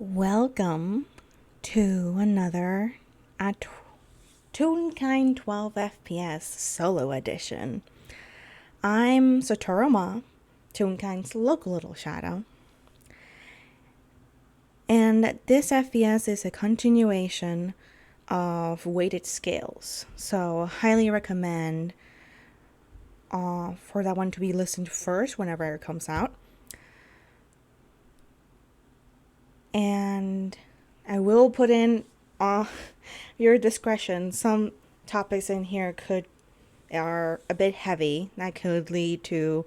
Welcome to another Toonkind 12 FPS solo edition. I'm Sotoro-Ma, Toonkind's local little shadow. And this FPS is a continuation of weighted scales. So highly recommend for that one to be listened first whenever it comes out. And I will put in your discretion. Some topics in here are a bit heavy. That could lead to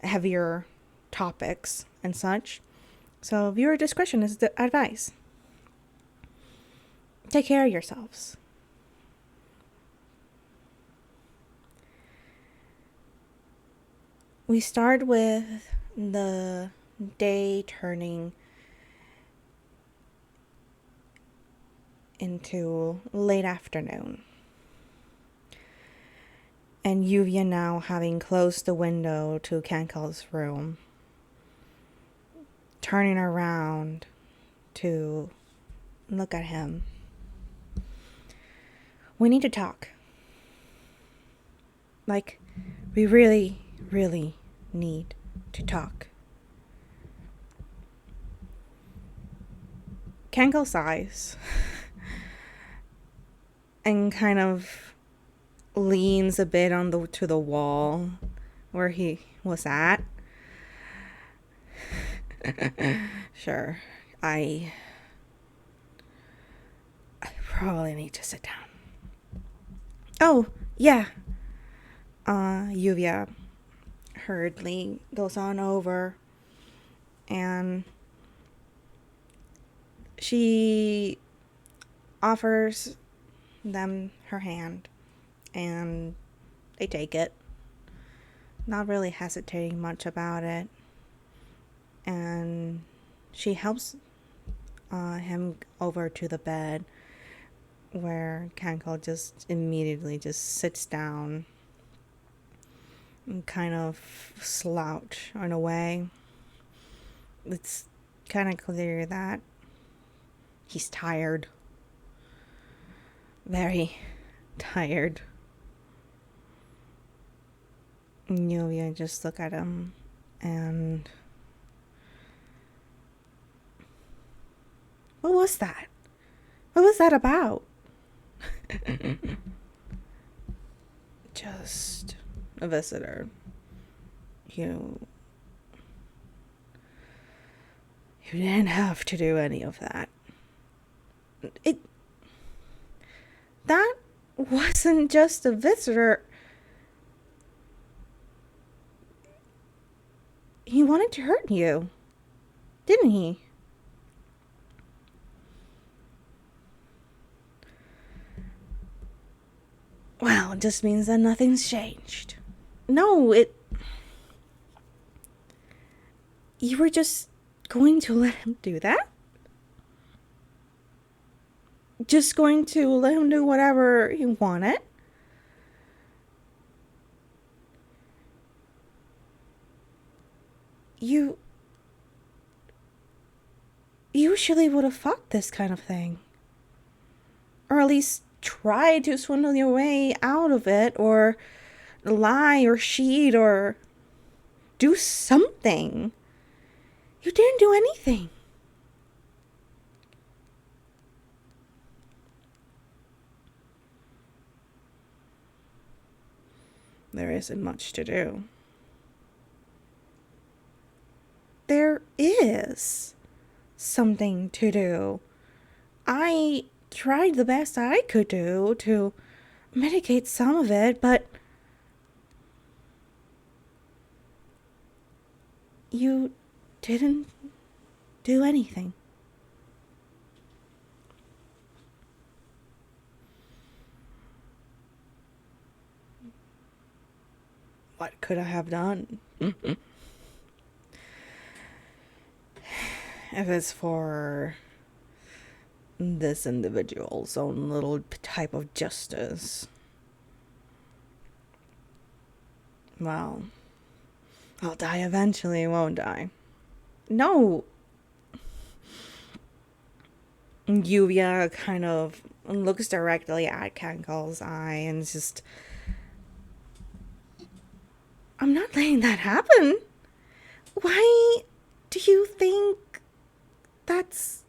heavier topics and such. So viewer discretion is the advice. Take care of yourselves. We start with the day turning into late afternoon. And Lluvia now having closed the window to Kankal's room, turning around to look at him. We need to talk. Like, we really, really need to talk. Kankal sighs and kind of leans a bit to the wall where he was at. Sure, I probably need to sit down. Oh, yeah. Lluvia hurriedly goes on over and she offers them her hand and they take it, not really hesitating much about it, and she helps him over to the bed where Kankal just immediately just sits down and kind of slouch in a way. It's kind of clear that he's tired. Very tired. Lluvia just look at him and... What was that? What was that about? Just a visitor. You didn't have to do any of that. That wasn't just a visitor. He wanted to hurt you, didn't he? Well, it just means that nothing's changed. No, you were just going to let him do that? Just going to let him do whatever he wanted? You usually would have fought this kind of thing. Or at least try to swindle your way out of it, or lie or cheat or do something. You didn't do anything. There isn't much to do. There is something to do. I tried the best I could do to mitigate some of it, but you didn't do anything. What could I have done? If it's for this individual's own little type of justice, well, I'll die eventually, won't I? No. Lluvia kind of looks directly at Kankal's eye and is just, I'm not letting that happen. Why do you think that's...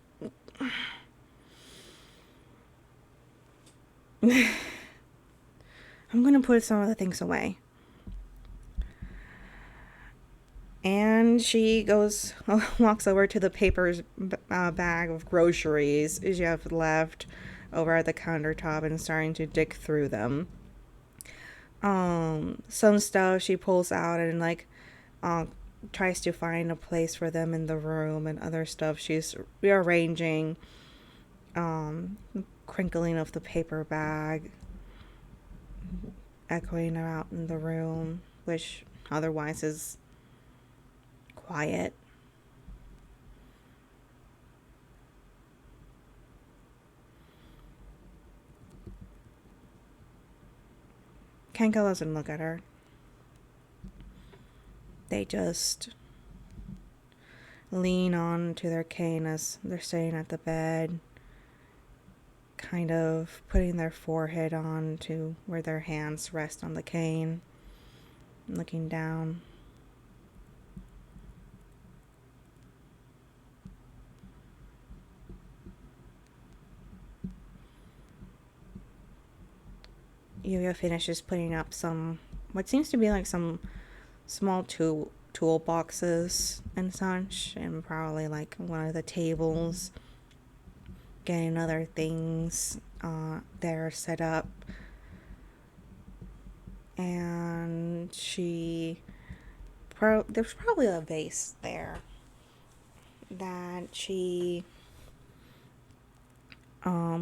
I'm gonna put some of the things away. And she walks over to the bag of groceries she have left over at the countertop and starting to dig through them. Some stuff she pulls out and tries to find a place for them in the room, and other stuff she's rearranging, crinkling of the paper bag, echoing out in the room, which otherwise is quiet. Kankal doesn't look at her. They just lean on to their cane as they're sitting at the bed, kind of putting their forehead on to where their hands rest on the cane, looking down. Yuya finishes putting up what seems to be like some small toolboxes and such, and probably like one of the tables, getting other things there set up. And there's probably a vase there that she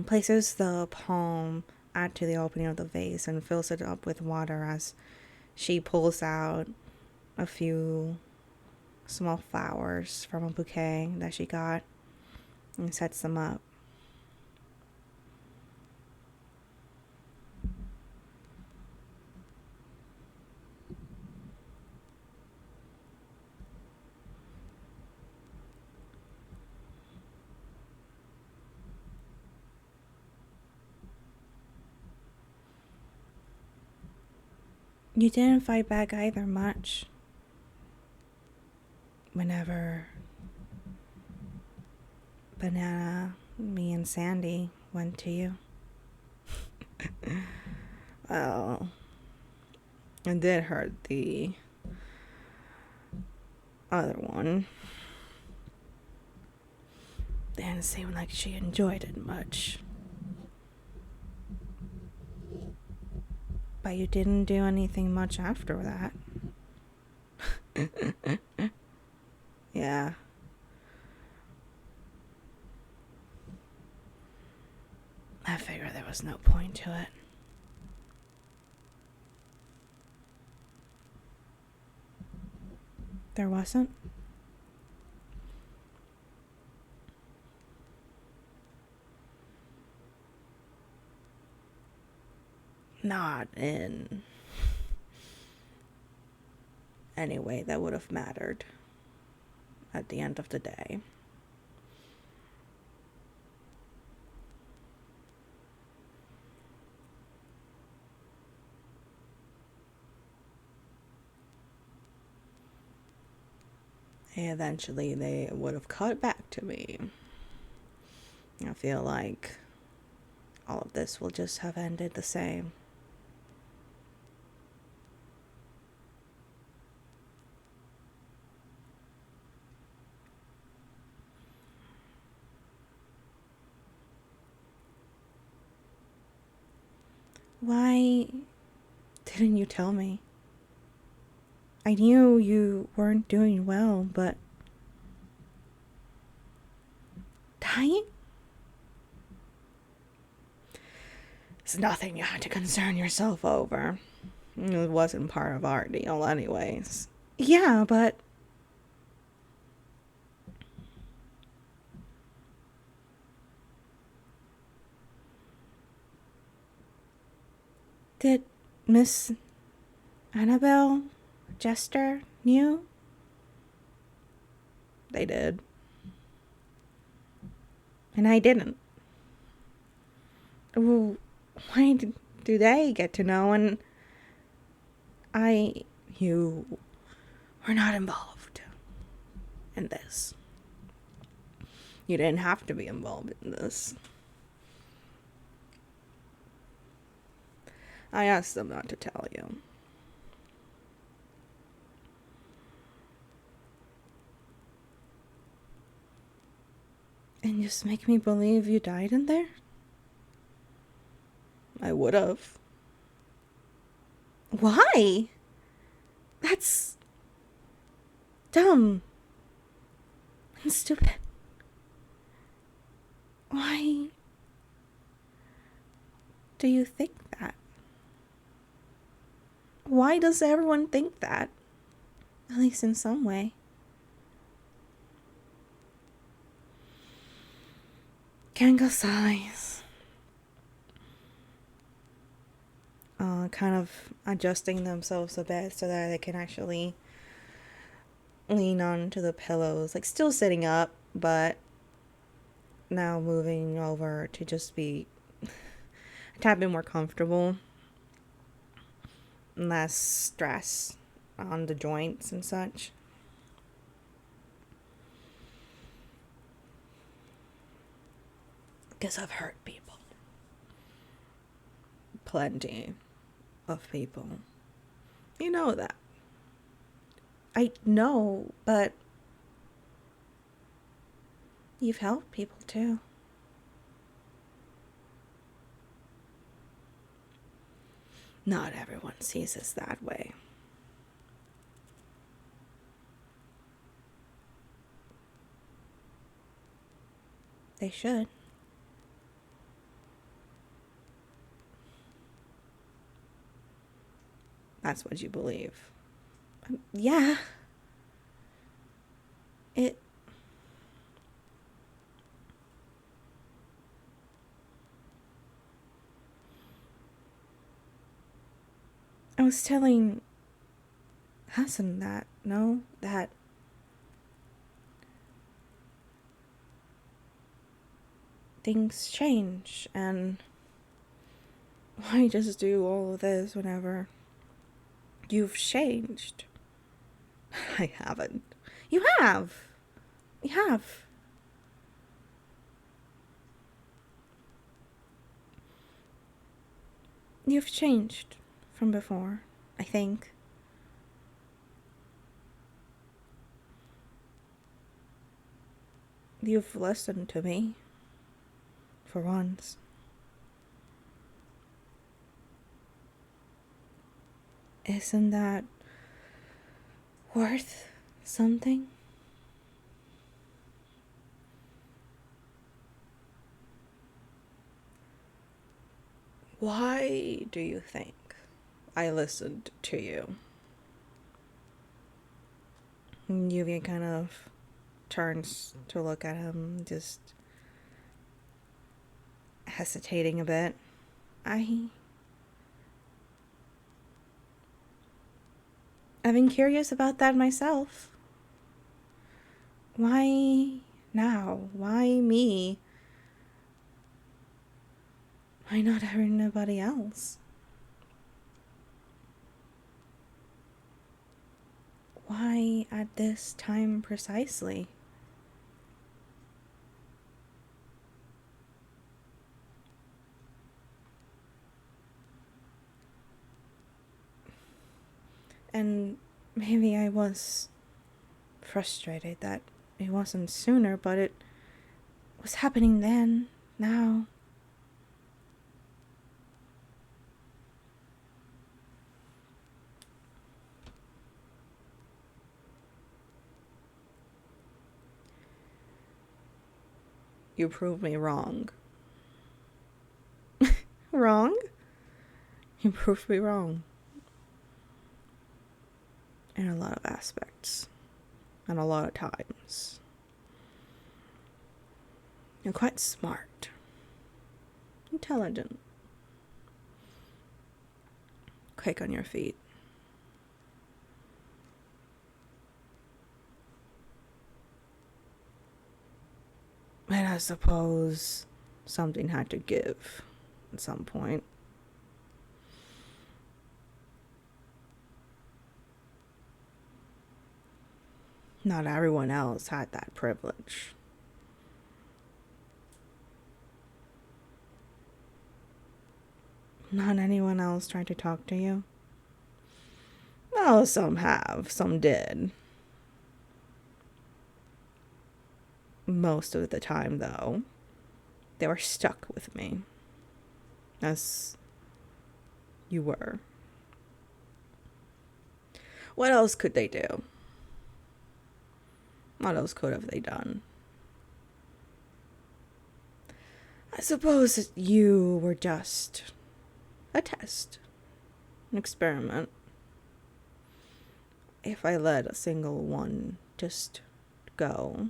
places the palm to the opening of the vase and fills it up with water as she pulls out a few small flowers from a bouquet that she got and sets them up. You didn't fight back either much. Whenever Banana, me, and Sandy went to you. Well, it did hurt the other one. Didn't seem like she enjoyed it much. But you didn't do anything much after that. Yeah. I figured there was no point to it. There wasn't? Not in any way that would have mattered at the end of the day. Eventually they would have cut back to me. I feel like all of this will just have ended the same. Why didn't you tell me? I knew you weren't doing well, but dying? It's nothing you had to concern yourself over. It wasn't part of our deal anyways. Yeah, but... Did Miss Annabelle Jester knew? They did. And I didn't. Well, why do they get to know and you were not involved in this? You didn't have to be involved in this. I asked them not to tell you. And just make me believe you died in there? I would have. Why? That's dumb and stupid. Why do you think that? Why does everyone think that? At least in some way. Kankal sighs. Kind of adjusting themselves a bit so that they can actually lean onto the pillows. Like, still sitting up, but now moving over to just be a tad bit more comfortable. Less stress on the joints and such. Because I've hurt people. Plenty of people. You know that. I know, but you've helped people too. Not everyone sees us that way. They should. That's what you believe. Yeah. I was telling Hassan that things change, and why just do all of this whenever you've changed? I haven't. You have. You have. You've changed from before, I think. You've listened to me. For once. Isn't that worth something? Why do you think I listened to you? Lluvia kind of turns to look at him, just hesitating a bit. I've been curious about that myself. Why now? Why me? Why not everybody else? Why at this time precisely? And maybe I was frustrated that it wasn't sooner, but it was happening then, now. You proved me wrong. Wrong? You proved me wrong. In a lot of aspects. And a lot of times. You're quite smart. Intelligent. Quick on your feet. And I suppose something had to give at some point. Not everyone else had that privilege. Not anyone else tried to talk to you? Well, some have, some did. Most of the time, though, they were stuck with me. As you were. What else could they do? What else could have they done? I suppose you were just a test, an experiment. If I let a single one just go,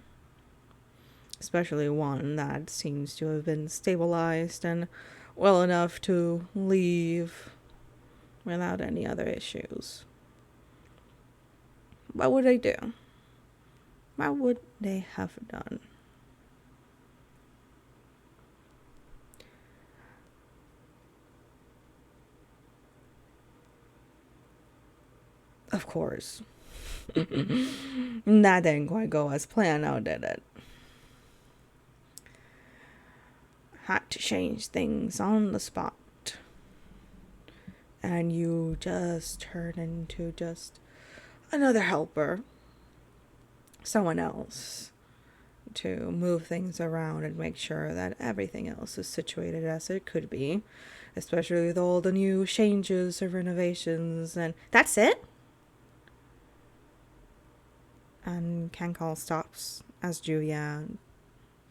especially one that seems to have been stabilized and well enough to leave without any other issues, what would I do? What would they have done? Of course. That didn't quite go as planned now, did it? Had to change things on the spot. And you just turned into just another helper. Someone else. To move things around and make sure that everything else is situated as it could be. Especially with all the new changes or renovations. And that's it? And Kankal stops as Lluvia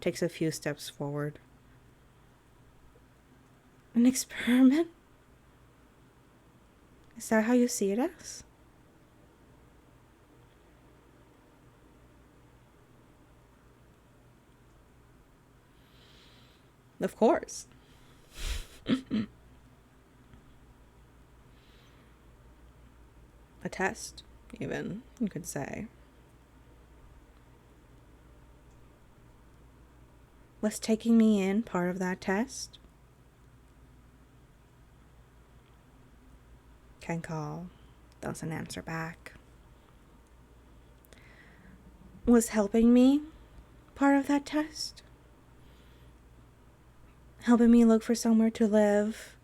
takes a few steps forward. An experiment? Is that how you see it as? Of course. A test, even, you could say. Was taking me in part of that test? Kankal doesn't answer back. Was helping me part of that test? Helping me look for somewhere to live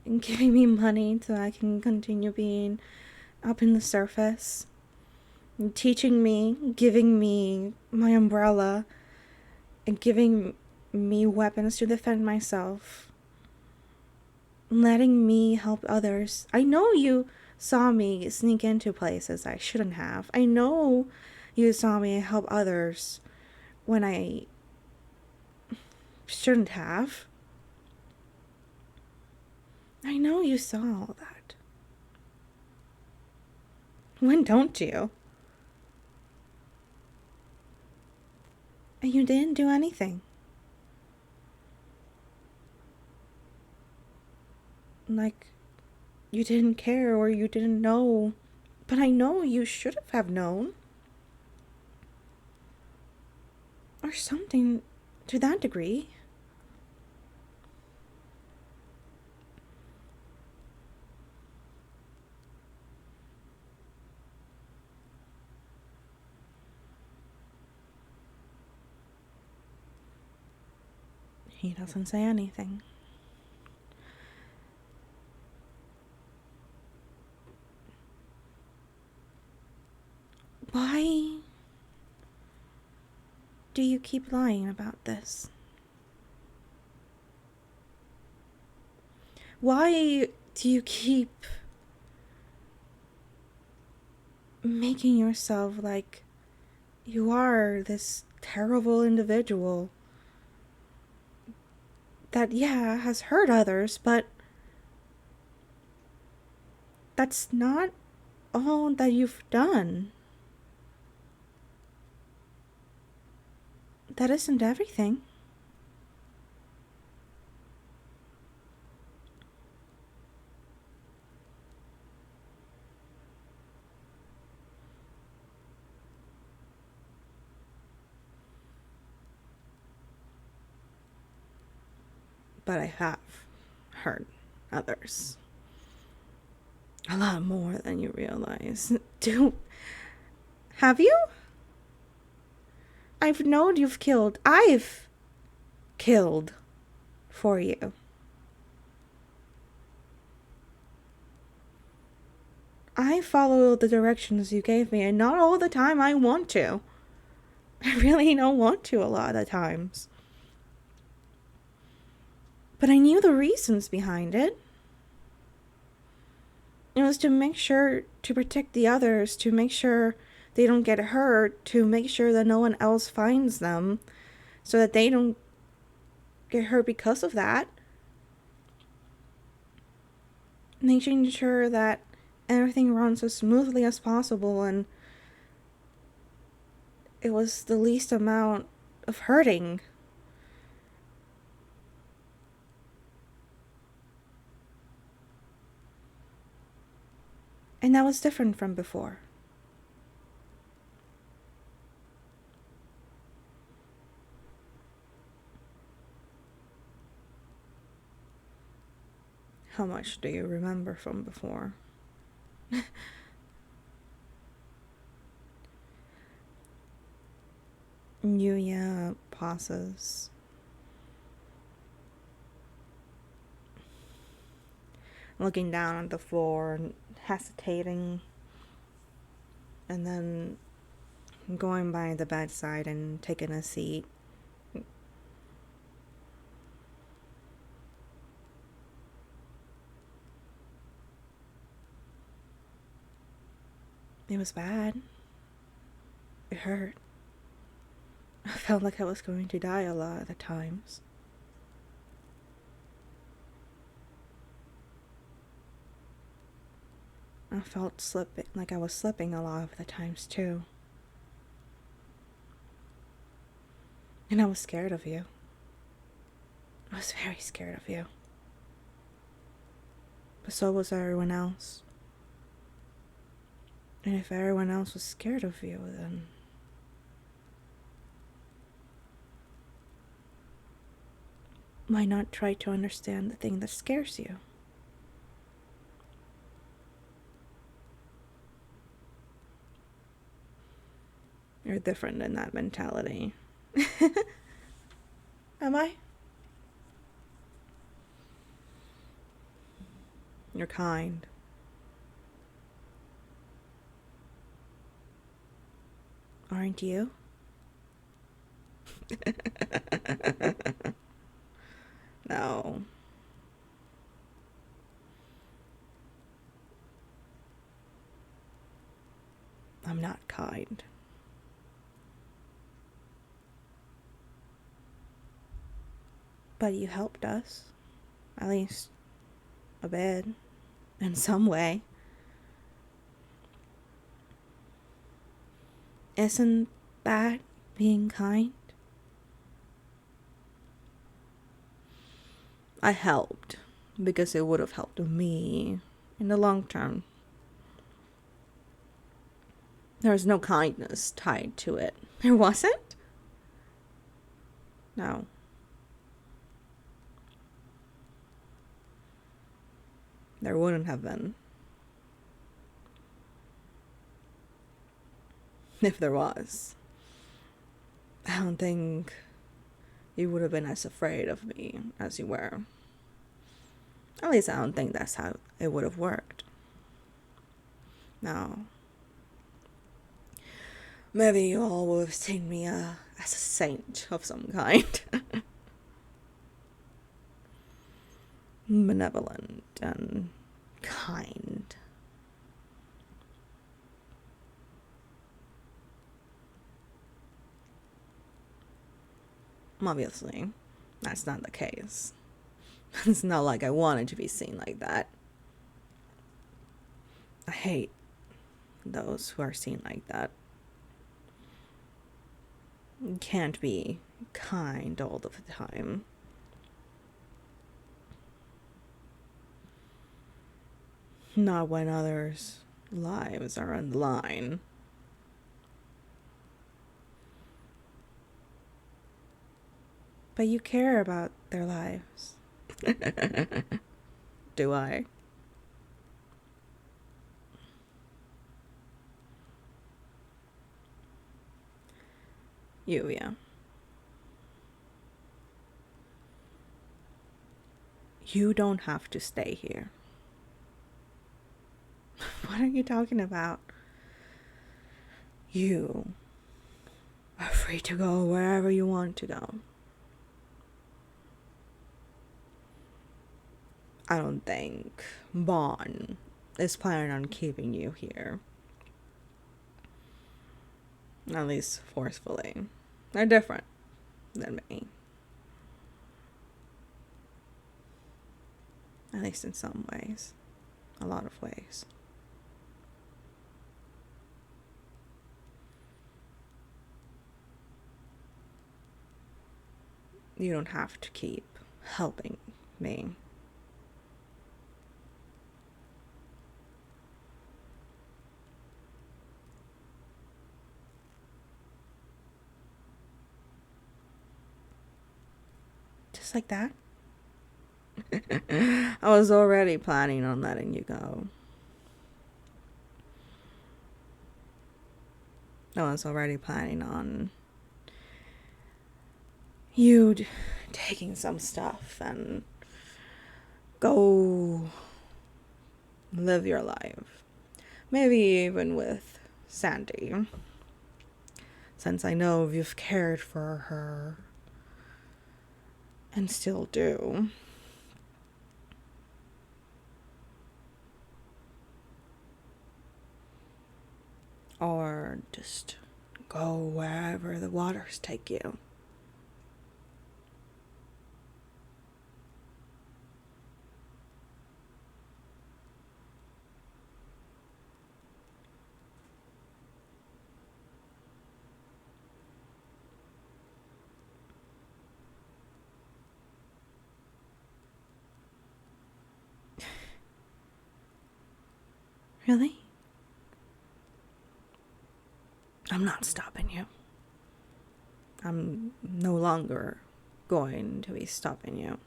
and giving me money so I can continue being up in the surface, and teaching me, giving me my umbrella, and giving me weapons to defend myself, letting me help others. I know you saw me sneak into places I shouldn't have. I know you saw me help others when I shouldn't have. I know you saw all that. When don't you? And you didn't do anything. Like, you didn't care or you didn't know. But I know you should have known. Or something to that degree. He doesn't say anything. Why do you keep lying about this? Why do you keep making yourself like you are this terrible individual that, yeah, has hurt others, but that's not all that you've done. That isn't everything. but I have hurt others. A lot more than you realize. Have you? I've known you've killed. I've killed for you. I follow the directions you gave me, and not all the time I want to. I really don't want to a lot of the times. But I knew the reasons behind it. It was to make sure to protect the others, to make sure they don't get hurt, to make sure that no one else finds them, so that they don't get hurt because of that. Making sure that everything runs as smoothly as possible, and it was the least amount of hurting. And that was different from before. How much do you remember from before? Lluvia pauses. Looking down on the floor and hesitating. And then going by the bedside and taking a seat. It was bad. It hurt. I felt like I was going to die a lot of the times. I felt like I was slipping a lot of the times too. And I was scared of you. I was very scared of you. But so was everyone else. And if everyone else was scared of you, then why not try to understand the thing that scares you? You're different in that mentality. Am I? You're kind. Aren't you? No. I'm not kind. But you helped us. At least a bit. In some way. Isn't that being kind? I helped because it would have helped me in the long term. There was no kindness tied to it. There wasn't? No. There wouldn't have been. If there was, I don't think you would have been as afraid of me as you were. At least I don't think that's how it would have worked. No. Maybe you all would have seen me as a saint of some kind. Benevolent and kind. Obviously, that's not the case. It's not like I wanted to be seen like that. I hate those who are seen like that. You can't be kind all of the time. Not when others' lives are on the line. But you care about their lives. Do I? Lluvia. You don't have to stay here. What are you talking about? You are free to go wherever you want to go. I don't think Bon is planning on keeping you here. At least forcefully. They're different than me. At least in some ways. A lot of ways. You don't have to keep helping me. Just like that? I was already planning on letting you go. I was already planning on you taking some stuff and go live your life. Maybe even with Sandy. Since I know you've cared for her and still do. Or just go wherever the waters take you. Really? I'm not stopping you. I'm no longer going to be stopping you.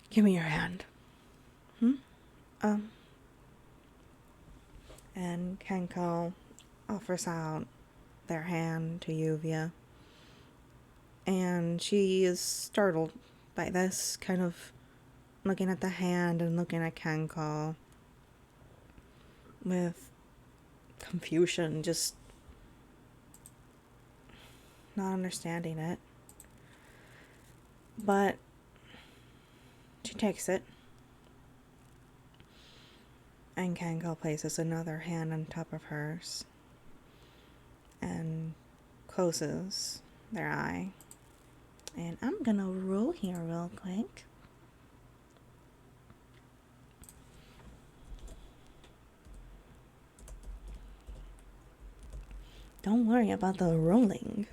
Give me your hand. And Kankal offers out their hand to Lluvia. And she is startled by this, kind of looking at the hand and looking at Kankal with confusion, just not understanding it. But she takes it. And Kankal places another hand on top of hers and closes their eye. And I'm gonna roll here real quick. Don't worry about the rolling.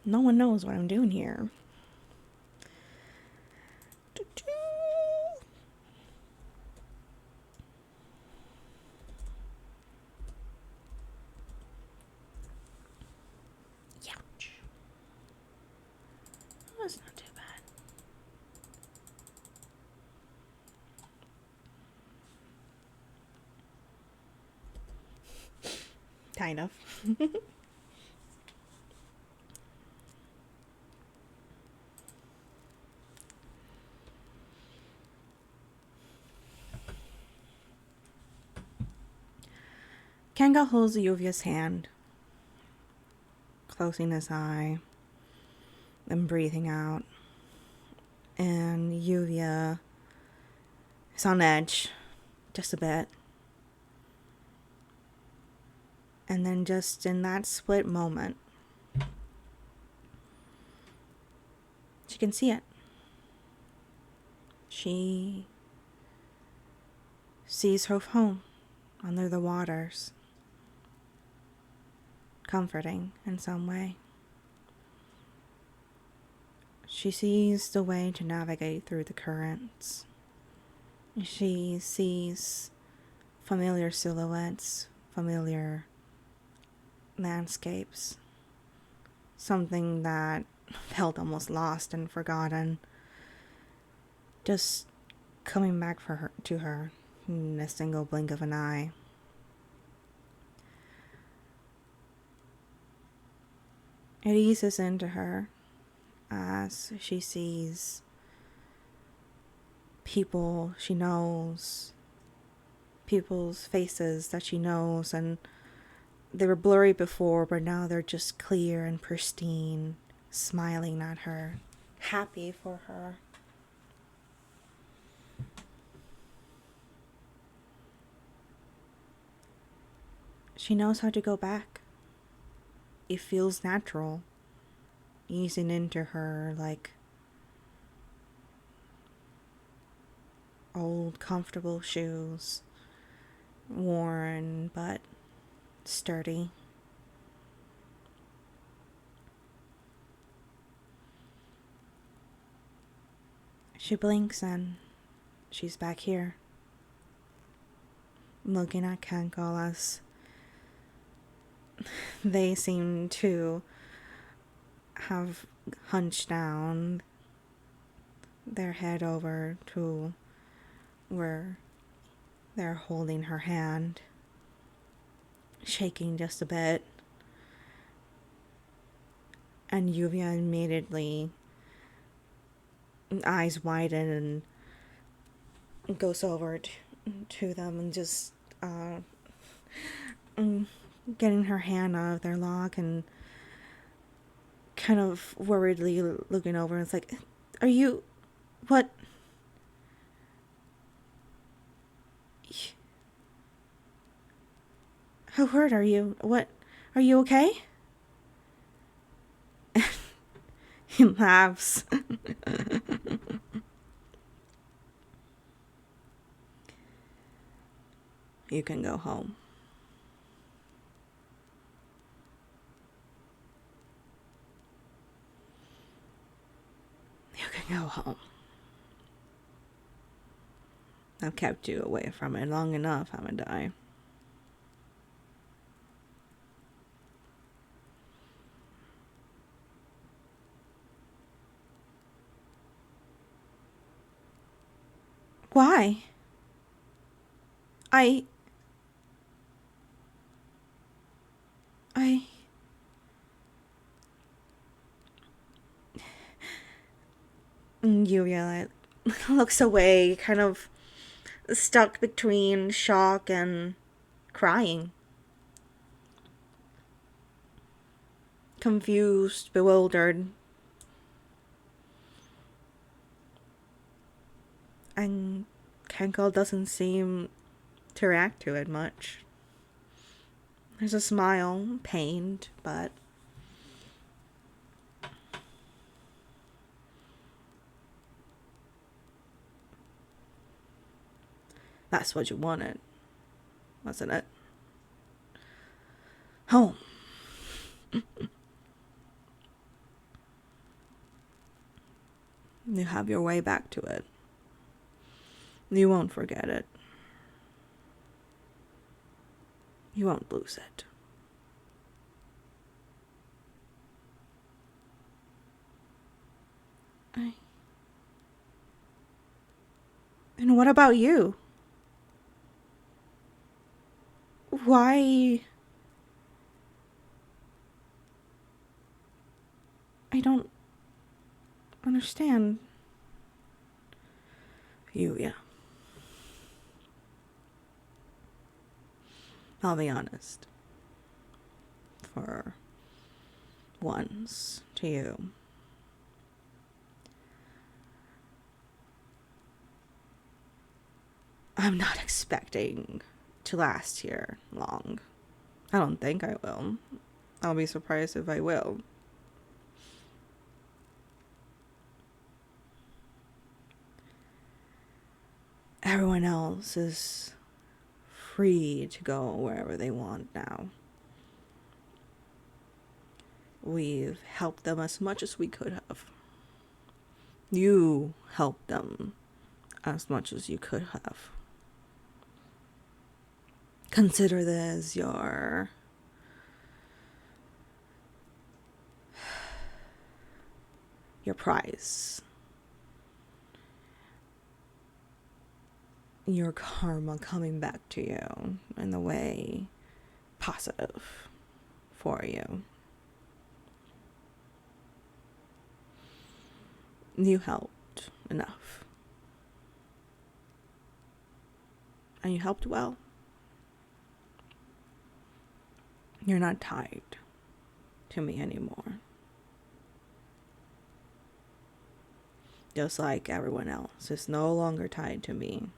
No one knows what I'm doing here. Ouch. That's not too bad. Kind of. Kanga holds Yuvia's hand, closing his eye, then breathing out. And Lluvia is on edge, just a bit. And then just in that split moment, she can see it. She sees her home under the waters, comforting in some way. She sees the way to navigate through the currents. She sees familiar silhouettes, familiar landscapes, something that felt almost lost and forgotten, just coming back to her in a single blink of an eye. It eases into her as she sees people she knows, people's faces that she knows, and they were blurry before, but now they're just clear and pristine, smiling at her, happy for her. She knows how to go back. It feels natural, easing into her like old comfortable shoes, worn but sturdy. She blinks and she's back here, looking at Kankal as they seem to have hunched down, their head over to where they're holding her hand, shaking just a bit. And Lluvia immediately, eyes widen, and goes over to them and just getting her hand out of their lock and kind of worriedly looking over. And it's like, are you, what? How hurt are you? What? Are you okay? He laughs. You can go home. You can go home. I've kept you away from it long enough, haven't I? Why? I Lluvia looks away, kind of stuck between shock and crying. Confused, bewildered. And Kankal doesn't seem to react to it much. There's a smile, pained, but that's what you wanted, wasn't it? Home. You have your way back to it. You won't forget it. You won't lose it. And what about you? Why? I don't understand. Yeah. I'll be honest. For once, to you. I'm not expecting to last here long. I don't think I will. I'll be surprised if I will. Everyone else is free to go wherever they want now. We've helped them as much as we could have. You helped them as much as you could have. Consider this your price. Your karma coming back to you in the way positive for you. You helped enough. And you helped well. You're not tied to me anymore. Just like everyone else is no longer tied to me.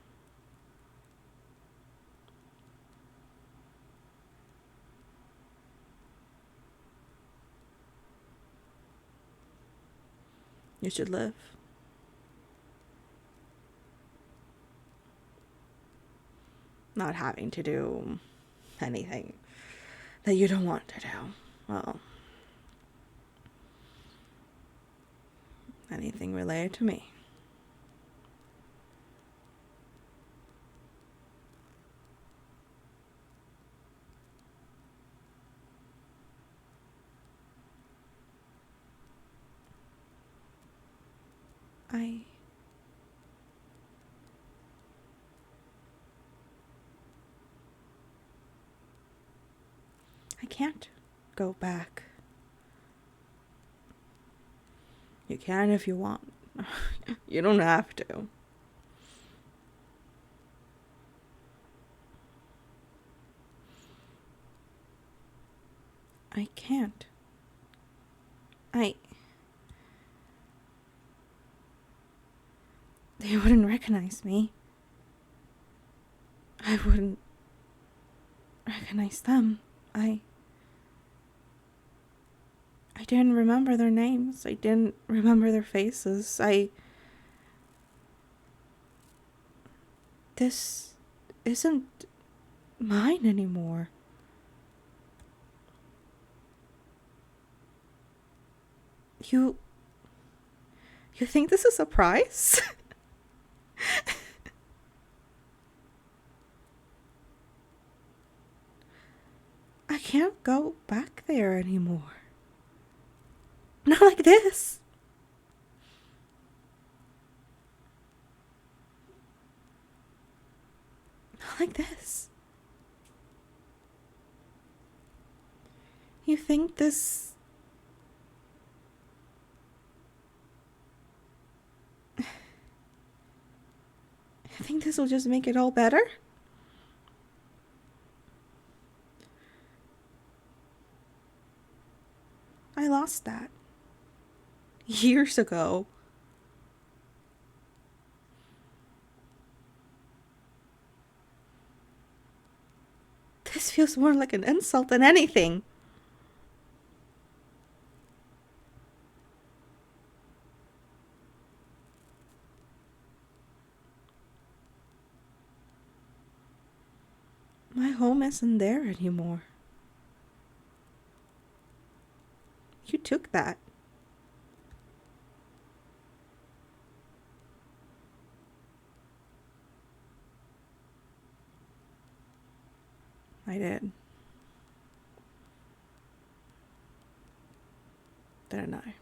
You should live. Not having to do anything that you don't want to do. Well, anything related to me. I can't go back. You can if you want. You don't have to. I can't. They wouldn't recognize me. I wouldn't recognize them. I didn't remember their names. I didn't remember their faces. This isn't mine anymore. You think this is a prize? I can't go back there anymore. Not like this. Not like this. You think this... I think this will just make it all better? I lost that. Years ago. This feels more like an insult than anything. My home isn't there anymore. You took that. I did. Didn't I?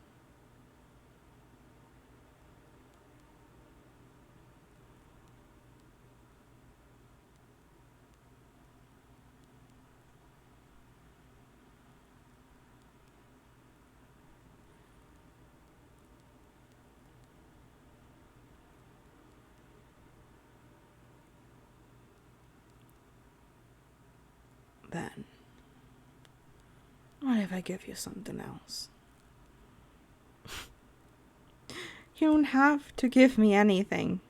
Then, what if I give you something else? You don't have to give me anything.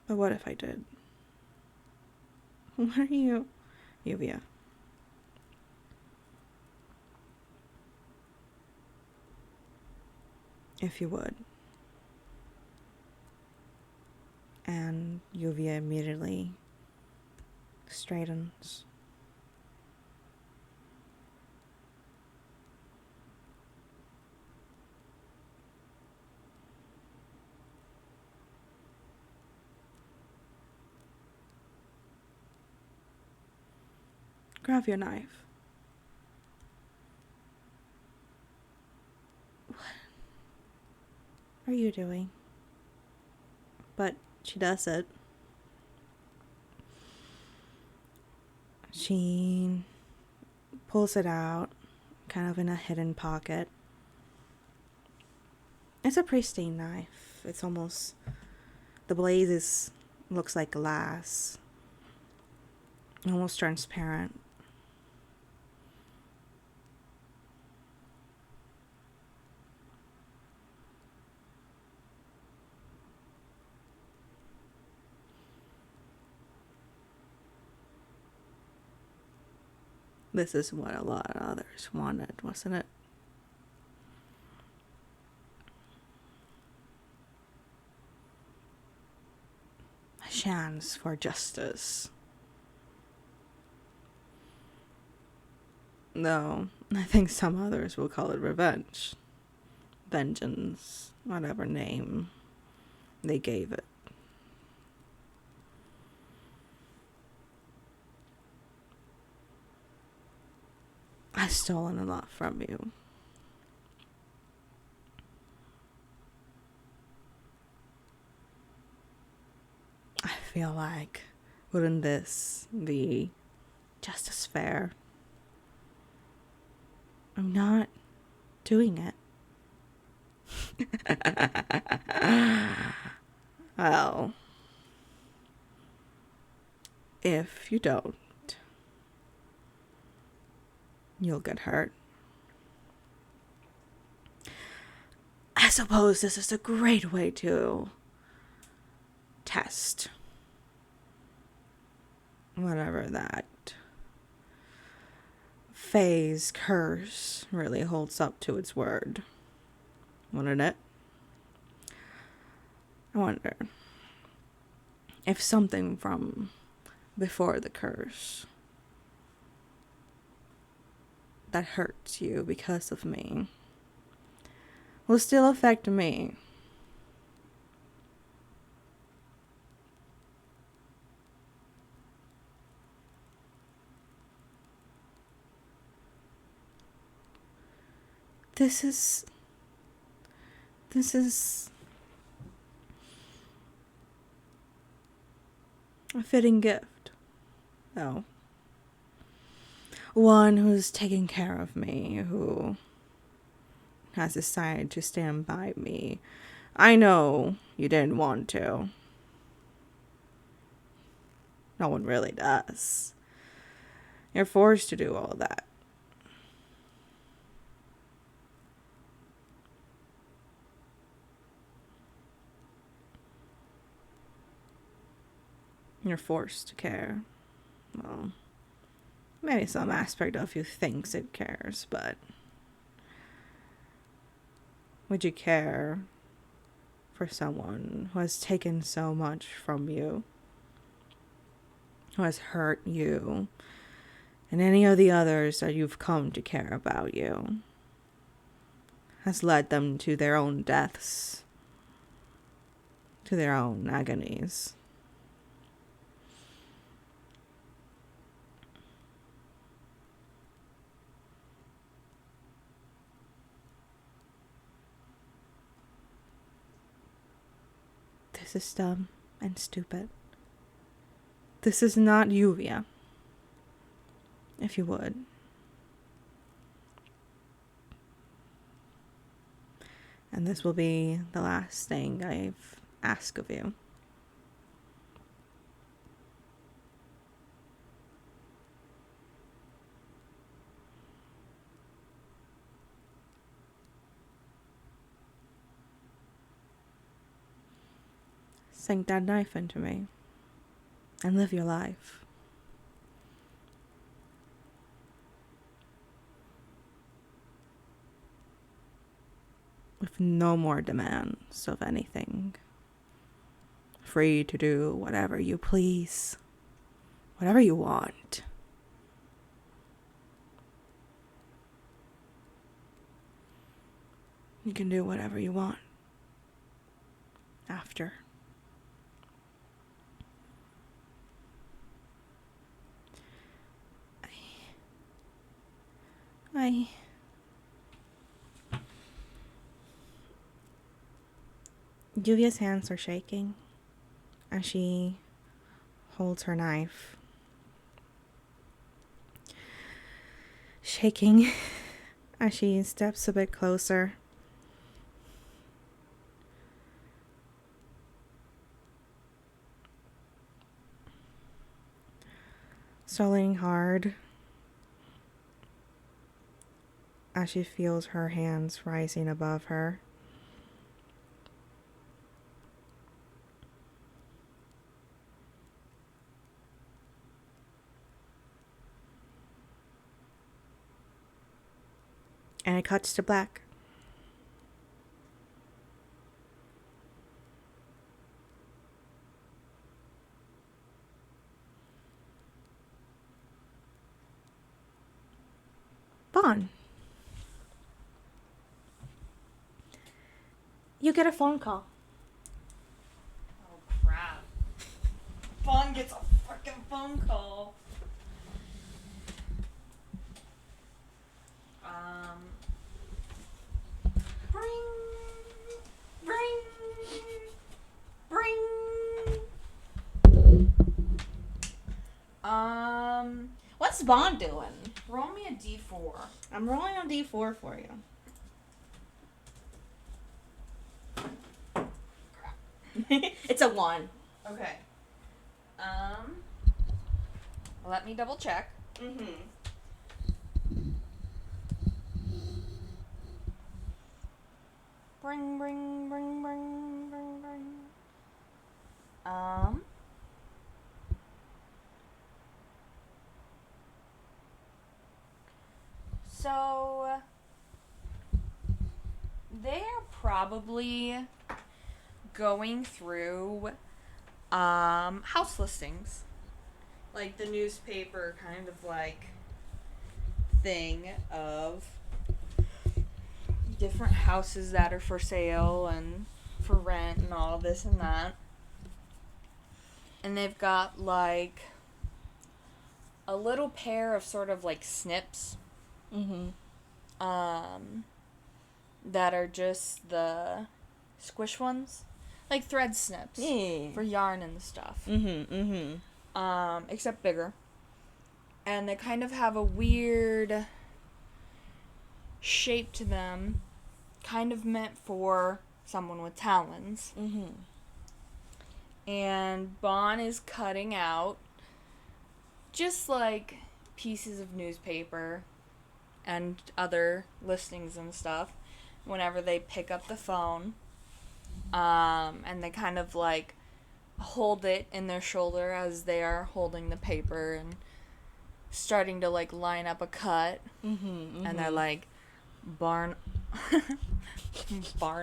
But what if I did? What are you, Lluvia? If you would. And Lluvia immediately straightens. Grab your knife. are you doing? But she does it. She pulls it out, kind of in a hidden pocket. It's a pristine knife. It's almost, the blade looks like glass, almost transparent. This is what a lot of others wanted, wasn't it? A chance for justice. No, I think some others will call it revenge. Vengeance, whatever name they gave it. I've stolen a lot from you. I feel like, wouldn't this be just as fair? I'm not doing it. Well, if you don't, you'll get hurt. I suppose this is a great way to test whatever that phase curse really holds up to its word, wouldn't it? I wonder if something from before the curse that hurts you because of me will still affect me. This is a fitting gift, though. One who's taking care of me, who has decided to stand by me. I know you didn't want to. No one really does. You're forced to do all that. You're forced to care. Well, maybe some aspect of you thinks it cares, but would you care for someone who has taken so much from you, who has hurt you, and any of the others that you've come to care about you, has led them to their own deaths, to their own agonies? This is dumb and stupid. This is not Lluvia, if you would. And this will be the last thing I've asked of you. Sink that knife into me and live your life. With no more demands of anything. Free to do whatever you please, whatever you want. You can do whatever you want after. Juvia's hands are shaking as she holds her knife. Shaking as she steps a bit closer. Swallowing hard as she feels her hands rising above her. And it cuts to black. Bon. You get a phone call. Oh, crap. Bon gets a freaking phone call. What's Bon doing? Roll me a d4. I'm rolling a d4 for you. Crap. It's a 1. Okay. Let me double check. Mm-hmm. Bring. So they are probably going through house listings. Like the newspaper kind of like thing of different houses that are for sale and for rent and all this and that. And they've got like a little pair of sort of like snips. Mm-hmm. That are just the squish ones. Like thread snips. Yeah. For yarn and stuff. Mm-hmm. Except bigger. And they kind of have a weird shape to them. Kind of meant for someone with talons. Mm-hmm. And Bon is cutting out just like pieces of newspaper and other listings and stuff whenever they pick up the phone. And they kind of like hold it in their shoulder as they are holding the paper and starting to like line up a cut. Mm-hmm. And they're like, Bon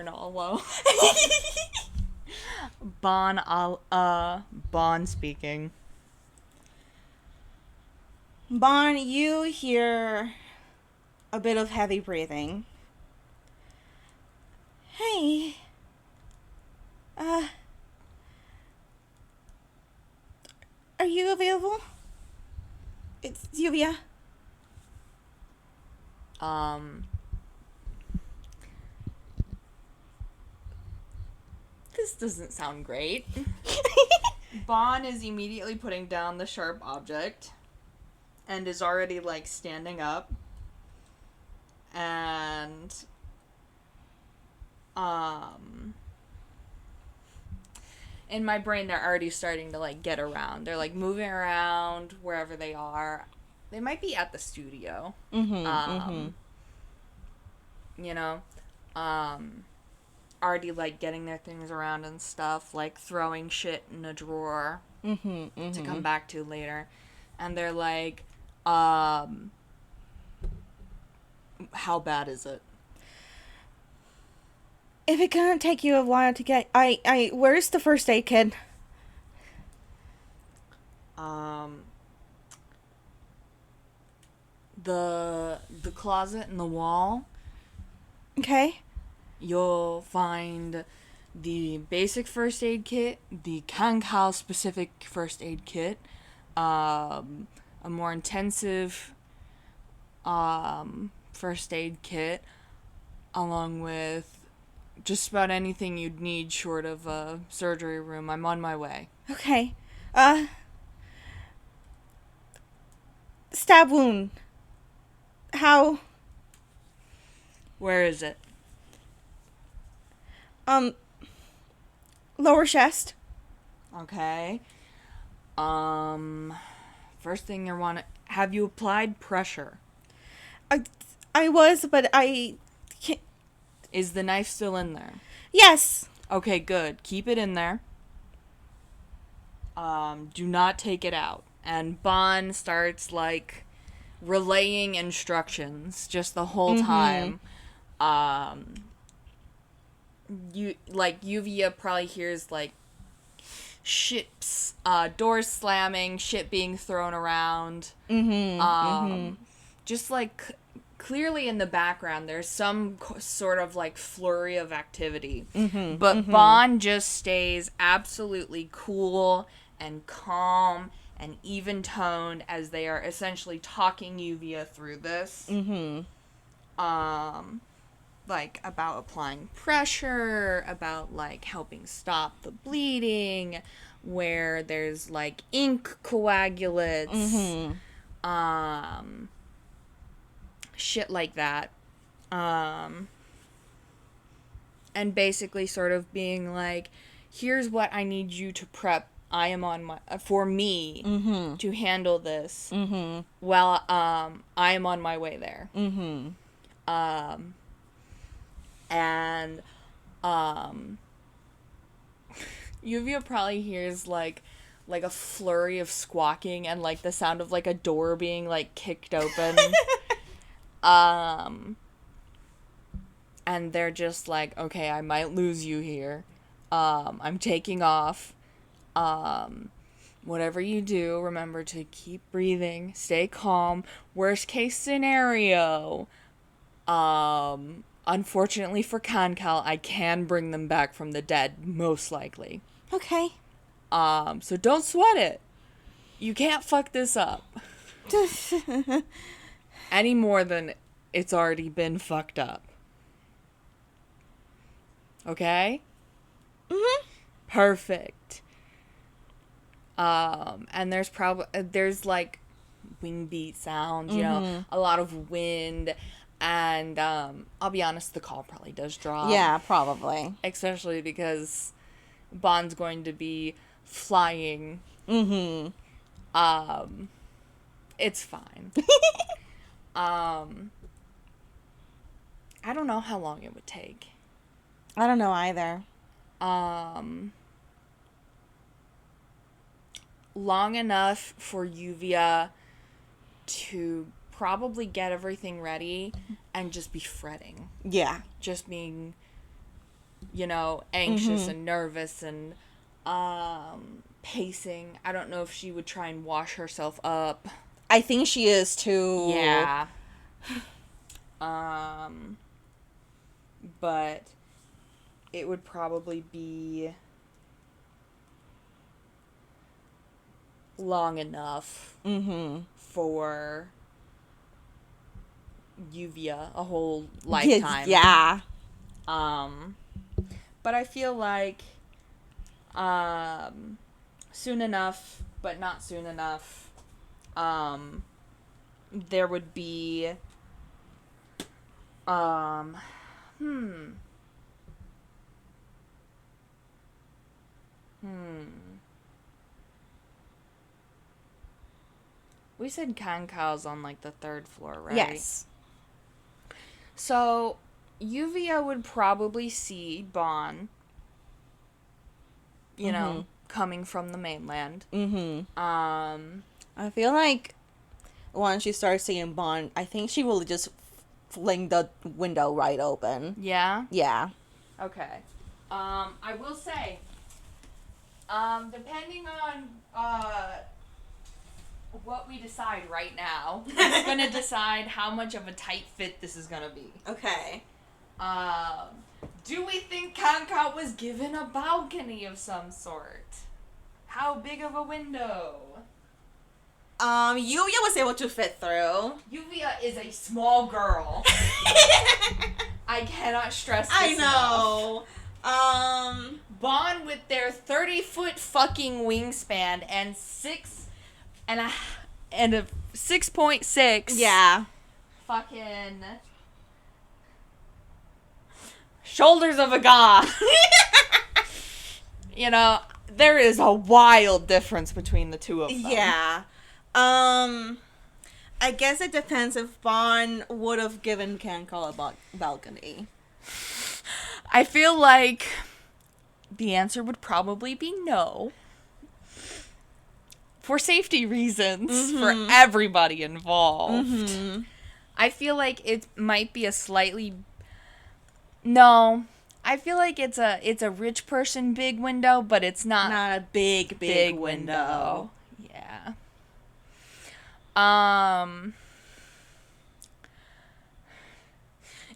Arlo. Bon speaking. Bon, you hear a bit of heavy breathing. Hey. Are you available? It's Lluvia. This doesn't sound great. Bon is immediately putting down the sharp object and is already like standing up. And in my brain they're already starting to like get around. They're like moving around wherever they are. They might be at the studio. Mm-hmm. You know, already like getting their things around and stuff, like throwing shit in a drawer to come back to later. And they're like, how bad is it? If it gonna take you a while to get, where's the first aid kit? The closet and the wall. Okay. You'll find the basic first aid kit, the Kankal specific first aid kit, a more intensive first aid kit, along with just about anything you'd need short of a surgery room. I'm on my way. Okay. Stab wound. How? Where is it? Lower chest. Okay. First thing you want to... Have you applied pressure? I was, but I can't. Is the knife still in there? Yes. Okay, good. Keep it in there. Do not take it out. And Bon starts, like, relaying instructions just the whole time. Lluvia probably hears, like, ships, doors slamming, shit being thrown around. Just, like, clearly in the background, there's some sort of, like, flurry of activity. But Bon just stays absolutely cool and calm and even-toned as they are essentially talking Lluvia through this. Like, about applying pressure, about, like, helping stop the bleeding, where there's, like, ink coagulates, shit like that. And basically sort of being like, here's what I need you to prep. I am on my, for me to handle this. Well, I am on my way there. And Lluvia probably hears like a flurry of squawking and like the sound of like a door being like kicked open. And they're just like, okay, I might lose you here. I'm taking off. Whatever you do, remember to keep breathing, stay calm. Worst case scenario, unfortunately for Kankal, I can bring them back from the dead, most likely. Okay. So don't sweat it. You can't fuck this up. Any more than it's already been fucked up. Okay? Perfect. And there's like wing beat sound, you know, a lot of wind, and I'll be honest, the call probably does drop. Yeah, probably. Especially because Bond's going to be flying. It's fine. I don't know how long it would take. I don't know either. Long enough for Lluvia to probably get everything ready and just be fretting. Yeah. Just being, you know, anxious and nervous and pacing. I don't know if she would try and wash herself up. I think she is too. Yeah. But it would probably be long enough for Lluvia, a whole lifetime. Yeah. But I feel like soon enough, but not soon enough, there would be we said Kankal's on like the 3rd floor, right? Yes. So Lluvia would probably see Bon, you know, coming from the mainland. I feel like once she starts seeing Bon, I think she will just fling the window right open. Yeah? Yeah. Okay. I will say, depending on what we decide right now, it's going to decide how much of a tight fit this is going to be. Okay. Do we think Kankal was given a balcony of some sort? How big of a window? Lluvia was able to fit through. Lluvia is a small girl. I cannot stress this I enough. know. Bon with their 30-foot fucking wingspan and a 6.6. Yeah. Fucking shoulders of a god. You know, there is a wild difference between the two of them. Yeah. I guess it depends if Bon would have given Kankal a balcony. I feel like the answer would probably be no. For safety reasons, for everybody involved. Mm-hmm. I feel like it might be a slightly... No. I feel like it's a rich person big window, but it's not a big window. Yeah.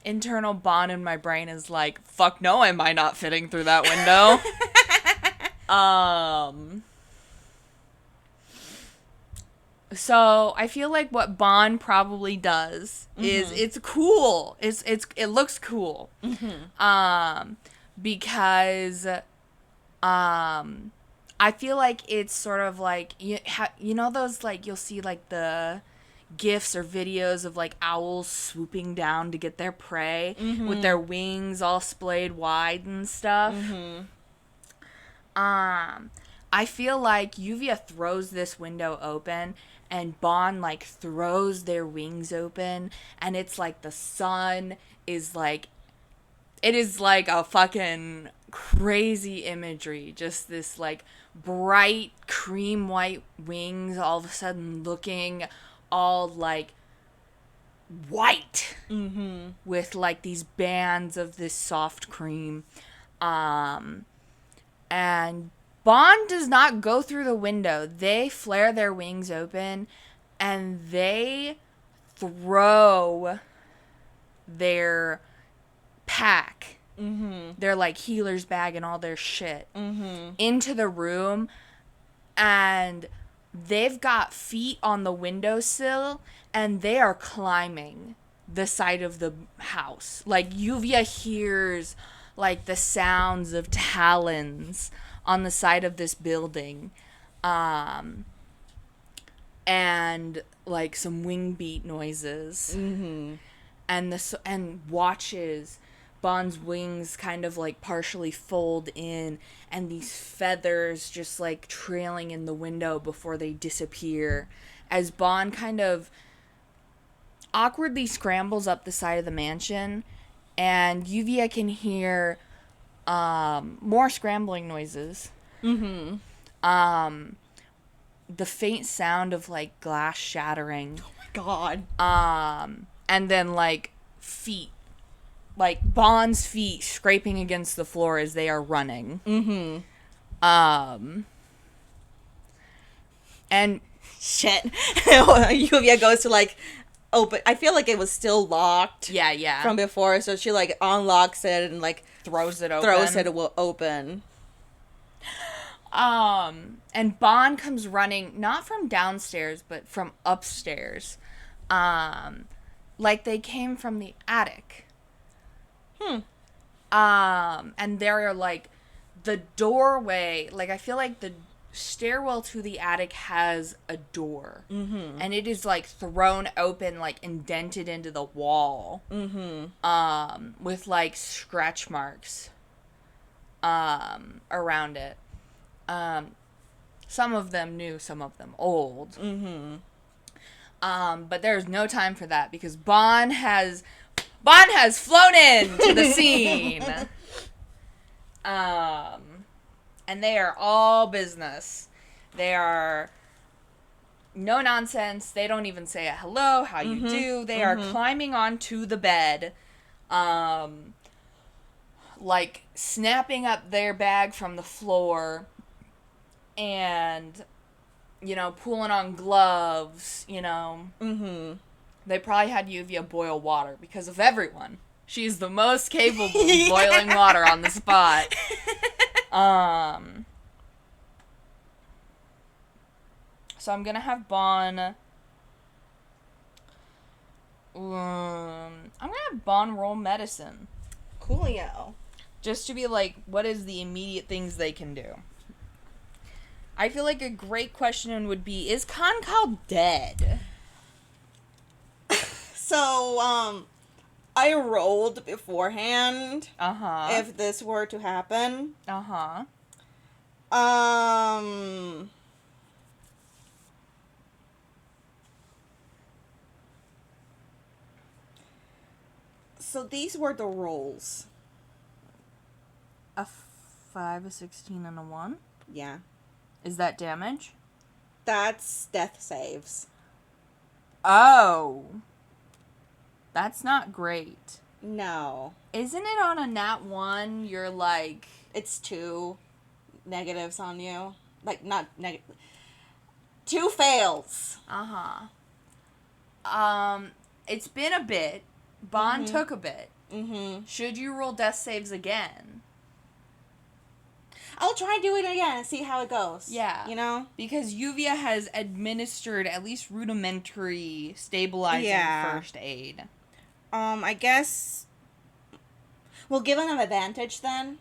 Internal Bon in my brain is like, fuck no, am I not fitting through that window? So I feel like what Bon probably does is it's cool. It looks cool. Because I feel like it's sort of like you know those, like, you'll see like the GIFs or videos of like owls swooping down to get their prey with their wings all splayed wide and stuff. I feel like Lluvia throws this window open and Bon like throws their wings open, and it's like the sun is like, it is like a fucking crazy imagery. Just this like bright cream white wings all of a sudden looking all like white with like these bands of this soft cream. And Bon does not go through the window. They flare their wings open and they throw their pack, their like healer's bag and all their shit into the room, and they've got feet on the windowsill and they are climbing the side of the house. Like Lluvia hears like the sounds of talons on the side of this building, and like some wing beat noises, and watches Bon's wings kind of like partially fold in, and these feathers just like trailing in the window before they disappear as Bon kind of awkwardly scrambles up the side of the mansion, and Lluvia can hear more scrambling noises. The faint sound of like glass shattering. Oh my god. And then like feet, like Bon's feet scraping against the floor as they are running. And shit. Lluvia goes to like open. I feel like it was still locked. Yeah. From before, so she like unlocks it and like throws it open. Open. And Bon comes running not from downstairs but from upstairs. Like they came from the attic. And they're like the doorway, like I feel like the stairwell to the attic has a door, and it is like thrown open, like indented into the wall, with like scratch marks around it. Some of them new, some of them old. But there's no time for that because Bon has flown into the scene. And they are all business. They are no nonsense. They don't even say a hello, how you do. They are climbing onto the bed, like snapping up their bag from the floor and, you know, pulling on gloves, you know. They probably had Lluvia boil water because of everyone. She's the most capable of boiling water on the spot. So I'm gonna have Bon. I'm gonna have Bon roll medicine. Coolio. Just to be like, what is the immediate things they can do? I feel like a great question would be, is Kankal dead? So, I rolled beforehand Uh-huh. if this were to happen. Uh-huh. So these were the rolls. A 5, a 16, and a 1? Yeah. Is that damage? That's death saves. Oh. That's not great. No. Isn't it on a nat 1, you're like... It's 2 negatives on you. Like, not negative. 2 fails. Uh-huh. It's been a bit. Bon took a bit. Mm-hmm. Should you roll death saves again? I'll try and do it again and see how it goes. Yeah. You know? Because Lluvia has administered at least rudimentary stabilizing first aid. I guess we'll give them an advantage then.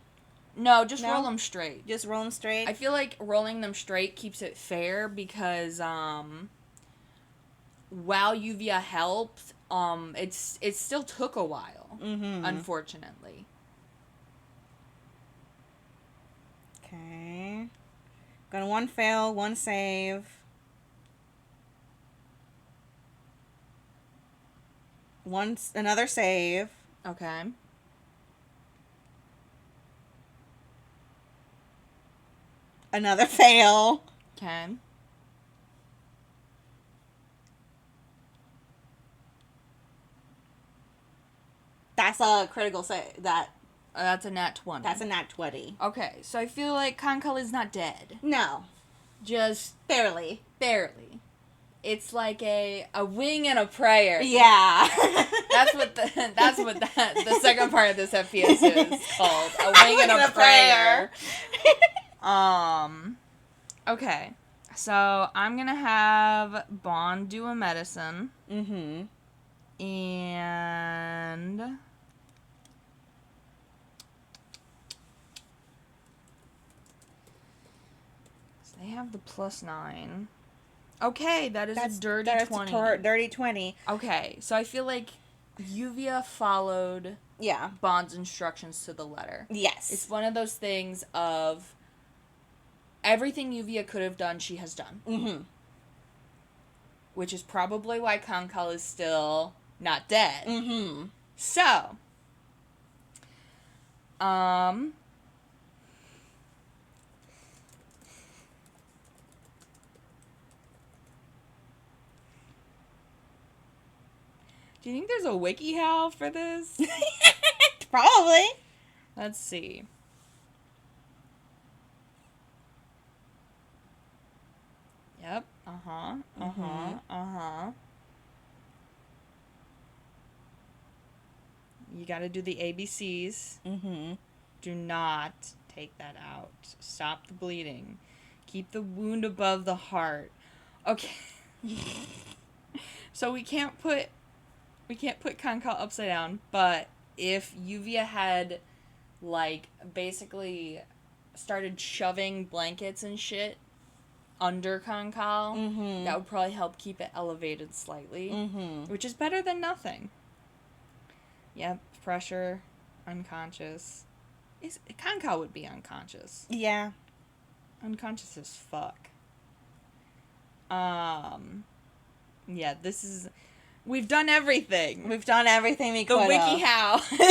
No, just roll them straight. Just roll them straight. I feel like rolling them straight keeps it fair because while Lluvia helped, it still took a while. Mm-hmm. Unfortunately. Okay. Got 1 fail, 1 save. Another save. Okay. Another fail. Okay. That's a critical save. That's a nat 20. That's a nat 20. Okay, so I feel like Kankal is not dead. No. Just Barely. barely. It's like a wing and a prayer. Yeah. That's what the second part of this FPS is called. A wing and a prayer. Okay. So I'm gonna have Bon do a medicine. Mm-hmm. And so they have the +9. Okay, that's a dirty 20. Dirty 20. Okay, so I feel like Lluvia followed Bond's instructions to the letter. Yes. It's one of those things of everything Lluvia could have done, she has done. Mm-hmm. Which is probably why Kankal is still not dead. Mm-hmm. So, do you think there's a WikiHow for this? Probably. Let's see. Yep. Uh-huh. Uh-huh. Uh-huh. You gotta do the ABCs. Mm-hmm. Do not take that out. Stop the bleeding. Keep the wound above the heart. Okay. So we can't put Kankal upside down, but if Lluvia had like basically started shoving blankets and shit under Kankal, that would probably help keep it elevated slightly, which is better than nothing. Yep, pressure, unconscious. Kankal would be unconscious. Yeah. Unconscious as fuck. Yeah, this is... We've done everything. We've done everything we could. The WikiHow. The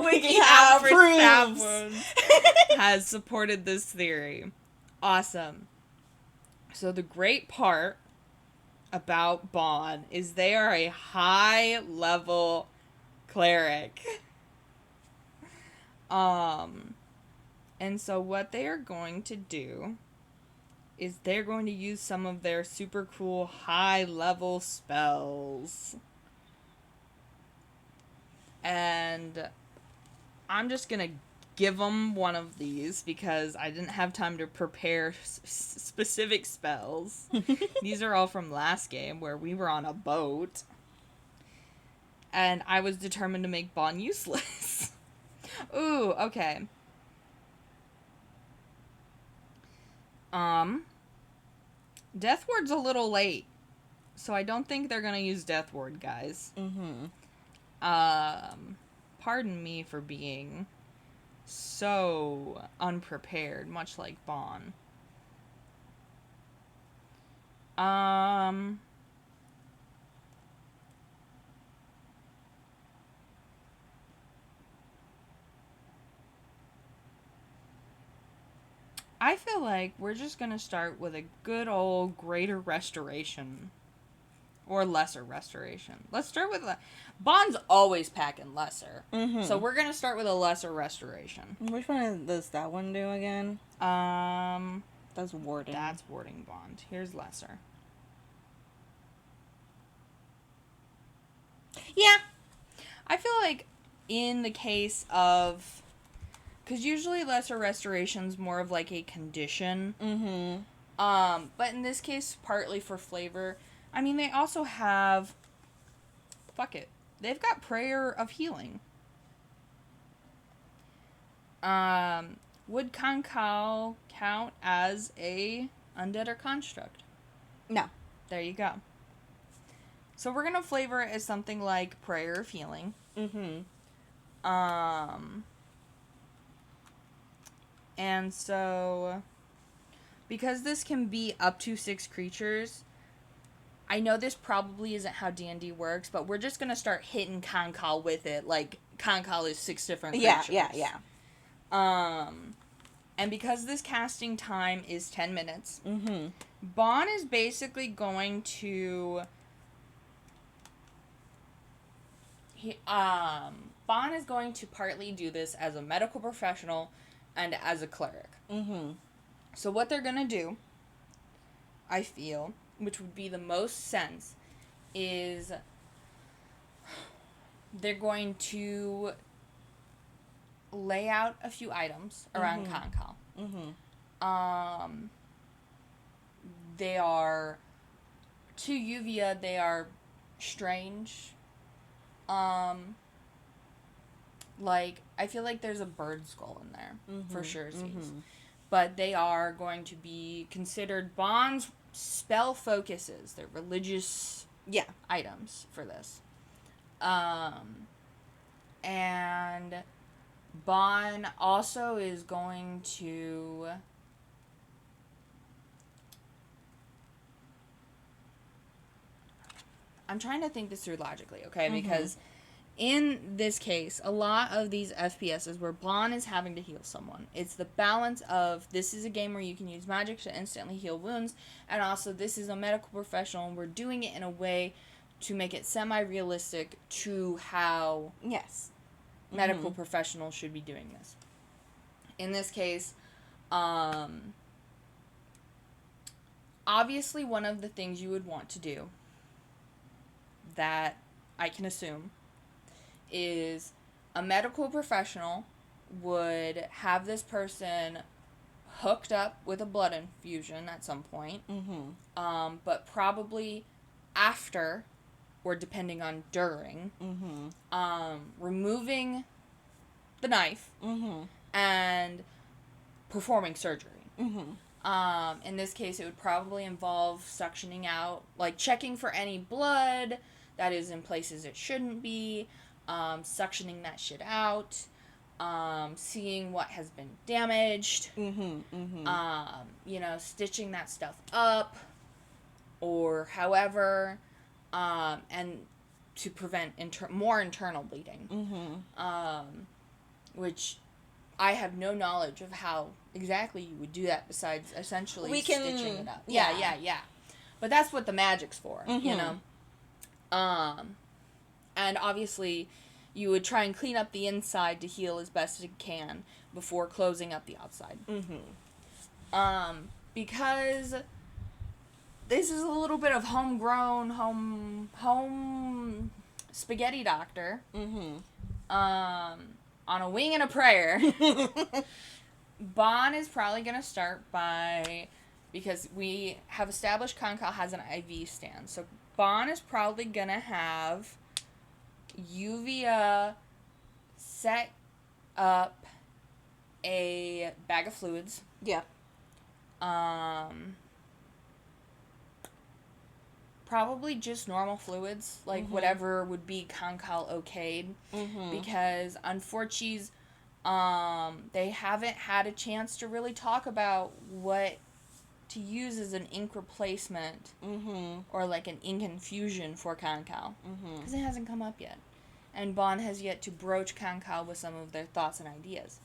WikiHow for stab proves. wounds has supported this theory. Awesome. So the great part about Bon is they are a high-level cleric. And so what they are going to do is they're going to use some of their super cool high-level spells. And I'm just going to give them one of these because I didn't have time to prepare specific spells. These are all from last game where we were on a boat. And I was determined to make Bon useless. Ooh, okay. Death Ward's a little late. So I don't think they're gonna use Death Ward, guys. Pardon me for being so unprepared, much like Bon. I feel like we're just gonna start with a good old greater restoration. Or lesser restoration. Let's start with Bon's always packing lesser. So we're gonna start with a lesser restoration. Which one does that one do again? That's warding. That's warding Bond. Here's lesser. Yeah. I feel like in the case of, because usually lesser restoration's more of like a condition. But in this case, partly for flavor. I mean, they also have, fuck it, they've got Prayer of Healing. Would Kankal count as a undead or construct? No. There you go. So we're gonna flavor it as something like Prayer of Healing. And so, because this can be up to 6 creatures, I know this probably isn't how D&D works, but we're just gonna start hitting Kankal with it, like Kankal is 6 different creatures. Yeah. And because this casting time is 10 minutes, Bon is basically going to... Bon is going to partly do this as a medical professional and as a cleric. So what they're gonna do, I feel, which would be the most sense, is they're going to lay out a few items around Kankal. They are, to Lluvia, they are strange. Like, I feel like there's a bird skull in there, for sure. But they are going to be considered Bon's spell focuses. They're religious items for this. And Bon also is going to... I'm trying to think this through logically, okay? Because in this case, a lot of these FPSs where Bon is having to heal someone, it's the balance of this is a game where you can use magic to instantly heal wounds, and also this is a medical professional, and we're doing it in a way to make it semi-realistic to how medical professionals should be doing this. In this case, obviously one of the things you would want to do that I can assume is a medical professional would have this person hooked up with a blood infusion at some point, but probably after, or depending on during, removing the knife and performing surgery. In this case, it would probably involve suctioning out, like checking for any blood that is in places it shouldn't be, suctioning that shit out, seeing what has been damaged, stitching that stuff up, or however, and to prevent more internal bleeding, which I have no knowledge of how exactly you would do that besides essentially stitching it up. Yeah. But that's what the magic's for, you know? And obviously, you would try and clean up the inside to heal as best as you can before closing up the outside. Because this is a little bit of homegrown, home spaghetti doctor. On a wing and a prayer. Bon is probably going to start by, because we have established Kankal has an IV stand, so Bon is probably going to have Lluvia set up a bag of fluids. Yeah. Probably just normal fluids, like whatever would be Kankal okayed, because unfortunately, they haven't had a chance to really talk about what to use as an ink replacement or like an ink infusion for Kankal, because it hasn't come up yet, and Bon has yet to broach Kankal with some of their thoughts and ideas.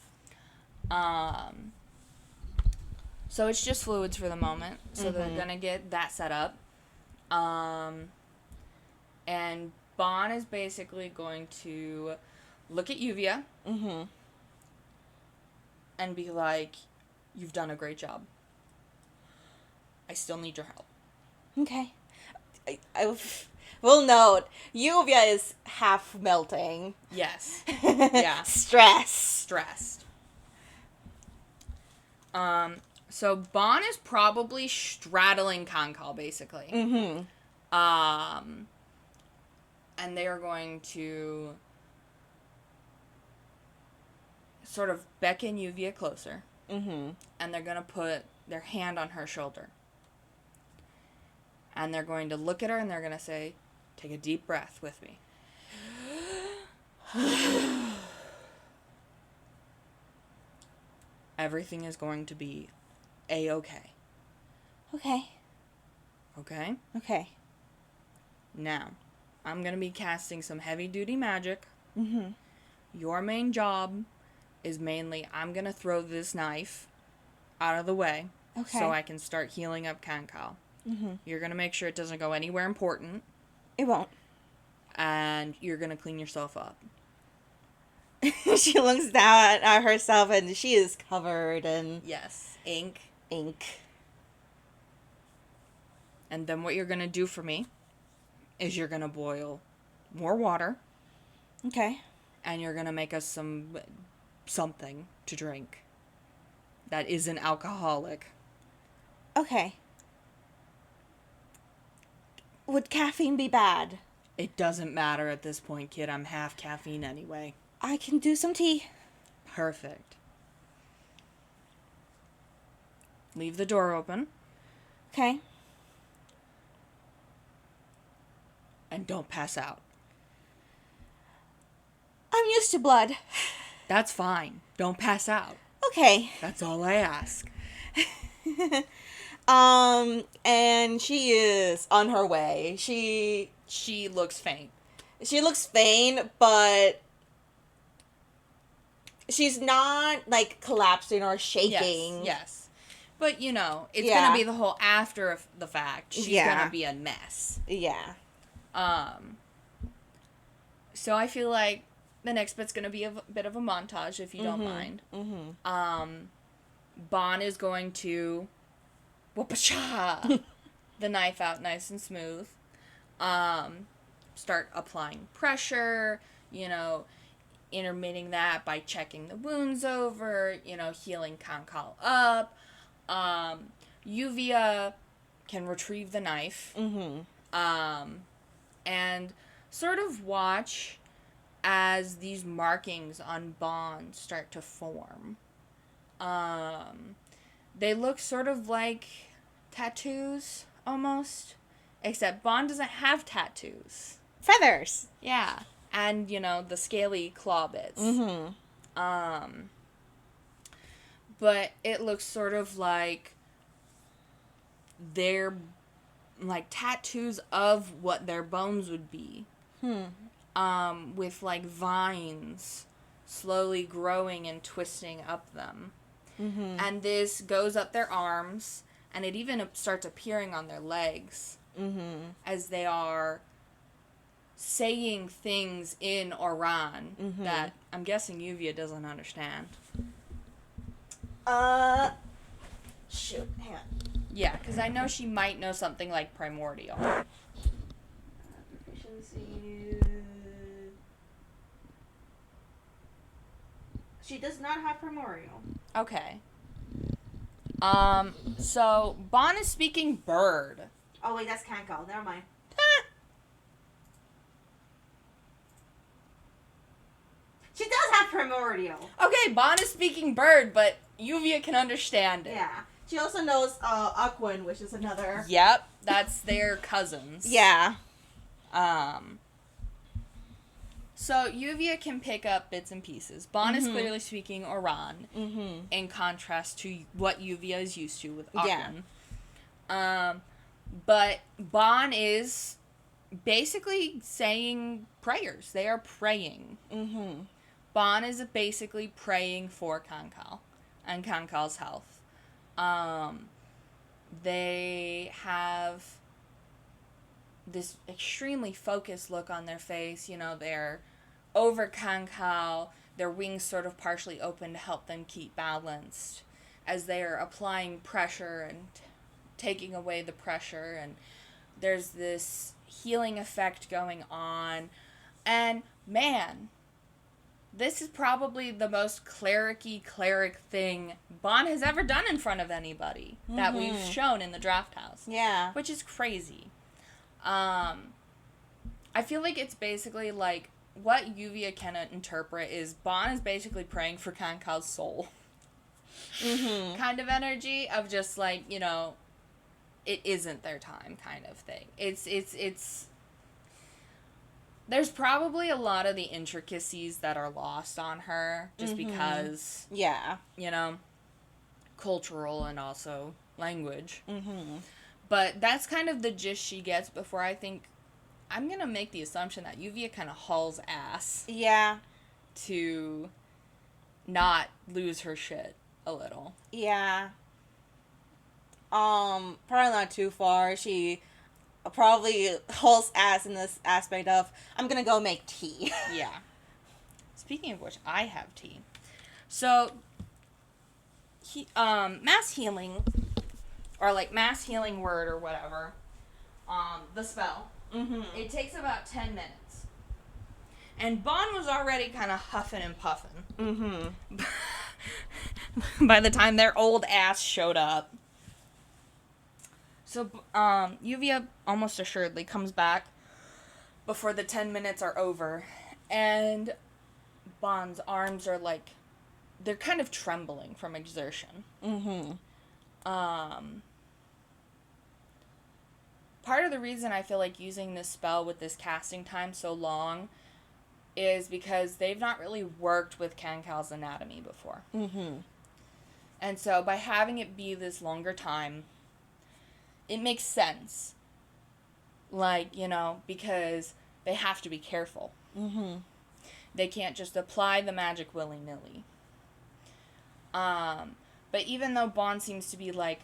So it's just fluids for the moment, so they're gonna get that set up. And Bon is basically going to look at Lluvia and be like, "You've done a great job. I still need your help." Okay. I will note, Lluvia is half melting. Yes. Yeah. Stressed. So Bon is probably straddling Kankal, basically. And they are going to sort of beckon Lluvia closer. And they're going to put their hand on her shoulder. And they're going to look at her and they're going to say, "Take a deep breath with me." Everything is going to be A-okay. Okay. Okay? Okay. Now, I'm going to be casting some heavy-duty magic. Your main job is mainly, I'm going to throw this knife out of the way so I can start healing up Kankal. You're going to make sure it doesn't go anywhere important. It won't. And you're going to clean yourself up. She looks down at herself and she is covered in... Yes. Ink. And then what you're going to do for me is you're going to boil more water. Okay. And you're going to make us something to drink that isn't alcoholic. Okay. Would caffeine be bad? It doesn't matter at this point, kid. I'm half caffeine anyway. I can do some tea. Perfect. Leave the door open. Okay. And don't pass out. I'm used to blood. That's fine. Don't pass out. Okay. That's all I ask. And she is on her way. She looks faint. She looks faint, but she's not, like, collapsing or shaking. Yes. But, you know, it's going to be the whole after the fact. She's going to be a mess. Yeah. So I feel like the next bit's going to be a bit of a montage, if you don't mind. Bon is going to whoop-a-cha the knife out nice and smooth. Start applying pressure, you know, intermitting that by checking the wounds over, you know, healing Kankal up. Lluvia can retrieve the knife. And sort of watch as these markings on Bon start to form. They look sort of like tattoos, almost. Except Bon doesn't have tattoos. Feathers. Yeah. And, you know, the scaly claw bits. But it looks sort of like they're like tattoos of what their bones would be. With like vines slowly growing and twisting up them. And this goes up their arms, and it even starts appearing on their legs as they are saying things in Oran that I'm guessing Lluvia doesn't understand. Shoot, hang on. Yeah, because I know she might know something like primordial. She does not have primordial. Okay. So Bon is speaking bird. Oh wait, that's Kankal. Never mind. primordial. Okay, Bon is speaking bird, but Lluvia can understand it. Yeah. She also knows Aquan, which is another... Yep, that's their cousins. Yeah. So Lluvia can pick up bits and pieces. Bon is clearly speaking Oran, in contrast to what Lluvia is used to with Aquan. Yeah. But Bon is basically saying prayers. They are praying. Bon is basically praying for Kankal and Kankal's health. They have this extremely focused look on their face. You know, they're over Kankal, their wings sort of partially open to help them keep balanced as they are applying pressure and taking away the pressure, and there's this healing effect going on. And man, this is probably the most cleric-y cleric thing Bon has ever done in front of anybody that we've shown in the draft house. Yeah. Which is crazy. I feel like it's basically like what Lluvia can interpret is Bon is basically praying for Kankal's soul. Kind of energy of just like, you know, it isn't their time kind of thing. It's there's probably a lot of the intricacies that are lost on her just because, you know, cultural and also language. But that's kind of the gist she gets before I think, I'm going to make the assumption that Lluvia kind of hauls ass. Yeah. To not lose her shit a little. Yeah. Probably not too far. She probably hauls ass in this aspect of, I'm gonna go make tea. Yeah. Speaking of which, I have tea. So, mass healing, or like mass healing word or whatever, the spell, it takes about 10 minutes. And Bon was already kind of huffing and puffing. By the time their old ass showed up. So, Lluvia almost assuredly comes back before the 10 minutes are over. And Bon's arms are like, they're kind of trembling from exertion. Part of the reason I feel like using this spell with this casting time so long is because they've not really worked with Kankal's anatomy before. And so by having it be this longer time, it makes sense. Like, you know, because they have to be careful. They can't just apply the magic willy-nilly. But even though Bon seems to be, like,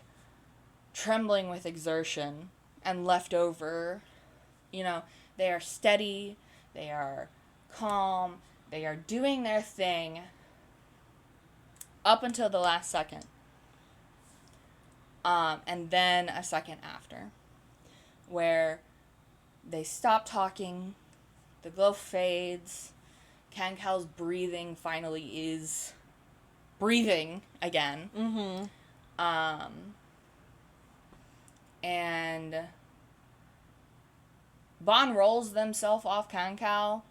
trembling with exertion and left over, you know, they are steady, they are calm, they are doing their thing up until the last second. And then a second after, where they stop talking, the glow fades, Kankal's breathing finally is breathing again. And Bon rolls themselves off Kankal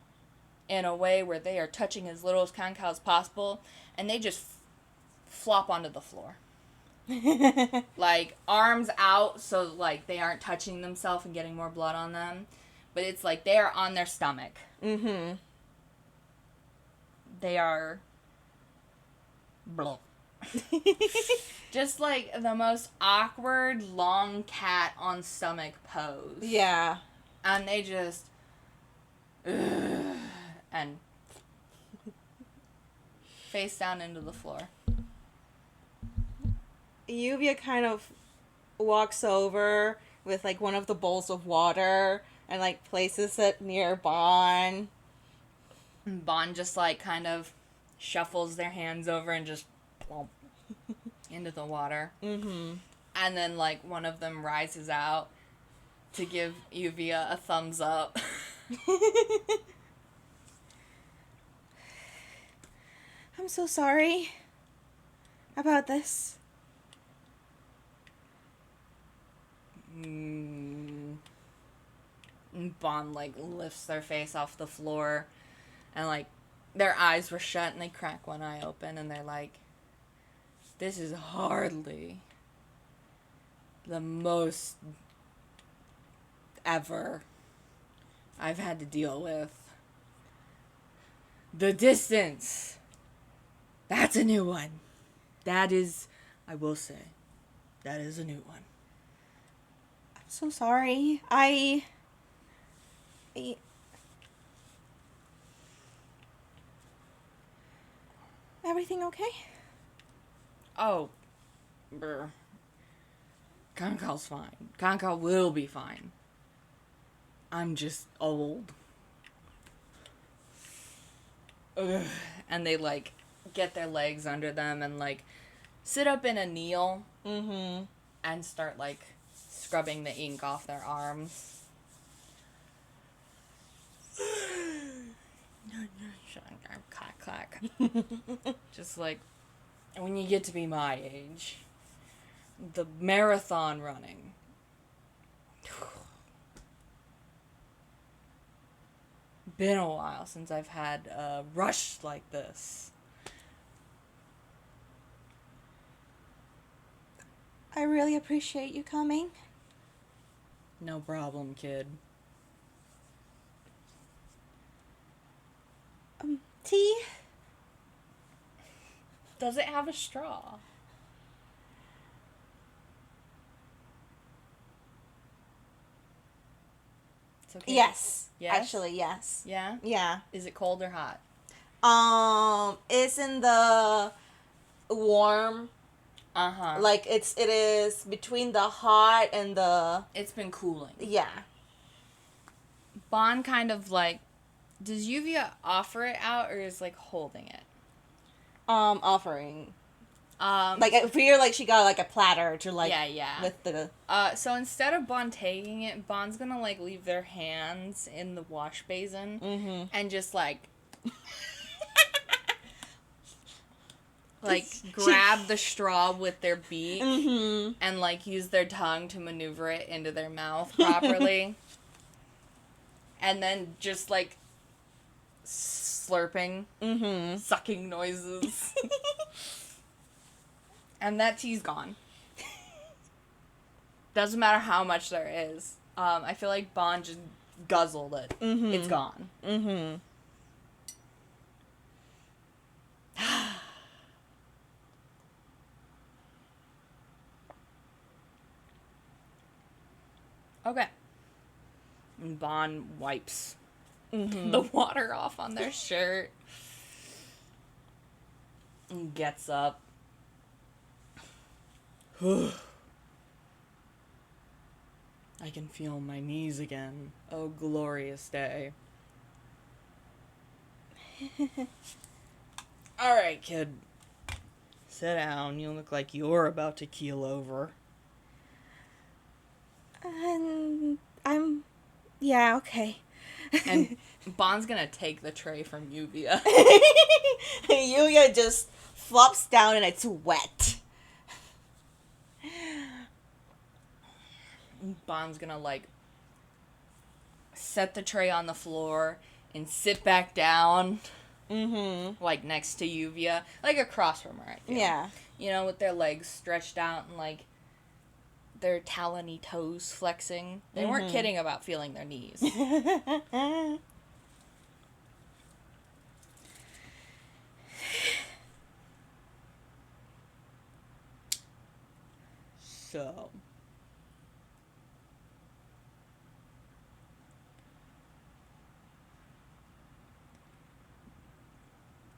in a way where they are touching as little as Kankal as possible, and they just flop onto the floor. Like, arms out so, like, they aren't touching themselves and getting more blood on them. But it's like they are on their stomach. They are... blah. Just, like, the most awkward, long cat on stomach pose. Yeah. And they just... and... face down into the floor. Lluvia kind of walks over with, like, one of the bowls of water and, like, places it near Bon. And Bon just, like, kind of shuffles their hands over and just plump into the water. And then, like, one of them rises out to give Lluvia a thumbs up. I'm so sorry about this. And Bon, like, lifts their face off the floor and, like, their eyes were shut and they crack one eye open and they're like, this is hardly the most ever I've had to deal with. The distance. That's a new one. That is, I will say, that is a new one. I'm so sorry. Everything okay? Oh, brr. Kankal's fine. Kankal will be fine. I'm just old. Ugh. And they, like, get their legs under them and, like, sit up in a kneel. Mm-hmm. And start, like, scrubbing the ink off their arms. Clack, clack. Just, like, when you get to be my age. The marathon running. Been a while since I've had a rush like this. I really appreciate you coming. No problem, kid. Tea? Does it have a straw? It's okay. Yes. Yes? Actually, yes. Yeah? Yeah. Is it cold or hot? It's in the warm. Uh-huh. Like it is between the hot and the. It's been cooling. Yeah. Bon kind of like, does Lluvia offer it out or is like holding it? Offering. Like I feel like she got like a platter to like. Yeah. With the. So instead of Bon taking it, Bon's gonna like leave their hands in the wash basin and just like. Like, grab the straw with their beak and, like, use their tongue to maneuver it into their mouth properly. And then just, like, slurping, sucking noises. And that tea's gone. Doesn't matter how much there is. I feel like Bon just guzzled it. It's gone. Okay. And Bon wipes the water off on their shirt. And gets up. I can feel my knees again. Oh, glorious day. Alright, kid. Sit down. You look like you're about to keel over. Yeah, okay. And Bon's gonna take the tray from Lluvia. Yuya just flops down and it's wet. Bon's gonna, like, set the tray on the floor and sit back down. Like, next to Lluvia. Like, across from her, I feel. Yeah. You know, with their legs stretched out and, like, their talony toes flexing. They weren't kidding about feeling their knees. So.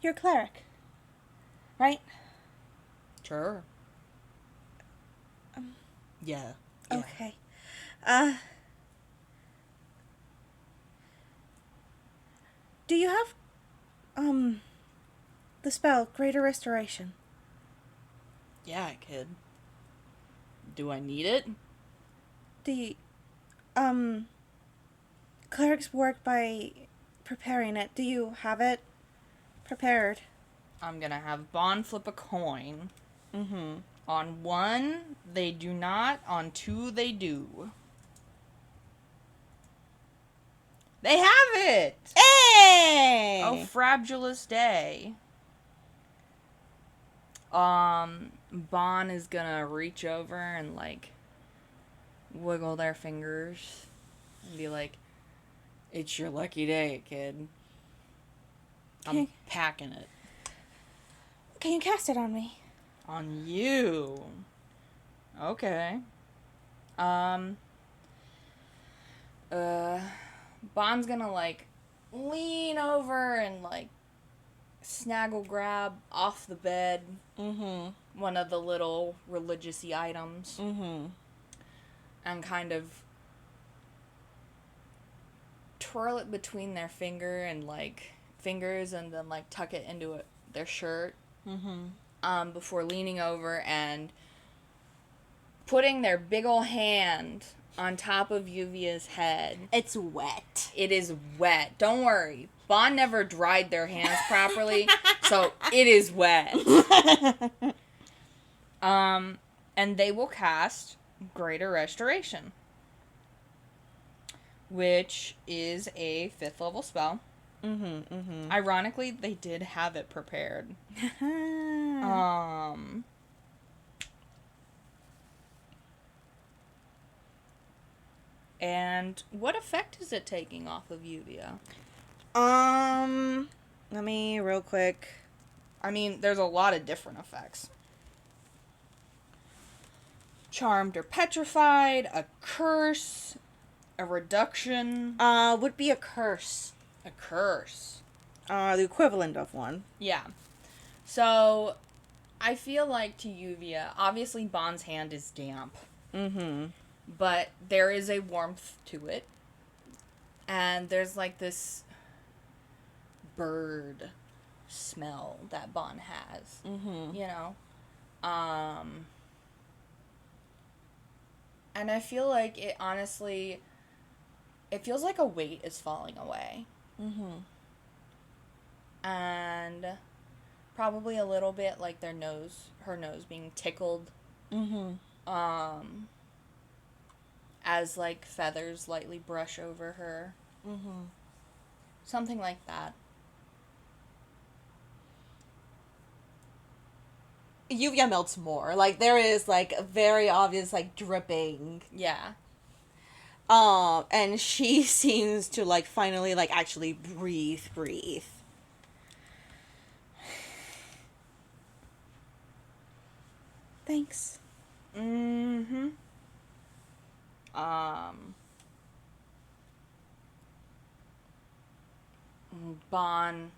You're a cleric, right? Sure. Yeah. Okay. Do you have, the spell Greater Restoration? Yeah, kid. Do I need it? Clerics work by preparing it. Do you have it prepared? I'm gonna have Bon flip a coin. On 1, they do not. On 2, they do. They have it! Hey! Oh, frabulous day. Bon is gonna reach over and, like, wiggle their fingers and be like, it's your lucky day, kid. I'm Okay. packing it. Can you cast it on me? On you. Okay. Bon's gonna, like, lean over and, like, snaggle grab off the bed one of the little religious-y items and kind of twirl it between their fingers and then, like, tuck it into their shirt before leaning over and putting their big ol' hand on top of Yuvia's head. It's wet. It is wet. Don't worry. Bon never dried their hands properly, so it is wet. And they will cast Greater Restoration, which is a 5th level spell. Ironically, they did have it prepared. And what effect is it taking off of Lluvia? Let me real quick. I mean, there's a lot of different effects. Charmed or petrified, a curse, a reduction. Would be a curse. A curse. The equivalent of one. Yeah. So, I feel like to Lluvia, obviously Bon's hand is damp. But there is a warmth to it. And there's like this bird smell that Bon has. You know? And I feel like it honestly, it feels like a weight is falling away. And probably a little bit like her nose being tickled. As like feathers lightly brush over her. Something like that. Lluvia melts more. Like, there is, like, a very obvious, like, dripping. Yeah. And she seems to, like, finally, like, actually breathe. Thanks. Bon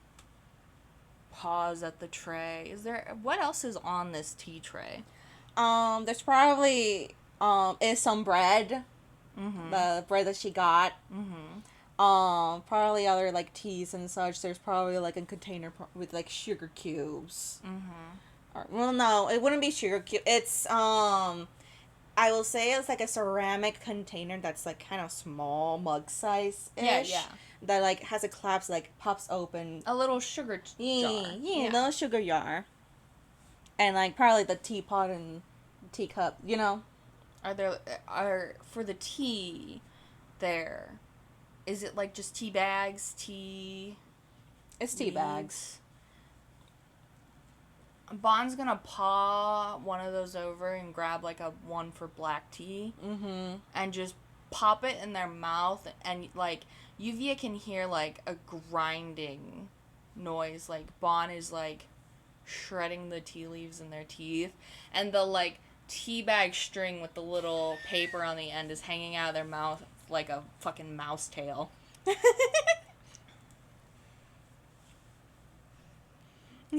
paws at the tray. What else is on this tea tray? There's probably, is some bread. The bread that she got. Probably other, like, teas and such. There's probably, like, a container with, like, sugar cubes. Or, well, no, it wouldn't be sugar cube. It's, I will say it's, like, a ceramic container that's, like, kind of small, mug size-ish. Yeah. That, like, has a clasp, like, pops open. A little sugar jar. Yeah, little sugar jar. And, like, probably the teapot and teacup, you know? Are for the tea there, is it like just tea bags, It's tea bags. Bon's gonna paw one of those over and grab like a one for black tea. And just pop it in their mouth, and like Lluvia can hear like a grinding noise, like Bon is like shredding the tea leaves in their teeth, and the like tea bag string with the little paper on the end is hanging out of their mouth like a fucking mouse tail.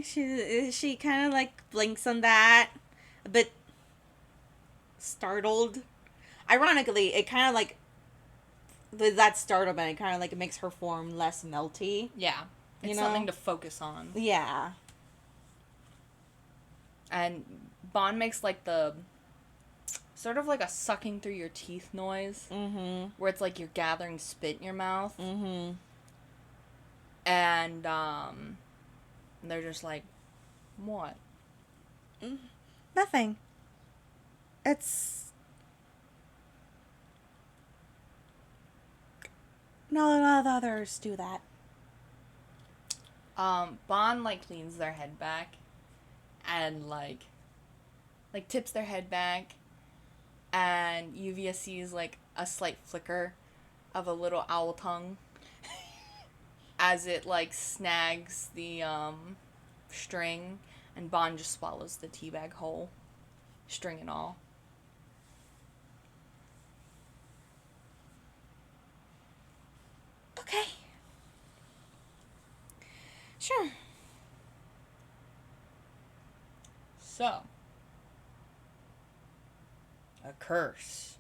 She kind of like blinks on that, a bit startled. Ironically, it kind of like, with that startlement, it kind of like makes her form less melty. Yeah. It's something to focus on. Yeah. And Bon makes like the sort of like a sucking through your teeth noise. Where it's like you're gathering spit in your mouth. And they're just like, what? Nothing. It's not the others do that? Bon, like, leans their head back and, like, tips their head back, and Lluvia sees, like, a slight flicker of a little owl tongue as it, like, snags the, string, and Bon just swallows the tea bag whole, string and all. Okay. Sure. So, a curse.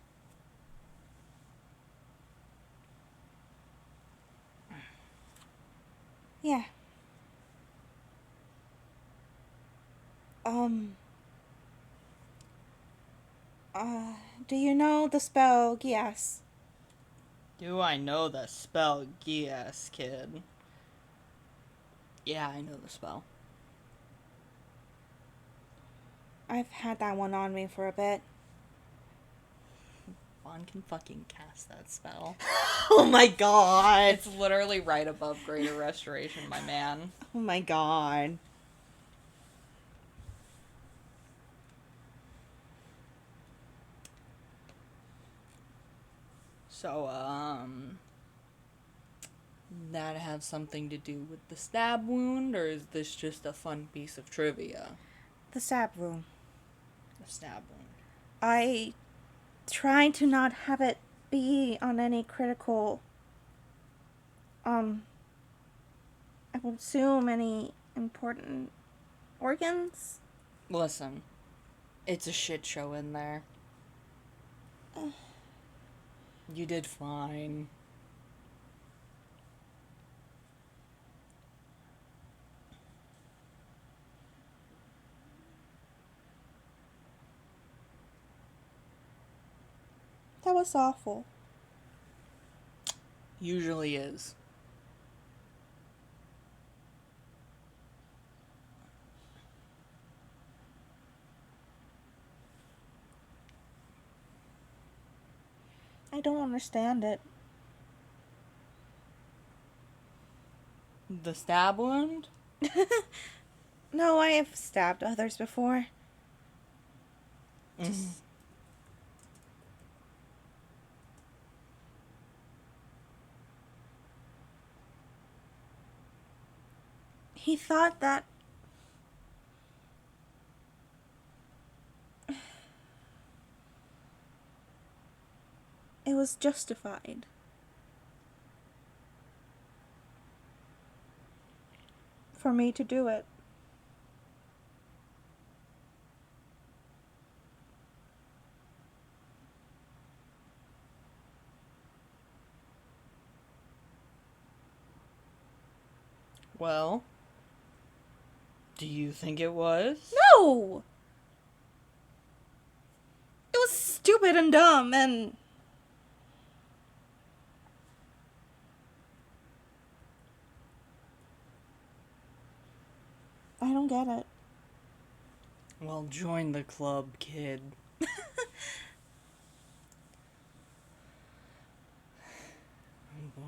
Yeah. Do you know the spell Gias? Do I know the spell Gias, kid? Yeah, I know the spell. I've had that one on me for a bit. Bon can fucking cast that spell. Oh my god. It's literally right above Greater Restoration, my man. Oh my god. So, that have something to do with the stab wound, or is this just a fun piece of trivia? The stab wound. The stab wound. I try to not have it be on any critical, I would assume any important organs. Listen, it's a shit show in there. You did fine. That was awful. Usually is. I don't understand it. The stab wound? No, I have stabbed others before. Just... He thought that it was justified. For me to do it. Well, do you think it was? No! It was stupid and dumb and... I don't get it. Well, join the club, kid. Oh boy.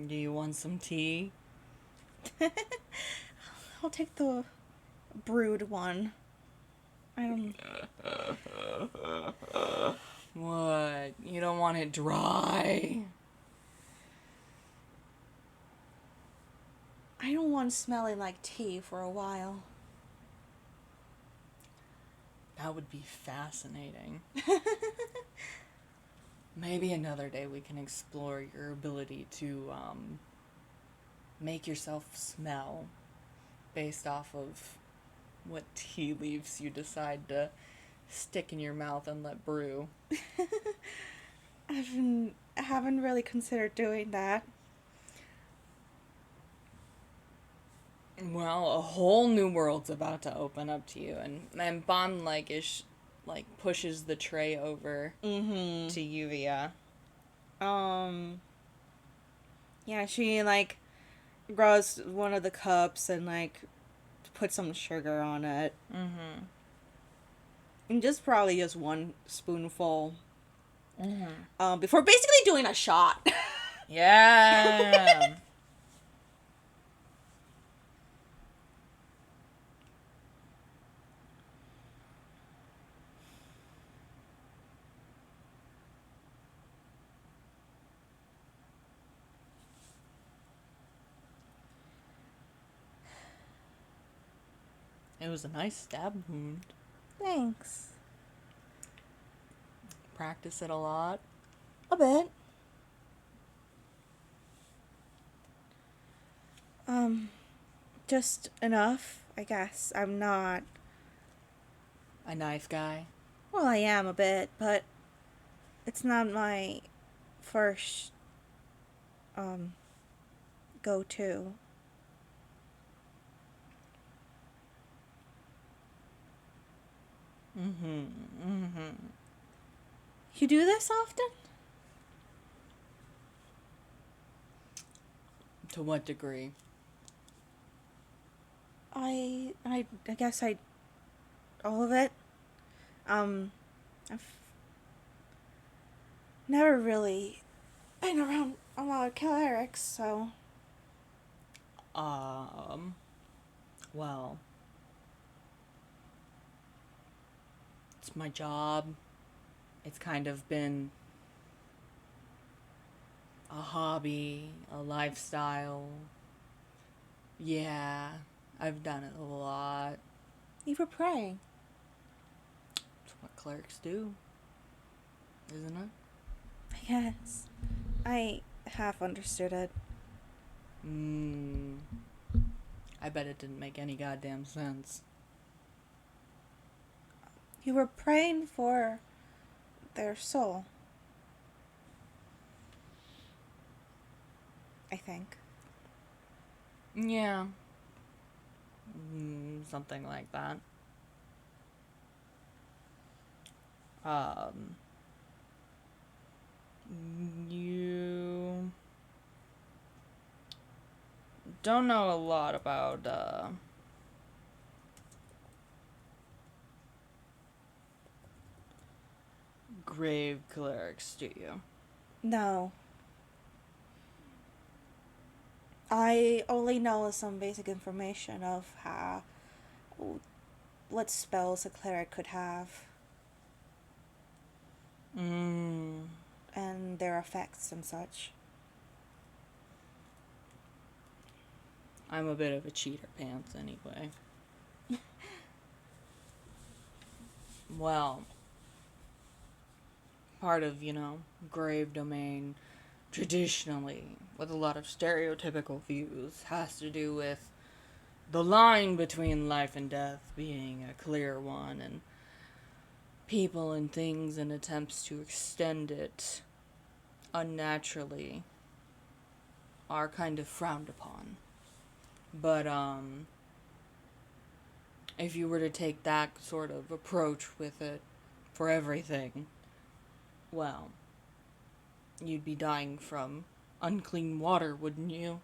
Do you want some tea? I'll take the brewed one. I don't... What? You don't want it dry? I don't want smelling like tea for a while. That would be fascinating. Maybe another day we can explore your ability to make yourself smell based off of what tea leaves you decide to stick in your mouth and let brew. I haven't really considered doing that. Well, a whole new world's about to open up to you, and Bon pushes the tray over to Lluvia. Yeah, she grabs one of the cups and puts some sugar on it. And probably just one spoonful. Before basically doing a shot. Yeah. It was a nice stab wound. Thanks. Practice it a lot. A bit. Just enough, I guess. I'm not. A knife guy. Well, I am a bit, but it's not my first go-to. You do this often? To what degree? I guess all of it. I've never really been around a lot of clerics, so Well, it's my job. It's kind of been a hobby, a lifestyle. Yeah, I've done it a lot. you were praying. It's what clerics do, isn't it? I guess. I half understood it. I bet it didn't make any goddamn sense. You were praying for their soul. I think. Yeah. Something like that. You don't know a lot about, grave clerics, do you? No. I only know some basic information of what spells a cleric could have and their effects and such. I'm a bit of a cheater pants anyway. Well, part of, grave domain, traditionally, with a lot of stereotypical views, has to do with the line between life and death being a clear one, and people and things and attempts to extend it unnaturally are kind of frowned upon. But, if you were to take that sort of approach with it for everything, well, you'd be dying from unclean water, wouldn't you?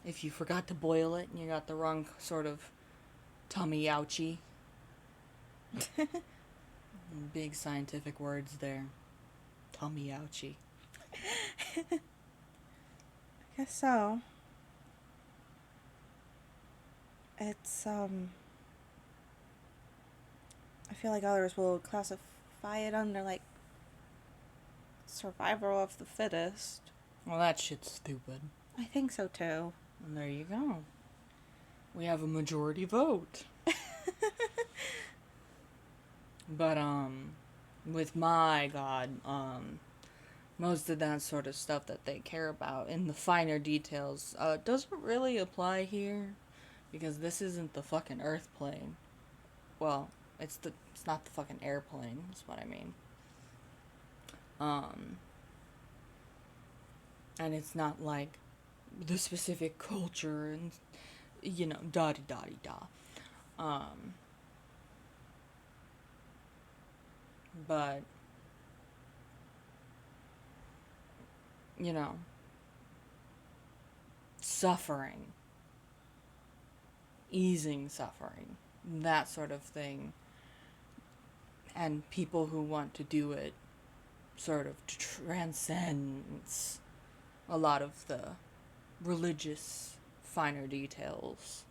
If you forgot to boil it and you got the wrong sort of tummy ouchie. Big scientific words there. Tummy ouchie. I guess so. It's, I feel like others will classify it under, like, survival of the fittest. Well, that shit's stupid. I think so, too. And there you go. We have a majority vote. But, with my god, most of that sort of stuff that they care about in the finer details, doesn't really apply here. Because this isn't the fucking Earth plane. Well, it's not the fucking airplane, is what I mean. And it's not like the specific culture and, da-di-da-di-da. But, suffering. Easing suffering. That sort of thing. And people who want to do it sort of transcends a lot of the religious finer details.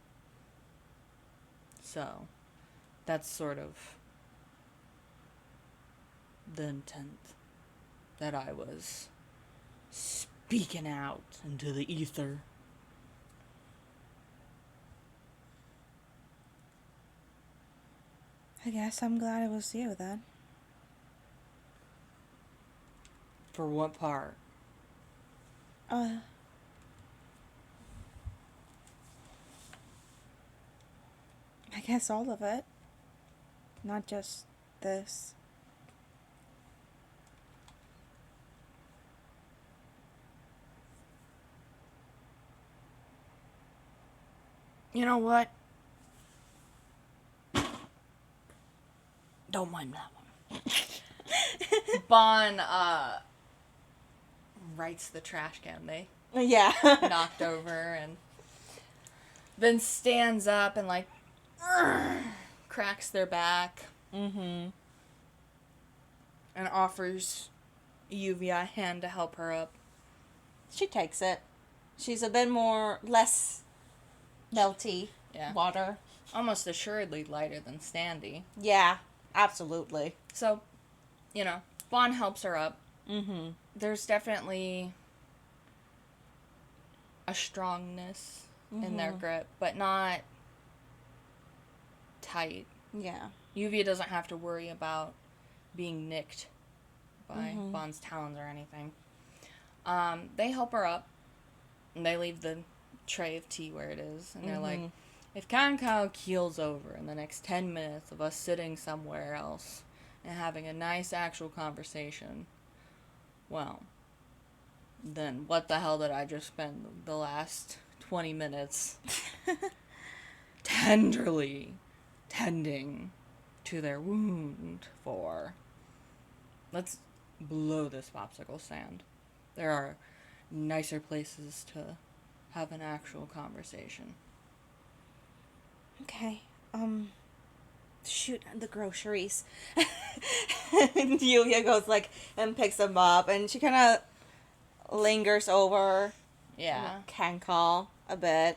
So, that's sort of the intent that I was speaking out into the ether. I guess I'm glad it was you then. For what part? I guess all of it. Not just this. You know what? Don't mind that one. Bon, writes the trash can they Yeah. knocked over, and then stands up and, like, cracks their back. Mm-hmm. And offers Lluvia a hand to help her up. She takes it. She's a bit less melty. Yeah. Water. Almost assuredly lighter than Standy. Yeah, absolutely. So, you know, Bon helps her up. Mm-hmm. There's definitely a strongness in their grip, but not tight. Yeah. Lluvia doesn't have to worry about being nicked by Bon's talons or anything. They help her up, and they leave the tray of tea where it is, and they're like, if Kankal keels over in the next 10 minutes of us sitting somewhere else and having a nice actual conversation, well, then what the hell did I just spend the last 20 minutes tenderly tending to their wound for? Let's blow this popsicle stand. There are nicer places to have an actual conversation. Okay. Shoot, the groceries. And Yulia goes, like, and picks them up, and she kind of lingers over Yeah. Kankal a bit.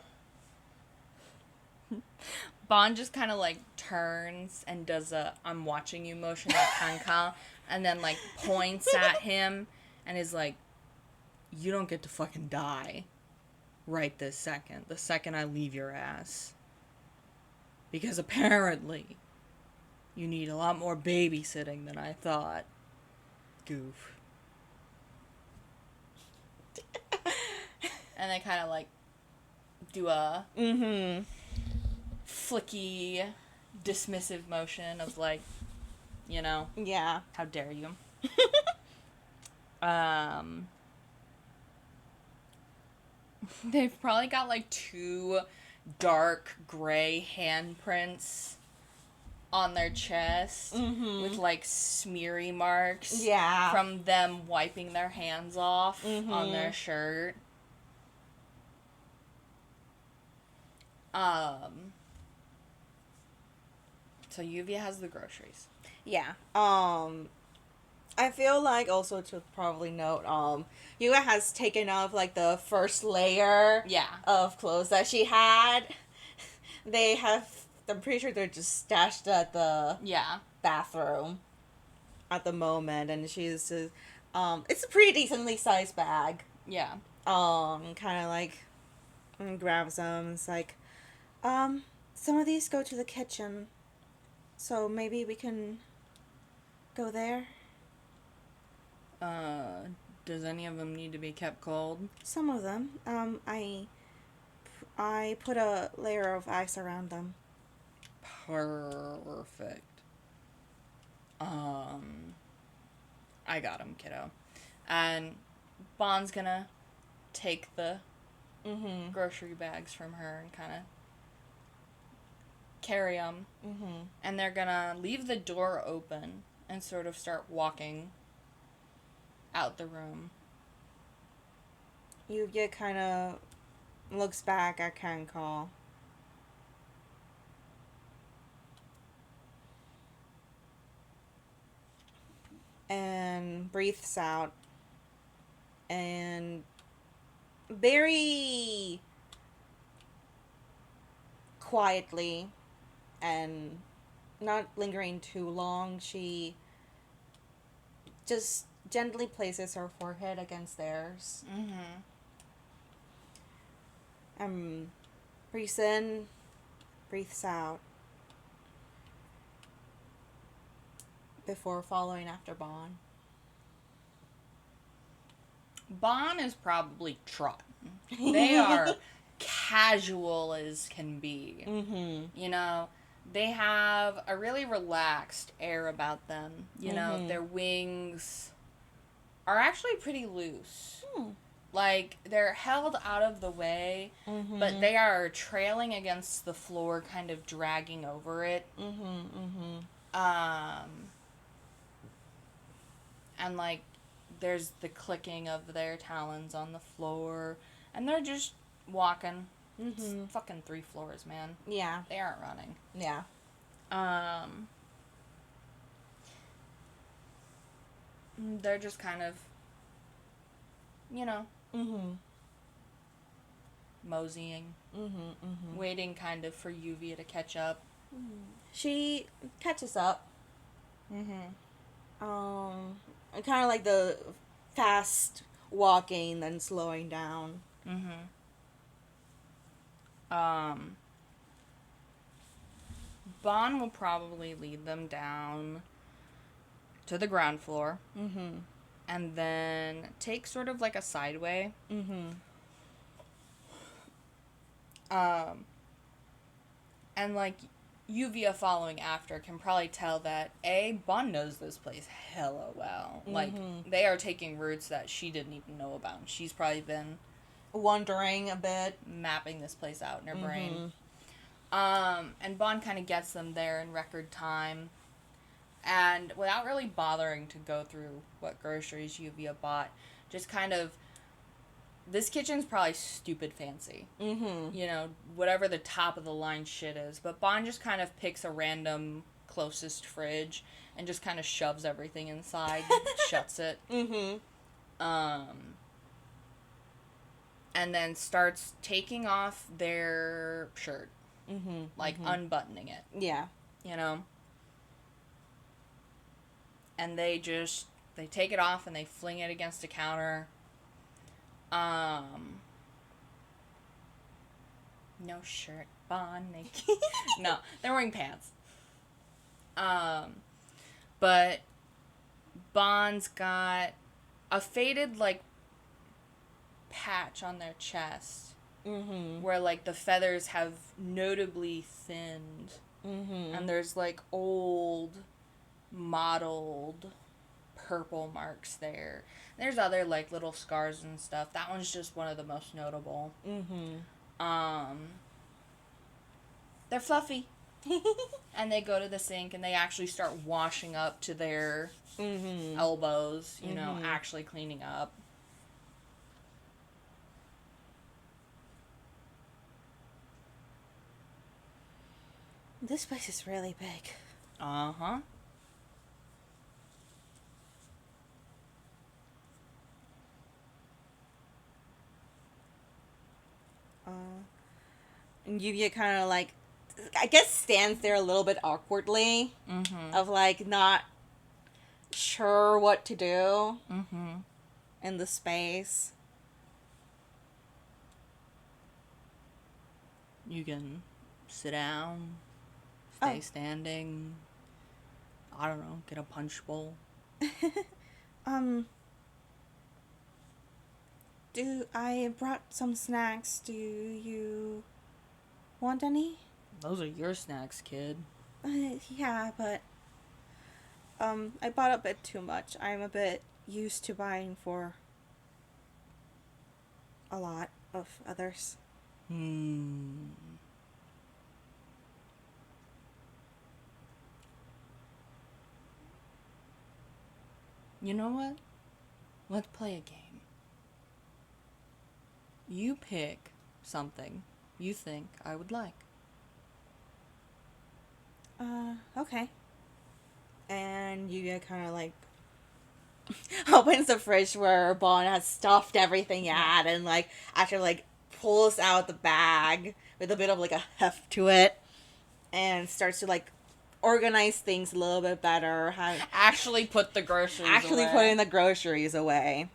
Bon just kind of, like, turns and does a I'm watching you motion at Kankal, and then, like, points at him and is like, you don't get to fucking die right this second. The second I leave your ass. Because apparently you need a lot more babysitting than I thought. Goof. And they kind of, like, do a flicky, dismissive motion of, like, you know, Yeah. how dare you. They've probably got, like, 2 dark gray handprints on their chest with, like, smeary marks from them wiping their hands off on their shirt. So Lluvia has the groceries. Yeah. I feel like also to probably note, Yuga has taken off, like, the first layer of clothes that she had. They have, I'm pretty sure they're just stashed at the bathroom at the moment, and she's just, it's a pretty decently sized bag. Yeah. Kind of, like, grabs them, it's like, some of these go to the kitchen, so maybe we can go there. Does any of them need to be kept cold? Some of them. I put a layer of ice around them. Perfect. I got him, kiddo. And Bon's gonna take the grocery bags from her and kind of carry them. And they're gonna leave the door open and sort of start walking out the room. Yuya kind of looks back at Kankal. and breathes out, and very quietly and not lingering too long, she just gently places her forehead against theirs. Breathes in, breathes out, before following after Bon. Bon is probably trot. They are casual as can be. You know, they have a really relaxed air about them. You know, their wings are actually pretty loose. Like, they're held out of the way, but they are trailing against the floor, kind of dragging over it. And, like, there's the clicking of their talons on the floor, and they're just walking. It's fucking 3 floors, man. Yeah. They aren't running. Yeah. They're just kind of, you know, moseying, waiting kind of for Lluvia to catch up. She catches up. Kind of like the fast walking, then slowing down. Bon will probably lead them down to the ground floor. And then take sort of like a sideway. And like Lluvia following after can probably tell that Bon knows this place hella well. Like, they are taking routes that she didn't even know about. She's probably been Wondering a bit. mapping this place out in her brain. And Bon kind of gets them there in record time. And without really bothering to go through what groceries Lluvia bought, just kind of, this kitchen's probably stupid fancy. You know, whatever the top of the line shit is. But Bon just kind of picks a random closest fridge and just kind of shoves everything inside, shuts it. And then starts taking off their shirt. Like, unbuttoning it. Yeah. You know? And they take it off and they fling it against a counter. No shirt, Bon. No, they're wearing pants. But Bon's got a faded, like, patch on their chest. Where, like, the feathers have notably thinned. And there's, like, old, mottled purple marks there. There's other, like, little scars and stuff. That one's just one of the most notable. They're fluffy. And they go to the sink and they actually start washing up to their elbows, you know, actually cleaning up. This place is really big. And Lluvia kind of like, I guess, stands there a little bit awkwardly, of like not sure what to do in the space. You can sit down, stay standing, I don't know, get a punch bowl. I brought some snacks. Do you want any? Those are your snacks, kid. Yeah, but I bought a bit too much. I'm a bit used to buying for a lot of others. You know what? Let's play a game. You pick something you think I would like. Okay. And Yuya kind of like opens the fridge where Bon has stuffed everything at, and like actually like pulls out the bag with a bit of like a heft to it, and starts to like organize things a little bit better. Actually put the groceries Actually away. putting the groceries away.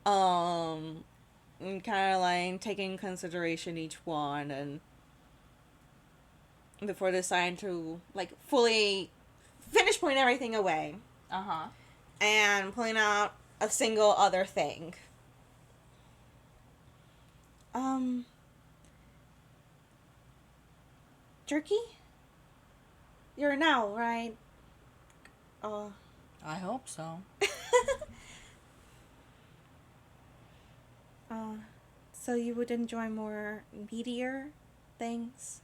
And kind of like taking consideration each one, and before deciding to like fully finish putting everything away Uh-huh. and pulling out a single other thing. Jerky? You're now, right? I hope so. So you would enjoy more meatier things?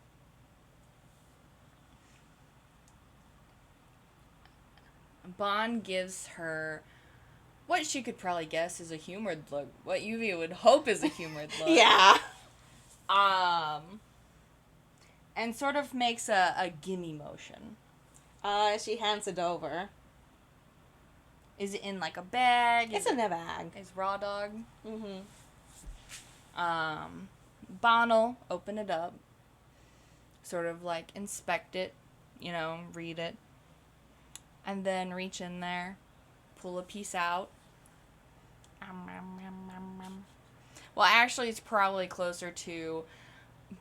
Bon gives her what she could probably guess is a humored look. What Lluvia would hope is a humored look. Yeah. And sort of makes a gimme motion. She hands it over. Is it in like a bag? It's in a bag. Is raw dog? Mm-hmm. Bon'll open it up. Sort of like inspect it, read it. And then reach in there, pull a piece out. Well, actually, it's probably closer to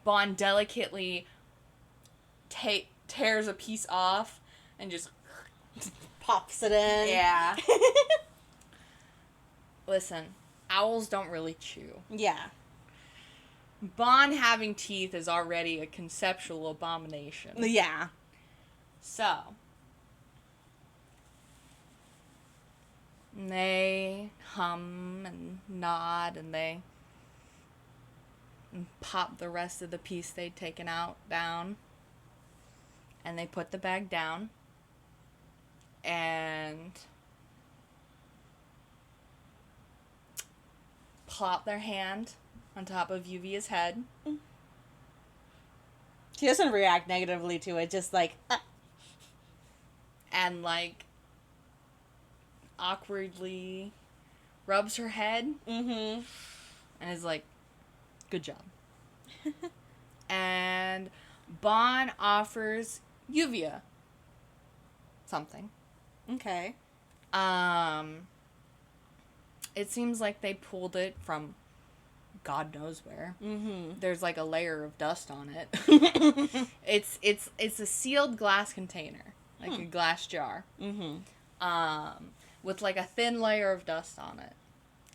Bon delicately tears a piece off and just Pops it in. yeah. Listen, owls don't really chew. Yeah. Bon having teeth is already a conceptual abomination. Yeah. So, they hum and nod and they pop the rest of the piece they'd taken out down. And they put the bag down. And plop their hand on top of Yuvia's head. She doesn't react negatively to it, just like... And, like, awkwardly rubs her head. Mm-hmm. And is like, good job. And Bon offers Lluvia something. Okay. It seems like they pulled it from God knows where. Mm-hmm. There's like a layer of dust on it. It's a sealed glass container, like a glass jar. Mm-hmm. With like a thin layer of dust on it.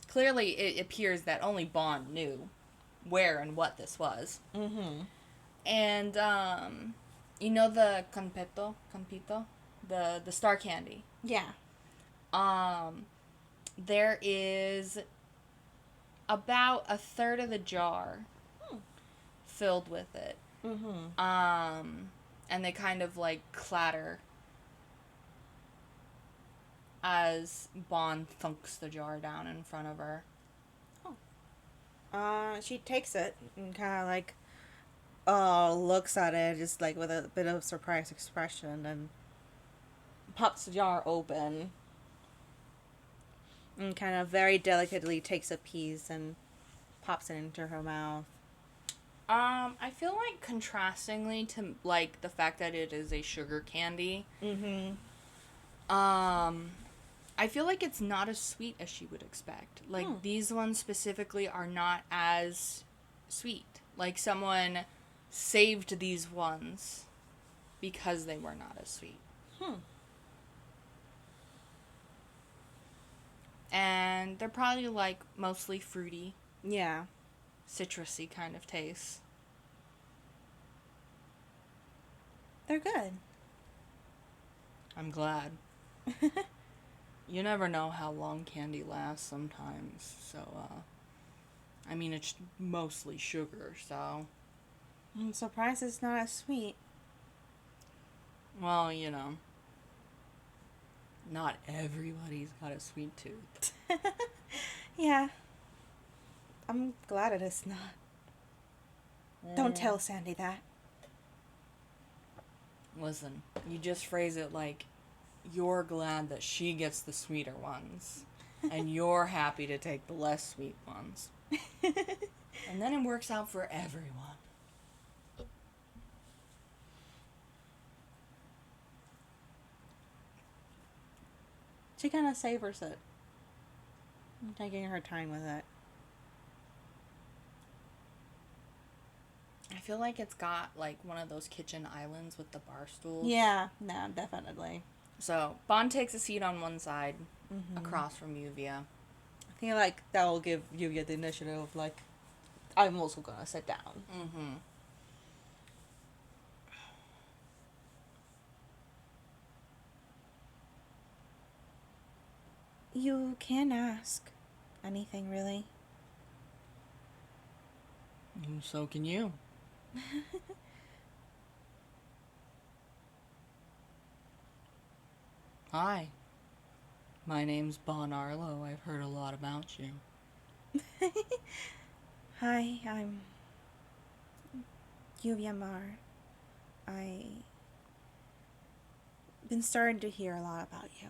Clearly, it appears that only Bon knew where and what this was. Mm-hmm. And the campito, the star candy. Yeah. There is about a third of the jar filled with it. Mm-hmm. And they kind of like clatter as Bon thunks the jar down in front of her. She takes it and kind of like looks at it just like with a bit of surprised expression and Pops the jar open. kind of very delicately takes a piece and pops it into her mouth. I feel like contrastingly to like the fact that it is a sugar candy. Mm-hmm. I feel like it's not as sweet as she would expect. Like these ones specifically are not as sweet. Like someone saved these ones because they were not as sweet. And they're probably like mostly fruity, Yeah. citrusy kind of taste. They're good. I'm glad. You never know how long candy lasts sometimes, so, I mean, it's mostly sugar, so, I'm surprised it's not as sweet. well, not everybody's got a sweet tooth. Yeah. I'm glad it is not. Don't tell Sandy that. Listen, you just phrase it like you're glad that she gets the sweeter ones. And you're happy to take the less sweet ones. And then it works out for everyone. She kind of savors it. Taking her time with it. I feel like it's got like one of those kitchen islands with the bar stools. Yeah, no, definitely. So Bon takes a seat on one side, across from Lluvia. I feel like that will give Lluvia the initiative of like, I'm also gonna sit down. Mm-hmm. You can ask anything, really. So can you. Hi. My name's Bon Arlo. I've heard a lot about you. Hi, I'm Lluvia Mar. I been starting to hear a lot about you.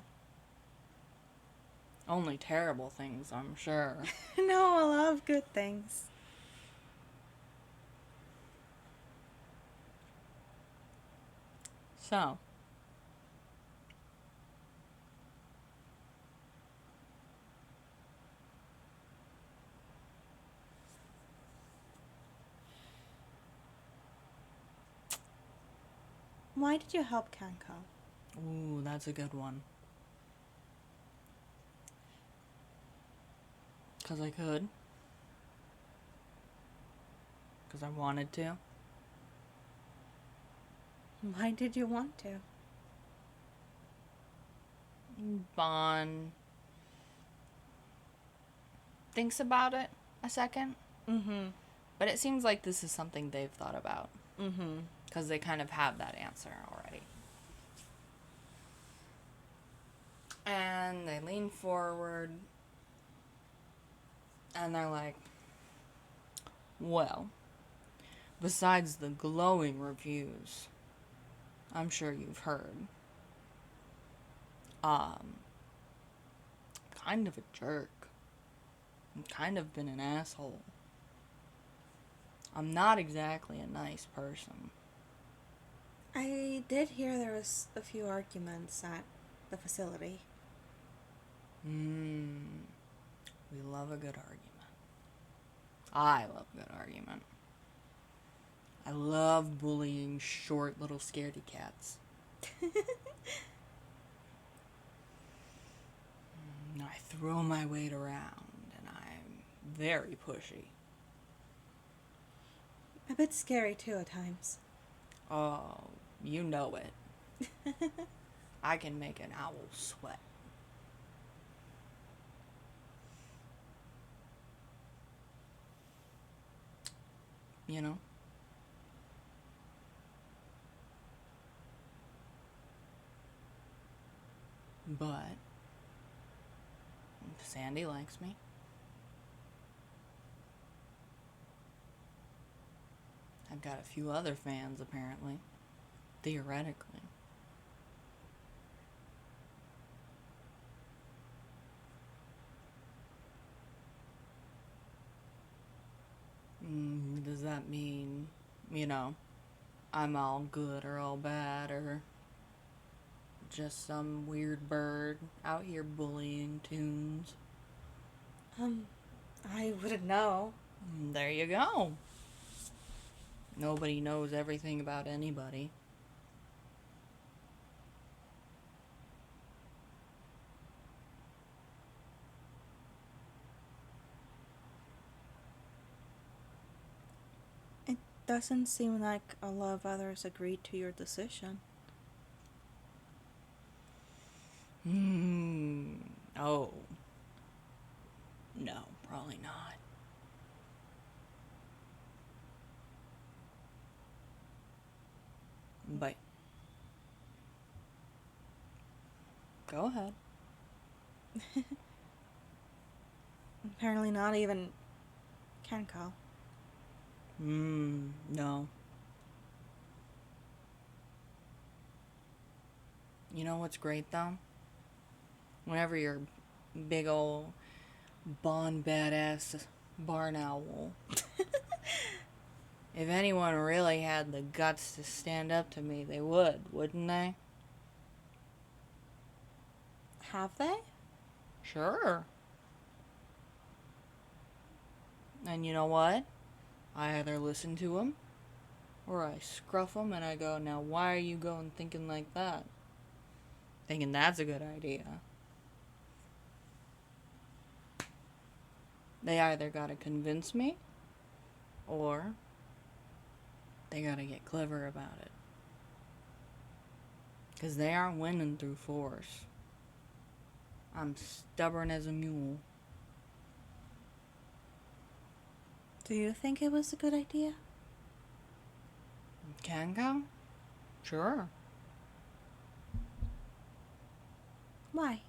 Only terrible things, I'm sure. No, a lot of good things. So, Why did you help Kankal? ooh, that's a good one. 'Cause I could. 'Cause I wanted to. Why did you want to? Bon thinks about it a second. Mm-hmm. But it seems like this is something they've thought about. Mm-hmm. Because they kind of have that answer already. And they lean forward. And they're like, well, besides the glowing reviews, I'm sure you've heard, kind of a jerk. And kind of been an asshole. I'm not exactly a nice person. I did hear there was a few arguments at the facility. We love a good argument. I love a good argument. I love bullying short little scaredy cats. I throw my weight around and I'm very pushy. A bit scary too at times. Oh, you know it. I can make an owl sweat. You know? But Sandy likes me. I've got a few other fans, apparently. Theoretically. Does that mean, I'm all good or all bad or just some weird bird out here bullying tunes? I wouldn't know. There you go. Nobody knows everything about anybody. It doesn't seem like a lot of others agreed to your decision. Oh. No, probably not. But go ahead. Apparently not even Kankal. No. You know what's great though? Whenever you're big old Bon badass barn owl, if anyone really had the guts to stand up to me, they would, wouldn't they? Have they? Sure. And you know what? I either listen to them or I scruff them and I go, now why are you going thinking like that? Thinking that's a good idea. They either gotta convince me or they gotta get clever about it. Because they aren't winning through force. I'm stubborn as a mule. Do you think it was a good idea? Kankal? Sure. Why?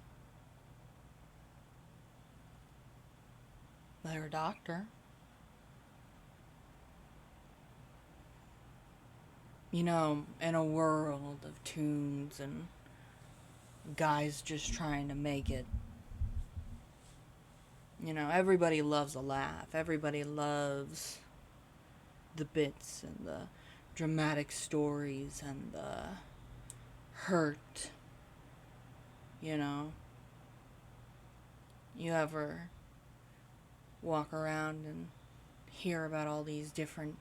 They're a doctor. You know, in a world of tunes and guys just trying to make it, you know, everybody loves a laugh. Everybody loves the bits and the dramatic stories and the hurt. You know, you ever walk around and hear about all these different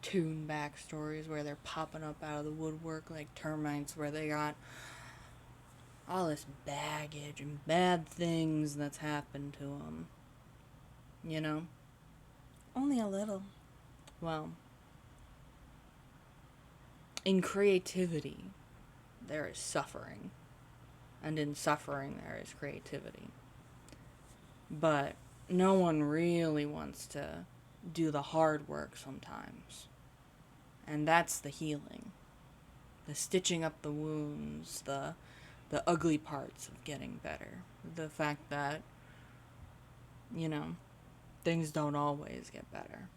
tune backstories where they're popping up out of the woodwork like termites, where they got all this baggage and bad things that's happened to them. You know? Only a little. Well, in creativity, there is suffering. And in suffering, there is creativity. But no one really wants to do the hard work sometimes. And that's the healing. The stitching up the wounds, the ugly parts of getting better. The fact that, you know, things don't always get better.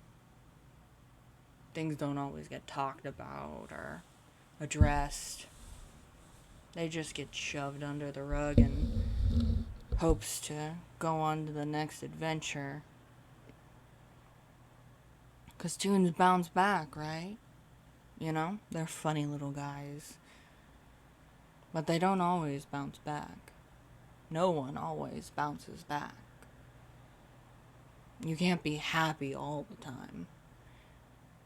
Things don't always get talked about or addressed. They just get shoved under the rug and hopes to go on to the next adventure. 'Cause tunes bounce back, right? You know, they're funny little guys. But they don't always bounce back. No one always bounces back. You can't be happy all the time.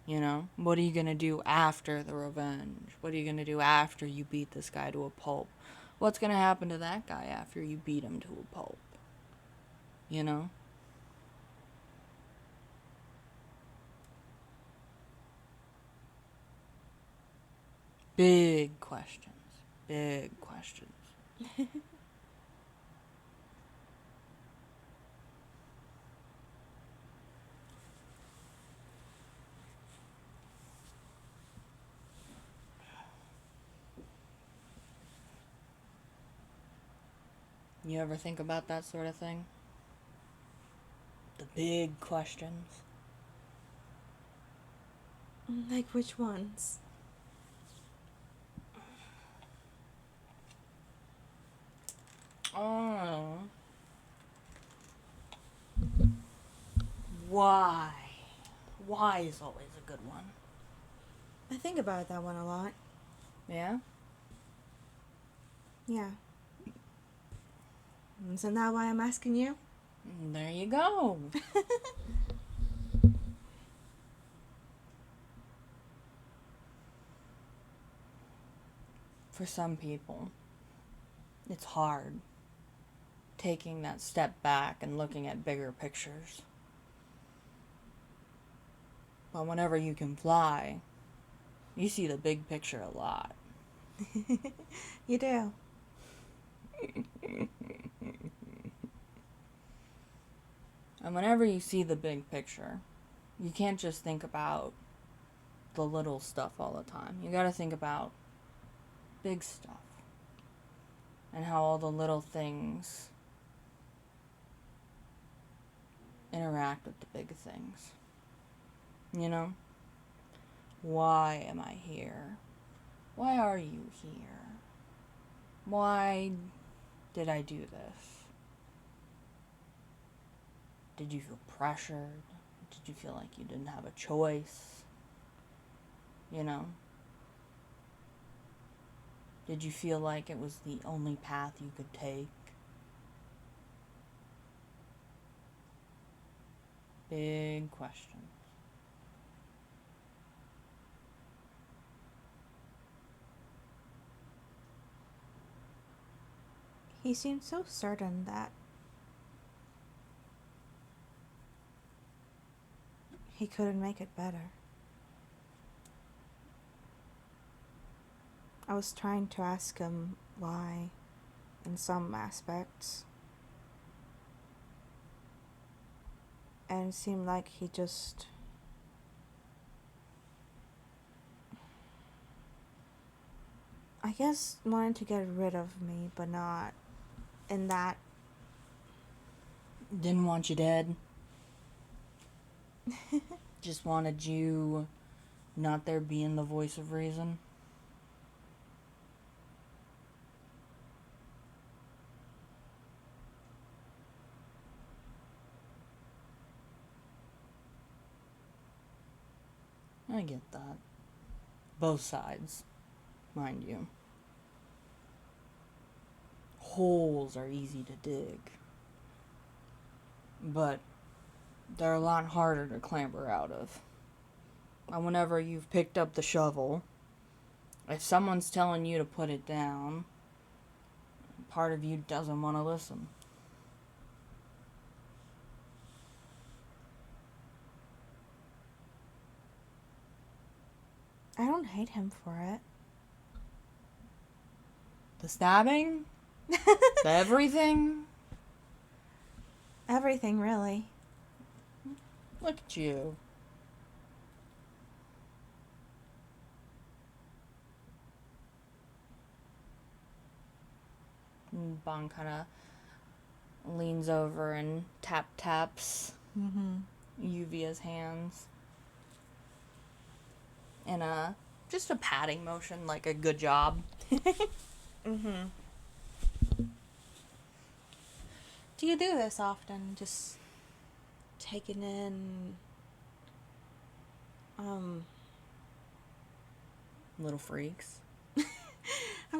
You know? What are you gonna do after the revenge? What are you gonna do after you beat this guy to a pulp? What's gonna happen to that guy after you beat him to a pulp? You know? Big questions. Big questions. You ever think about that sort of thing? The big questions. Like which ones? Oh. Why? Why is always a good one. I think about that one a lot. Yeah? Yeah. Isn't that why I'm asking you? There you go. For some people, it's hard taking that step back and looking at bigger pictures. But whenever you can fly, you see the big picture a lot. You do. And whenever you see the big picture, you can't just think about the little stuff all the time. You gotta think about big stuff. And how all the little things interact with the big things. You know? Why am I here? Why are you here? Why did I do this? Did you feel pressured? Did you feel like you didn't have a choice? You know? Did you feel like it was the only path you could take? Big question. He seemed so certain that he couldn't make it better. I was trying to ask him why in some aspects, and it seemed like he just I guess wanted to get rid of me, but not in that. Didn't want you dead. Just wanted you not there being the voice of reason. I get that. Both sides, mind you. Holes are easy to dig, but they're a lot harder to clamber out of. And whenever you've picked up the shovel, if someone's telling you to put it down, part of you doesn't want to listen. I don't hate him for it. The stabbing? The everything? Everything, really. Look at you. And Bon kind of leans over and taps Yuvia's hands in just a patting motion, like a good job. Do you do this often? Just taking in Little freaks. I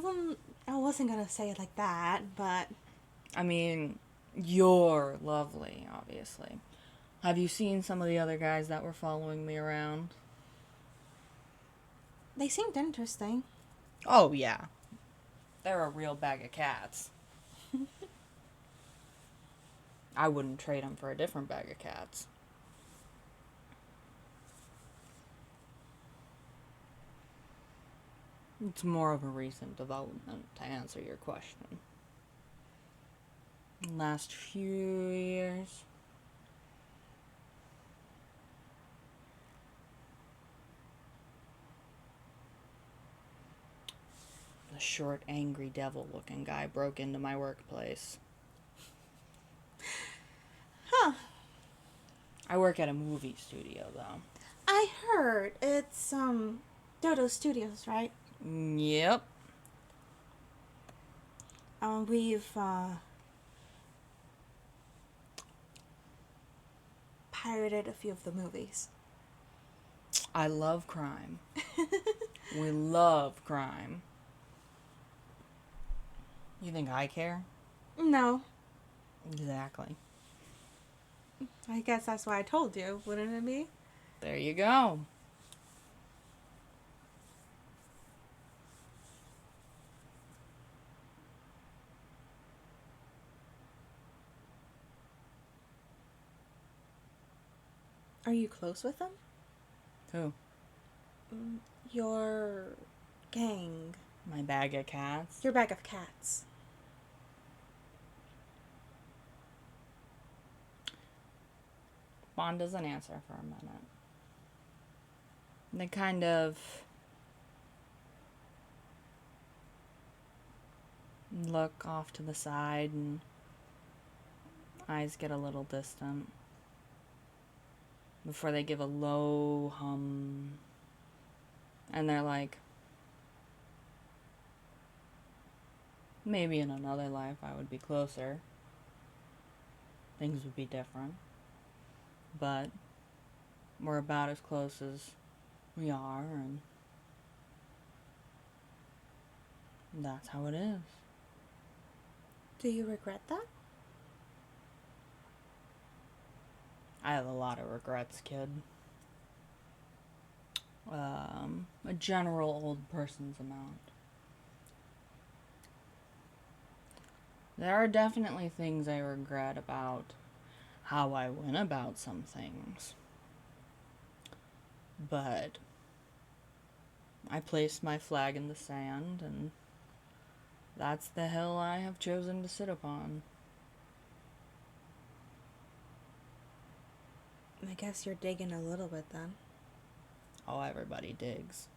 wasn't gonna say it like that, but I mean, you're lovely, obviously. Have you seen some of the other guys that were following me around? they seemed interesting. Oh, yeah. They're a real bag of cats. I wouldn't trade them for a different bag of cats. It's more of a recent development, to answer your question. Last few years. The short, angry, devil-looking guy broke into my workplace. Huh. I work at a movie studio, though. I heard it's Dodo Studios, right? Yep. We've pirated a few of the movies. I love crime. We love crime. You think I care? No. Exactly. I guess that's why I told you, wouldn't it be? There you go. Are you close with them? Who? Your gang. My bag of cats? Your bag of cats. Bon doesn't answer for a minute. They kind of look off to the side and eyes get a little distant before they give a low hum. And they're like, Maybe in another life I would be closer. Things would be different. But we're about as close as we are, and that's how it is. Do you regret that? I have a lot of regrets, kid. A general old person's amount. There are definitely things I regret about how I went about some things. But I placed my flag in the sand, and that's the hill I have chosen to sit upon. I guess you're digging a little bit then. Oh, everybody digs.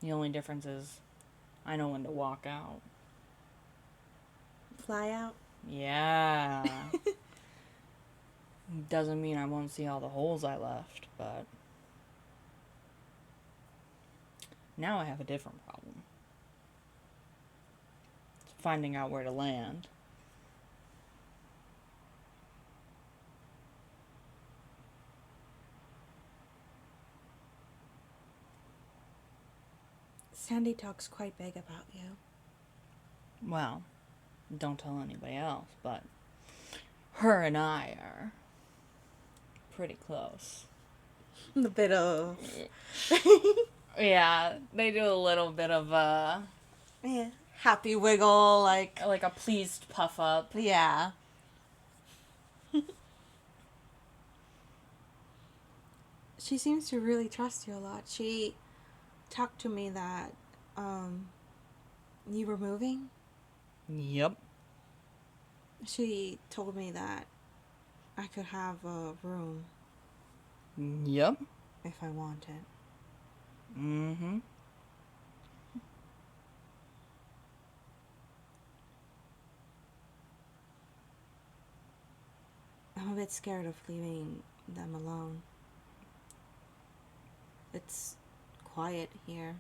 The only difference is I know when to walk out. Fly out? Yeah. Doesn't mean I won't see all the holes I left, but now I have a different problem. It's finding out where to land. Sandy talks quite big about you. Well, don't tell anybody else, but her and I are pretty close. A bit of... Yeah, they do a little bit of yeah, happy wiggle, like a pleased puff up. yeah. She seems to really trust you a lot. She talked to me that you were moving. Yep. She told me that I could have a room Yep. if I wanted. Mm-hmm. I'm a bit scared of leaving them alone. It's quiet here.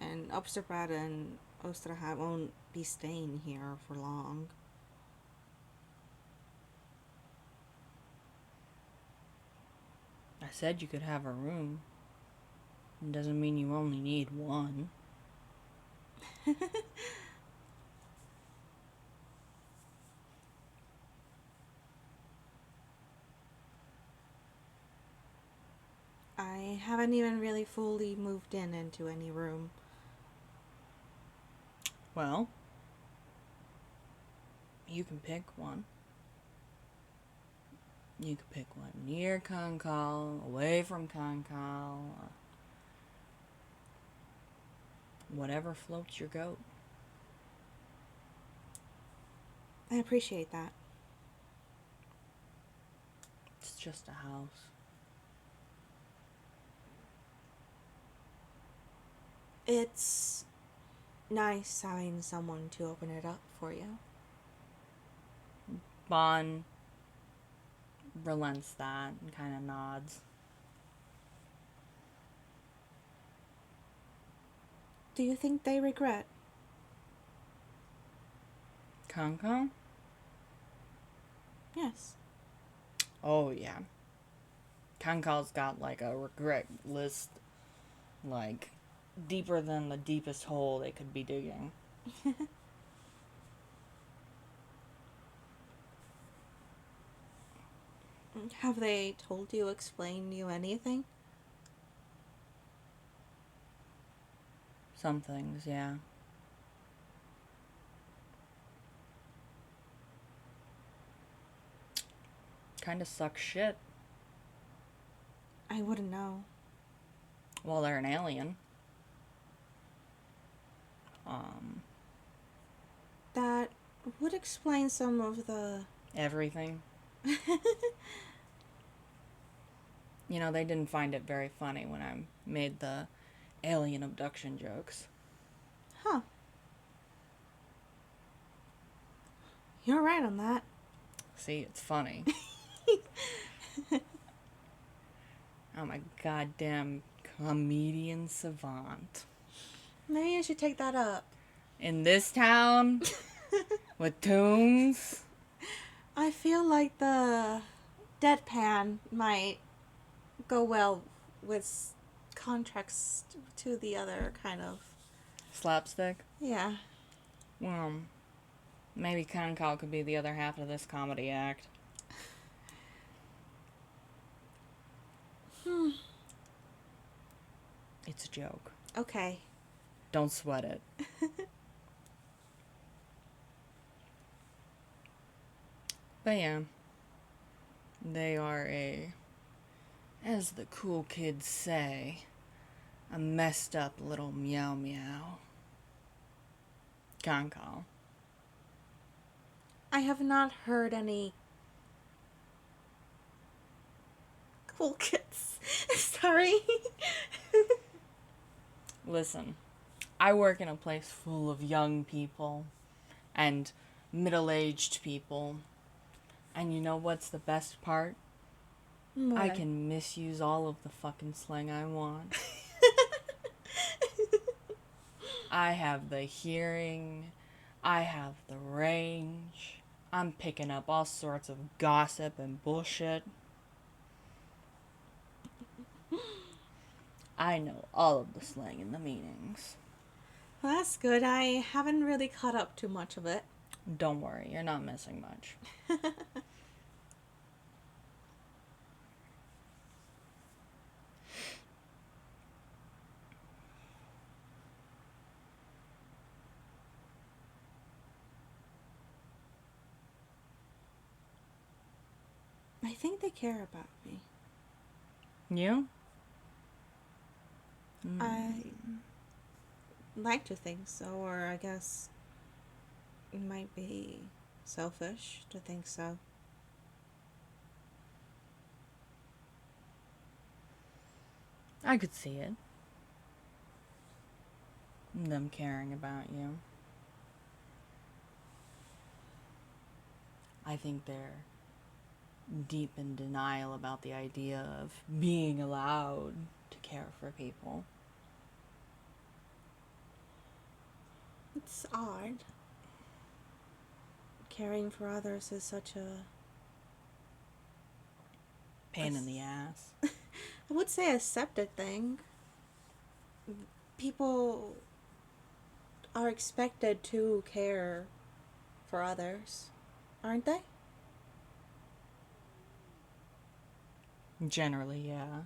And Obsterbrad and Ostraha won't be staying here for long. I said you could have a room. It doesn't mean you only need one. I haven't even really fully moved into any room. Well, you can pick one. You could pick one near Kankal, away from Kankal, whatever floats your goat. I appreciate that. It's just a house. It's nice having someone to open it up for you. Bon relents that and kind of nods. Do you think they regret? Kankal? Yes. Oh, yeah. Kankal's got like a regret list, like, deeper than the deepest hole they could be digging. Have they told you, explained you anything? Some things, yeah. Kinda sucks shit. I wouldn't know. Well, they're an alien. That would explain some of the... Everything. You know, they didn't find it very funny when I made the alien abduction jokes. Huh. You're right on that. See, it's funny. I'm a goddamn comedian savant. Maybe I should take that up. in this town with tunes. I feel like the deadpan might go well with contracts to the other kind of. Slapstick. Yeah. Well, maybe Kankal could be the other half of this comedy act. It's a joke. Okay. Don't sweat it. But yeah, they are as the cool kids say, a messed up little meow meow. Kankal. I have not heard any cool kids. Sorry. Listen, I work in a place full of young people and middle-aged people. And you know what's the best part? What? I can misuse all of the fucking slang I want. I have the hearing. I have the range. I'm picking up all sorts of gossip and bullshit. I know all of the slang and the meanings. Well, that's good. I haven't really caught up to much of it. Don't worry, you're not missing much. I think they care about me. You? I like to think so, or I guess it might be selfish to think so. I could see it. Them caring about you. I think they're deep in denial about the idea of being allowed to care for people. It's odd. Caring for others is such a... Pain in the ass. I would say accepted thing. People are expected to care for others, aren't they? Generally, yeah.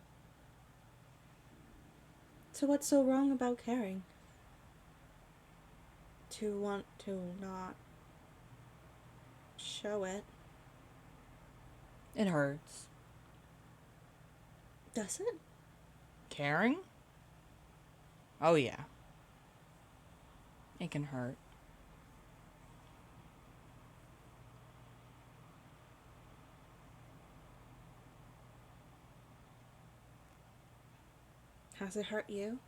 So what's so wrong about caring? To want to not show it. It hurts. Does it? Caring? Oh, yeah. It can hurt. Has it hurt you?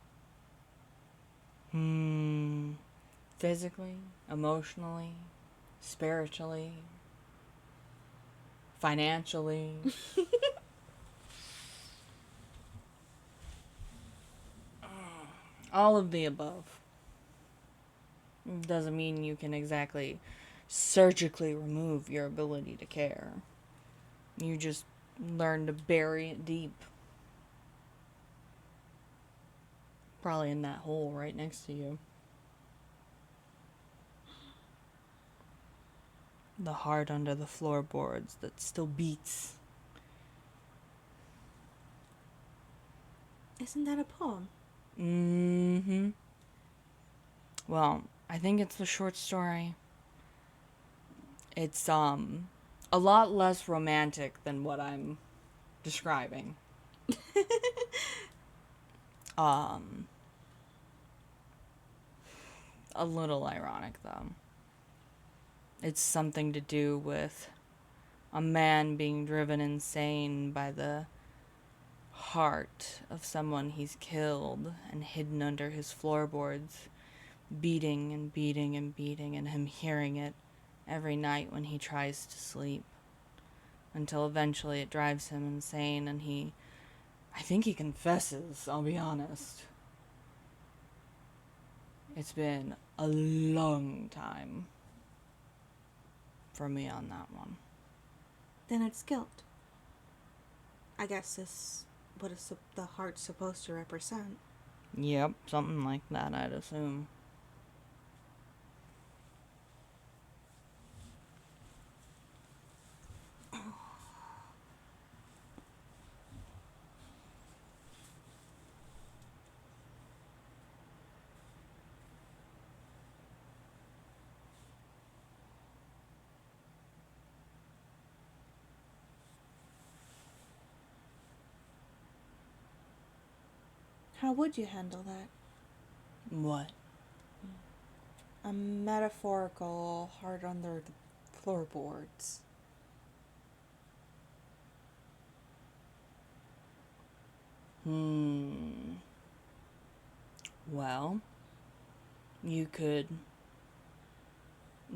Physically, emotionally, spiritually, financially. All of the above. Doesn't mean you can exactly surgically remove your ability to care. You just learn to bury it deep. Probably in that hole right next to you. The heart under the floorboards that still beats. Isn't that a poem? Mm-hmm. Well, I think it's the short story. It's a lot less romantic than what I'm describing. A little ironic though. It's something to do with a man being driven insane by the heart of someone he's killed and hidden under his floorboards, beating and beating and beating, and him hearing it every night when he tries to sleep, until eventually it drives him insane and I think he confesses, I'll be honest. It's been a long time for me on that one. Then it's guilt. I guess this what is the heart's supposed to represent. Yep, something like that, I'd assume. How would you handle that? What? A metaphorical heart under the floorboards. Well, you could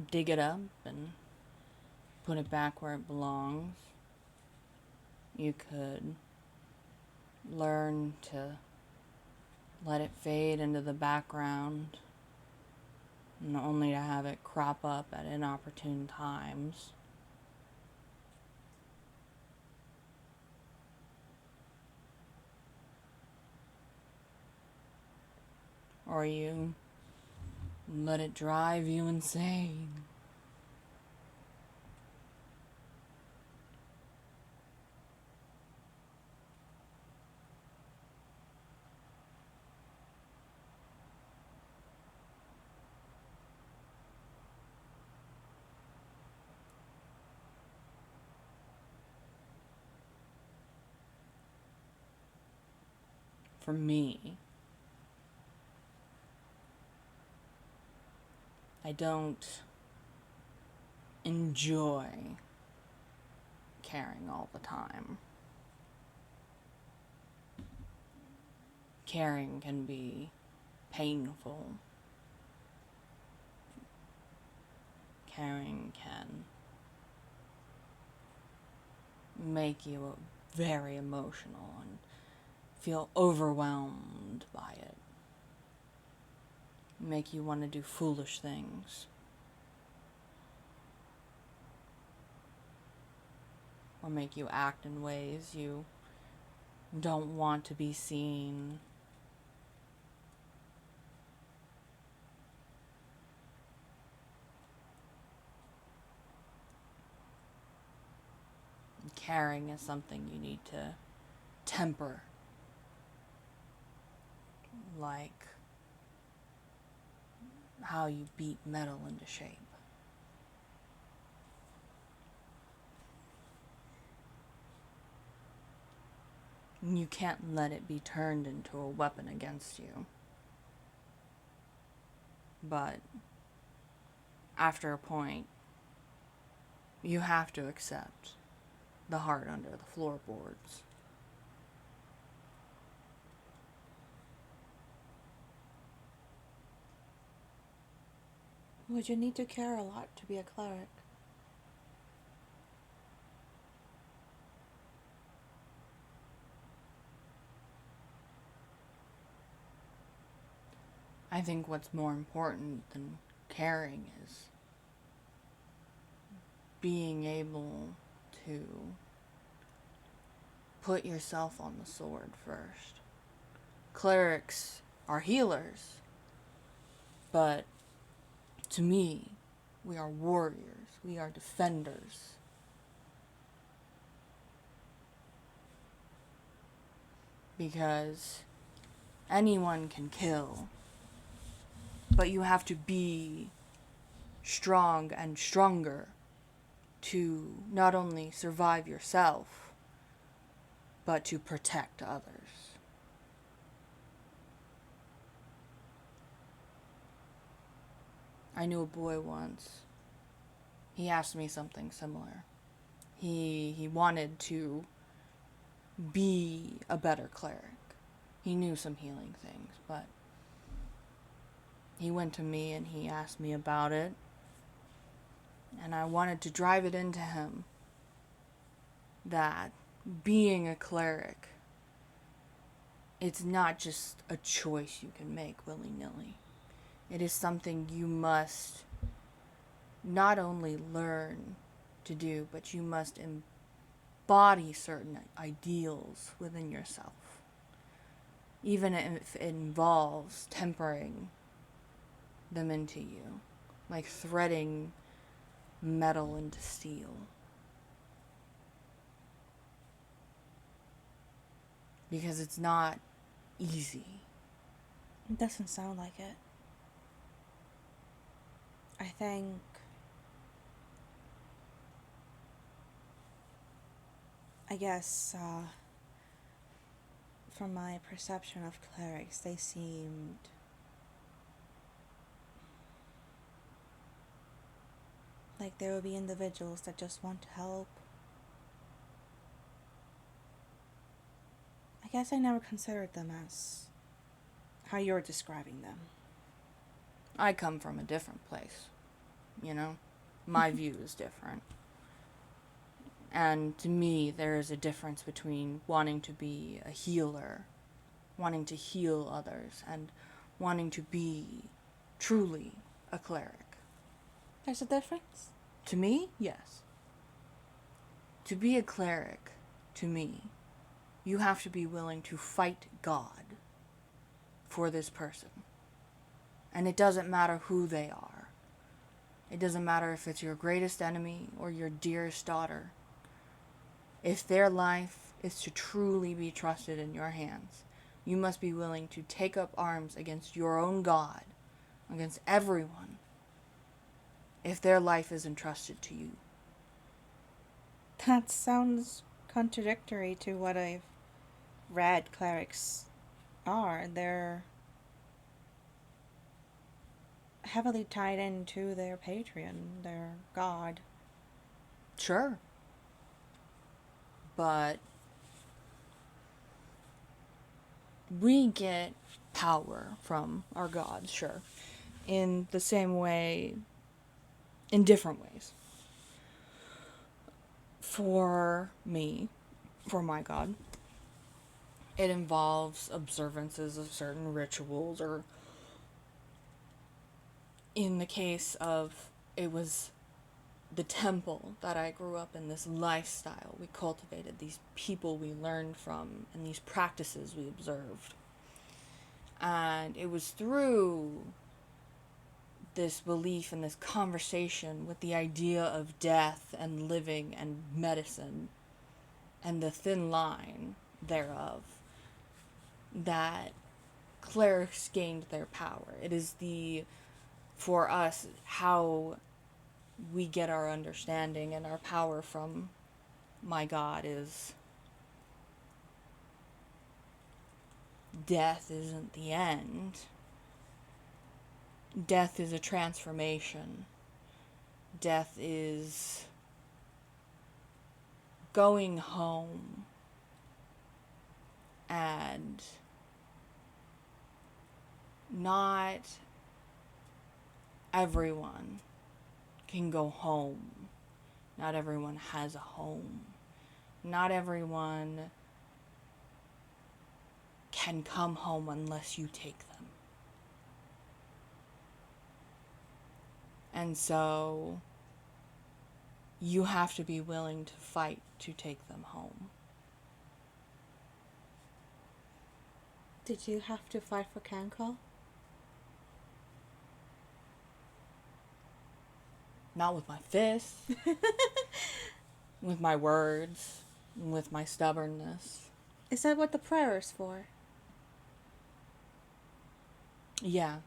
dig it up and put it back where it belongs. You could learn to let it fade into the background, and only to have it crop up at inopportune times. Or you let it drive you insane. For me, I don't enjoy caring all the time. Caring can be painful. Caring can make you very emotional and feel overwhelmed by it. Make you want to do foolish things. Or make you act in ways you don't want to be seen. Caring is something you need to temper. Like how you beat metal into shape. You can't let it be turned into a weapon against you. But after a point, you have to accept the heart under the floorboards. Would you need to care a lot to be a cleric? I think what's more important than caring is being able to put yourself on the sword first. Clerics are healers, but to me, we are warriors. We are defenders. Because anyone can kill, but you have to be strong and stronger to not only survive yourself, but to protect others. I knew a boy once. He asked me something similar. He wanted to be a better cleric. He knew some healing things, but he went to me and he asked me about it. And I wanted to drive it into him that being a cleric, it's not just a choice you can make willy-nilly. It is something you must not only learn to do, but you must embody certain ideals within yourself. Even if it involves tempering them into you, like threading metal into steel. Because it's not easy. It doesn't sound like it. I think from my perception of clerics, they seemed like there will be individuals that just want to help. I guess I never considered them as how you're describing them. I come from a different place, you know? My view is different. And to me, there is a difference between wanting to be a healer, wanting to heal others, and wanting to be truly a cleric. There's a difference? To me, yes. To be a cleric, to me, you have to be willing to fight God for this person. And it doesn't matter who they are. It doesn't matter if it's your greatest enemy or your dearest daughter. If their life is to truly be trusted in your hands, you must be willing to take up arms against your own God, against everyone, if their life is entrusted to you. That sounds contradictory to what I've read clerics are. They're heavily tied into their patron, their god. Sure. But we get power from our gods, sure. In the same way, in different ways. For me, for my god, it involves observances of certain rituals, or in the case of, it was the temple that I grew up in, this lifestyle we cultivated, these people we learned from, and these practices we observed. And it was through this belief and this conversation with the idea of death and living and medicine and the thin line thereof that clerics gained their power. It is for us, how we get our understanding and our power from my God is death isn't the end. Death is a transformation. Death is going home, and not everyone can go home. Not everyone has a home. Not everyone can come home unless you take them. And so you have to be willing to fight to take them home. Did you have to fight for Kankal? Not with my fists, with my words, with my stubbornness. Is that what the prayer is for? Yeah,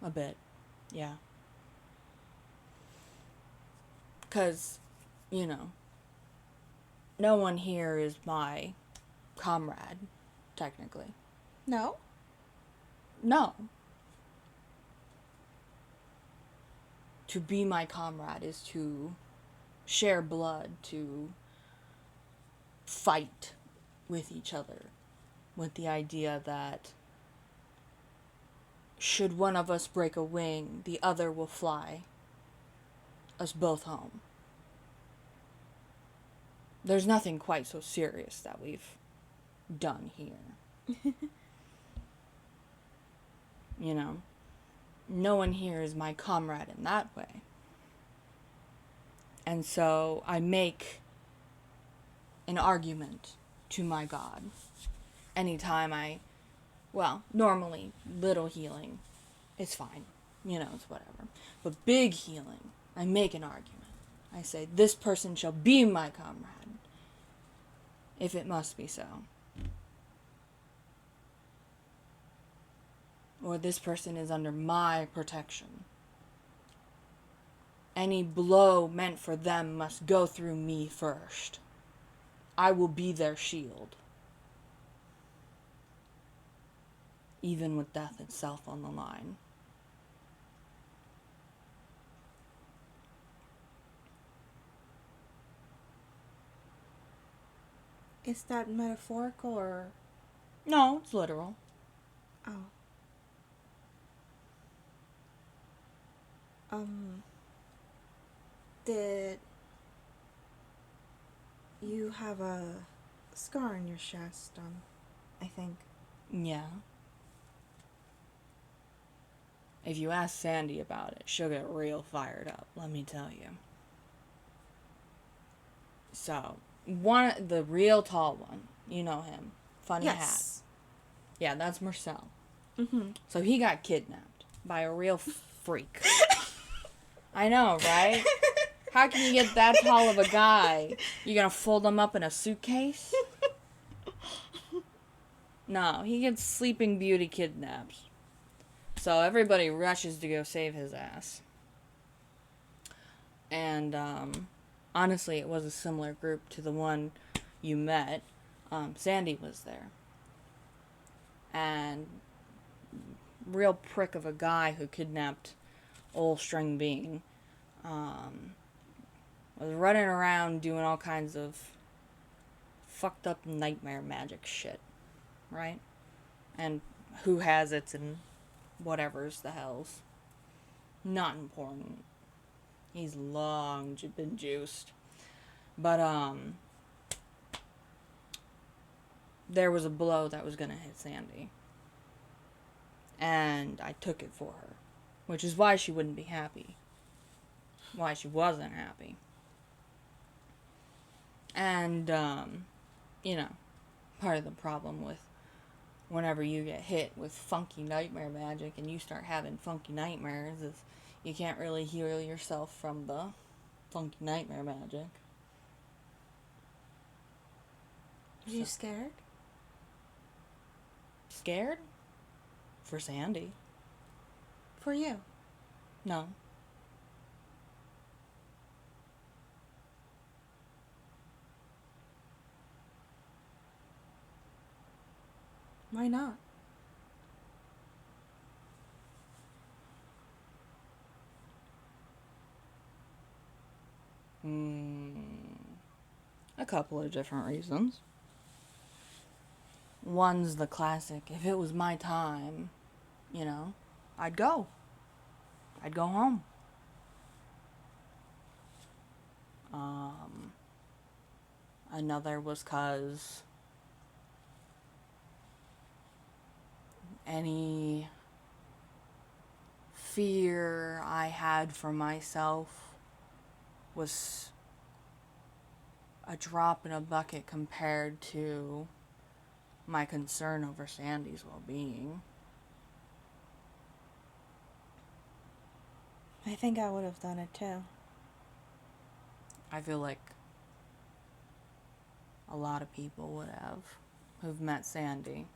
a bit, yeah. Because, no one here is my comrade, technically. No? No. To be my comrade is to share blood, to fight with each other, with the idea that should one of us break a wing, the other will fly us both home. There's nothing quite so serious that we've done here. no one here is my comrade in that way. And so I make an argument to my God anytime normally little healing is fine. It's whatever. But big healing, I make an argument. I say, this person shall be my comrade, if it must be so. Or this person is under my protection. Any blow meant for them must go through me first. I will be their shield. Even with death itself on the line. Is that metaphorical or? No, it's literal. Oh. Did you have a scar on your chest? I think. Yeah. If you ask Sandy about it, she'll get real fired up, let me tell you. So, the real tall one, you know him. Funny hat. Yeah, that's Marcel. Mm-hmm. So he got kidnapped by a real freak. I know, right? How can you get that tall of a guy? You gonna fold him up in a suitcase? No, he gets Sleeping Beauty kidnapped. So everybody rushes to go save his ass. And, honestly, it was a similar group to the one you met. Sandy was there. And real prick of a guy who kidnapped old String Bean was running around doing all kinds of fucked up nightmare magic shit, right? And who has it and whatever's the hell's. Not important. He's long been juiced. But, there was a blow that was gonna hit Sandy. And I took it for her. Which is why she wouldn't be happy. Why she wasn't happy. And, part of the problem with whenever you get hit with funky nightmare magic and you start having funky nightmares is you can't really heal yourself from the funky nightmare magic. Are you scared? Scared? For Sandy. For you? No. Why not? A couple of different reasons. One's the classic, if it was my time, I'd go. I'd go home. Another was 'cause any fear I had for myself was a drop in a bucket compared to my concern over Sandy's well-being. I think I would have done it too. I feel like a lot of people would have who've met Sandy.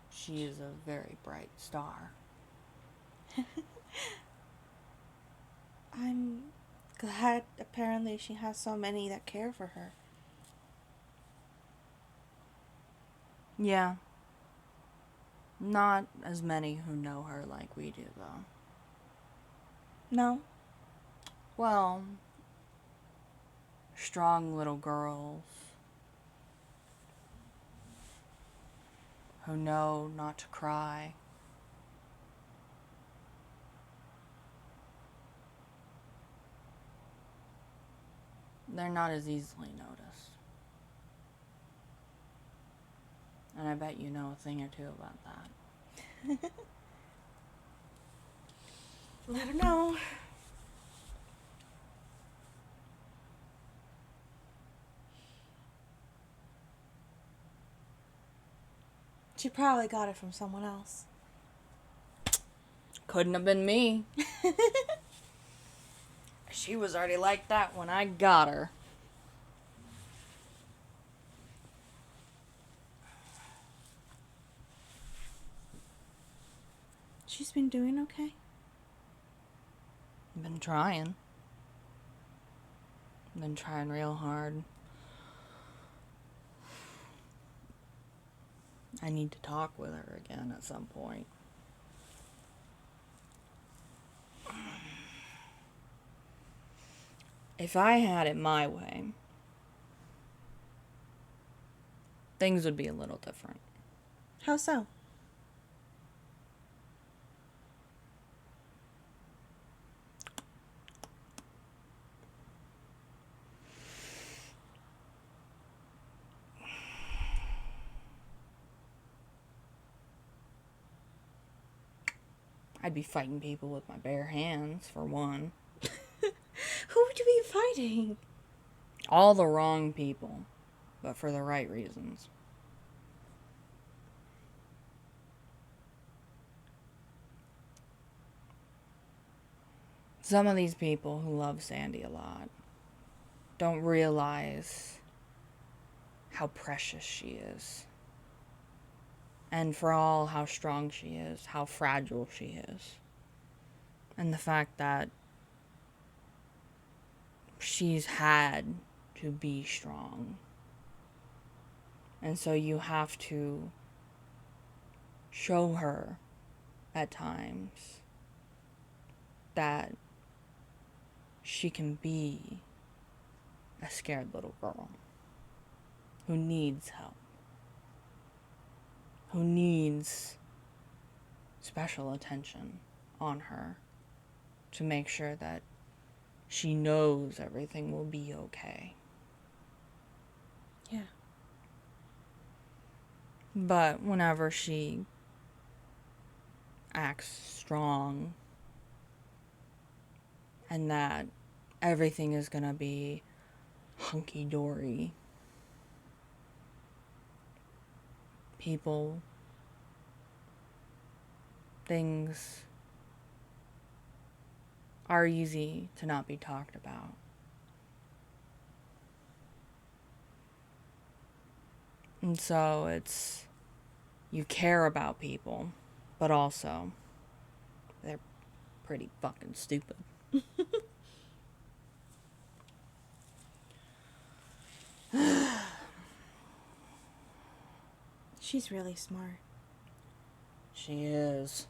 She is a very bright star. I'm glad apparently she has so many that care for her. Yeah. Not as many who know her like we do, though. No? Well, strong little girls who know not to cry. They're not as easily noticed. And I bet you know a thing or two about that. Let her know. She probably got it from someone else. Couldn't have been me. She was already like that when I got her. She's been doing okay. Been trying. Been trying real hard. I need to talk with her again at some point. If I had it my way, things would be a little different. How so? I'd be fighting people with my bare hands, for one. Who would you be fighting? All the wrong people, but for the right reasons. Some of these people who love Sandy a lot don't realize how precious she is. And for all how strong she is, how fragile she is. And the fact that she's had to be strong. And so you have to show her at times that she can be a scared little girl who needs help, who needs special attention on her to make sure that she knows everything will be okay. Yeah. But whenever she acts strong and that everything is gonna be hunky-dory, people, things are easy to not be talked about. And so it's, you care about people, but also they're pretty fucking stupid. She's really smart. She is.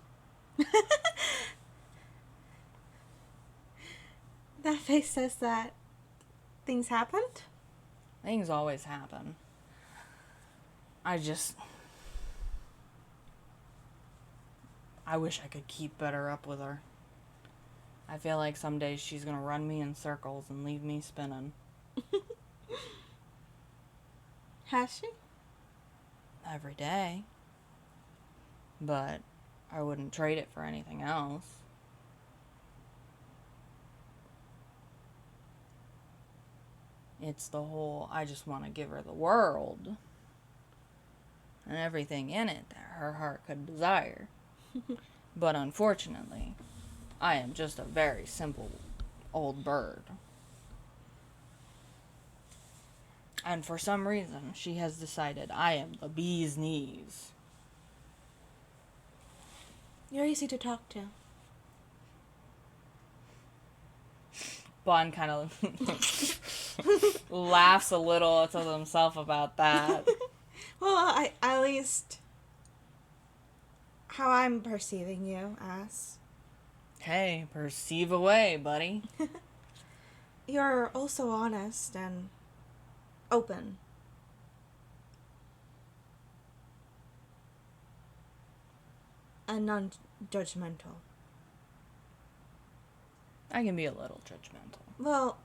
That face says that things happened? Things always happen. I wish I could keep better up with her. I feel like some days she's gonna run me in circles and leave me spinning. Has she? Every day. But I wouldn't trade it for anything else. It's the whole, I just want to give her the world and everything in it that her heart could desire. But unfortunately, I am just a very simple old bird. And for some reason, she has decided I am the bee's knees. You're easy to talk to. Bon kind of laughs a little to himself about that. Well, at least how I'm perceiving you as. Hey, perceive away, buddy. You're also honest and open. And non-judgmental. I can be a little judgmental. Well,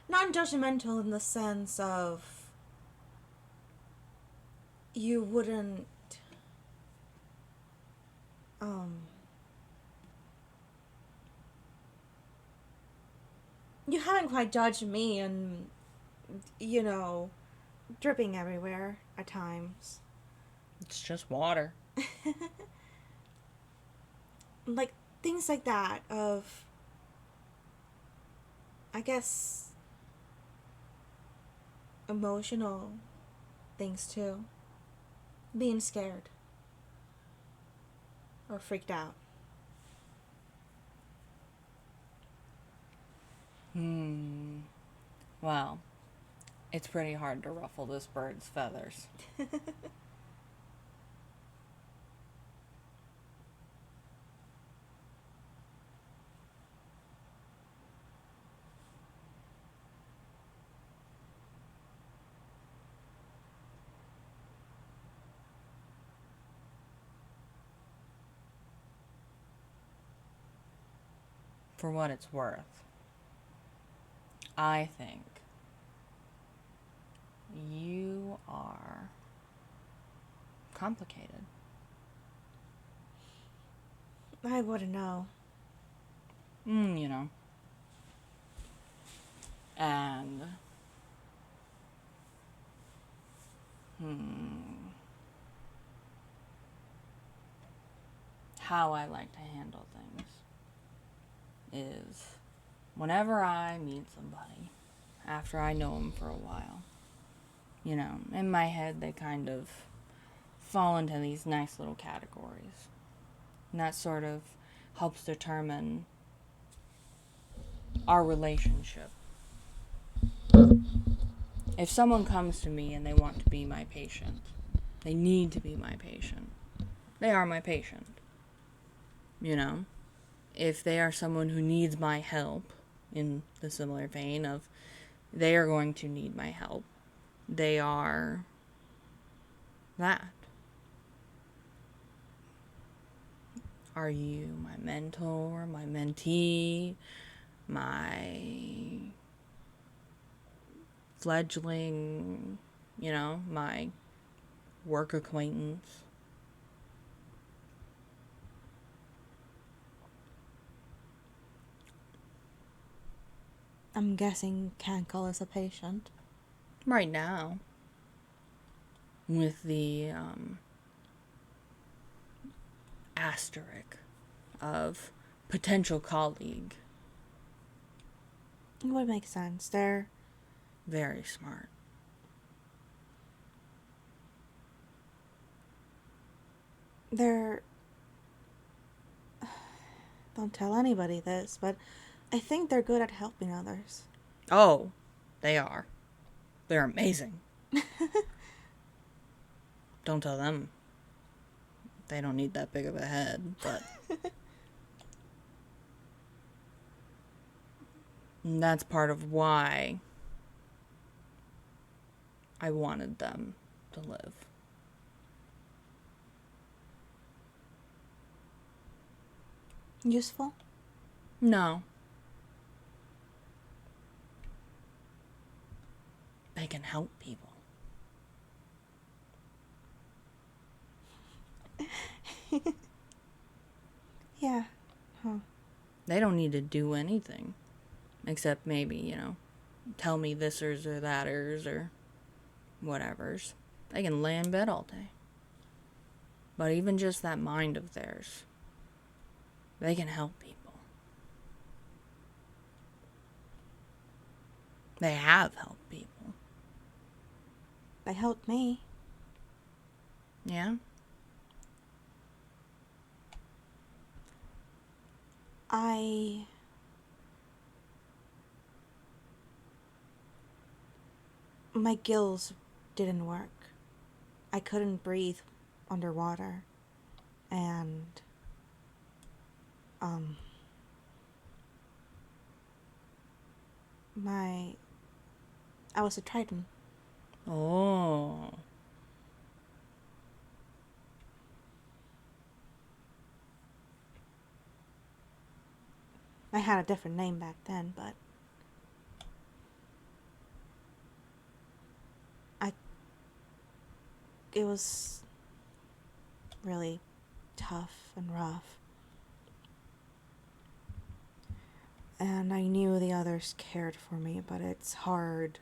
non-judgmental in the sense of you wouldn't, you haven't quite judged me and, you know, dripping everywhere at times. It's just water. Like, things like that of, I guess, emotional things too. Being scared. Or freaked out. Well, it's pretty hard to ruffle this bird's feathers. For what it's worth, I think you are complicated. I wouldn't know. You know. And how I like to handle things is whenever I meet somebody after I know them for a while, you know, in my head they kind of fall into these nice little categories. And that sort of helps determine our relationship. If someone comes to me and they want to be my patient, they need to be my patient, they are my patient. You know? If they are someone who needs my help, in the similar vein of they are going to need my help, they are that. Are you my mentor, my mentee, my fledgling, you know, my work acquaintance? I'm guessing Kankal is a patient. Right now. With the asterisk of potential colleague. It would make sense. They're very smart. Don't tell anybody this, but I think they're good at helping others. Oh, they are. They're amazing. Don't tell them. They don't need that big of a head, but and that's part of why I wanted them to live. Useful? No. They can help people. Yeah. Huh. They don't need to do anything. Except maybe, you know, tell me thisers or thaters or whatevers. They can lay in bed all day. But even just that mind of theirs, they can help people. They have helped people. They helped me. Yeah? My gills didn't work. I couldn't breathe underwater. And, I was a Triton. Oh. I had a different name back then, but it was really tough and rough. And I knew the others cared for me, but it's hard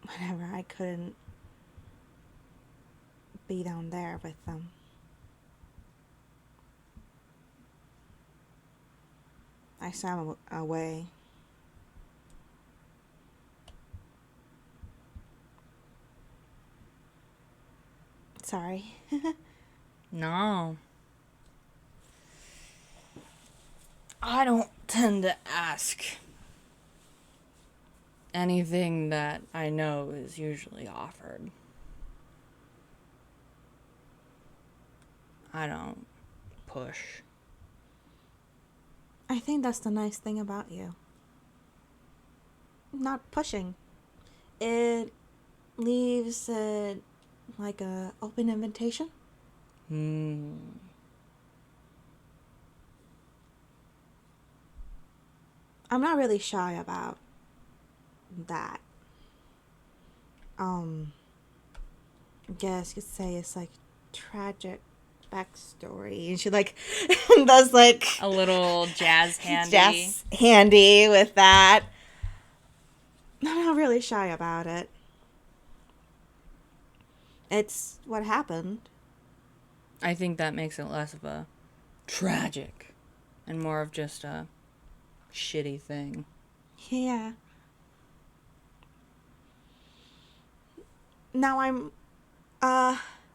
whenever I couldn't be down there with them. I swam away. Sorry. No. I don't tend to ask. Anything that I know is usually offered. I don't push. I think that's the nice thing about you. Not pushing. It leaves it like a open invitation. I'm not really shy about that. I guess you could say it's like tragic backstory. And she like does like A little jazz handy. jazz handy with that. I'm not really shy about it. It's what happened. I think that makes it less of a tragic and more of just a shitty thing. Yeah. Now I'm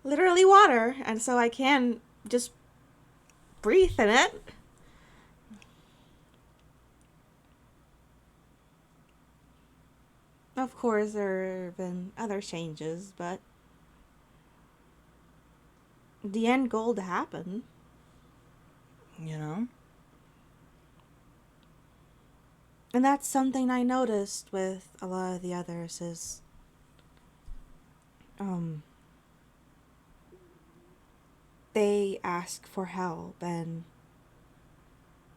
literally water, and so I can just breathe in it. Of course, there have been other changes, but the end goal to happen. You know? And that's something I noticed with a lot of the others is they ask for help and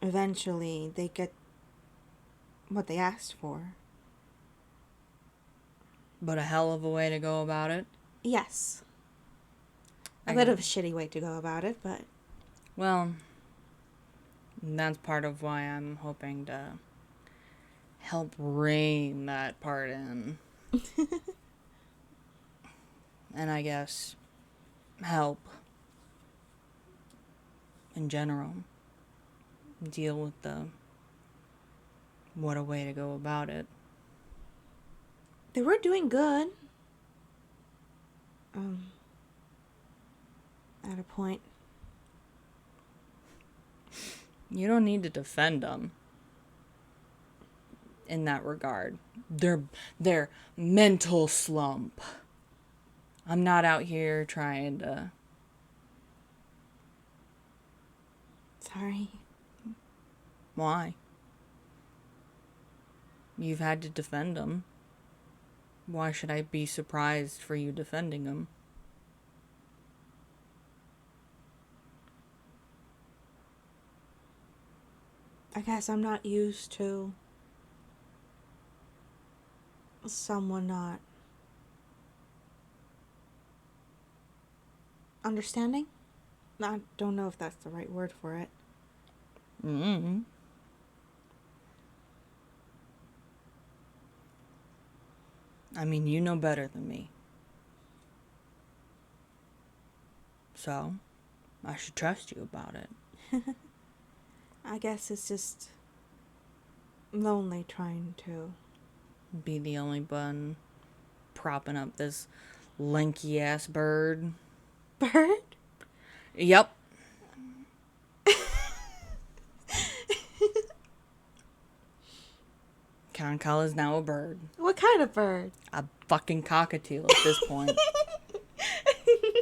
eventually they get what they asked for. But a hell of a way to go about it. Yes. A I bit can- of a shitty way to go about it, but Well, that's part of why I'm hoping to help rein that part in. And I guess help in general deal with the what a way to go about it. they were doing good. At a point. You don't need to defend them in that regard. Their mental slump. I'm not out here trying to. Sorry. Why? You've had to defend them. Why should I be surprised for you defending them? I guess I'm not used to someone not understanding. I don't know if that's the right word for it. Mm-hmm. I mean, you know better than me. So, I should trust you about it. I guess it's just lonely trying to. Be the only one propping up this lanky ass bird. Bird? Yep. Kankal is now a bird. What kind of bird? A fucking cockatiel at this point.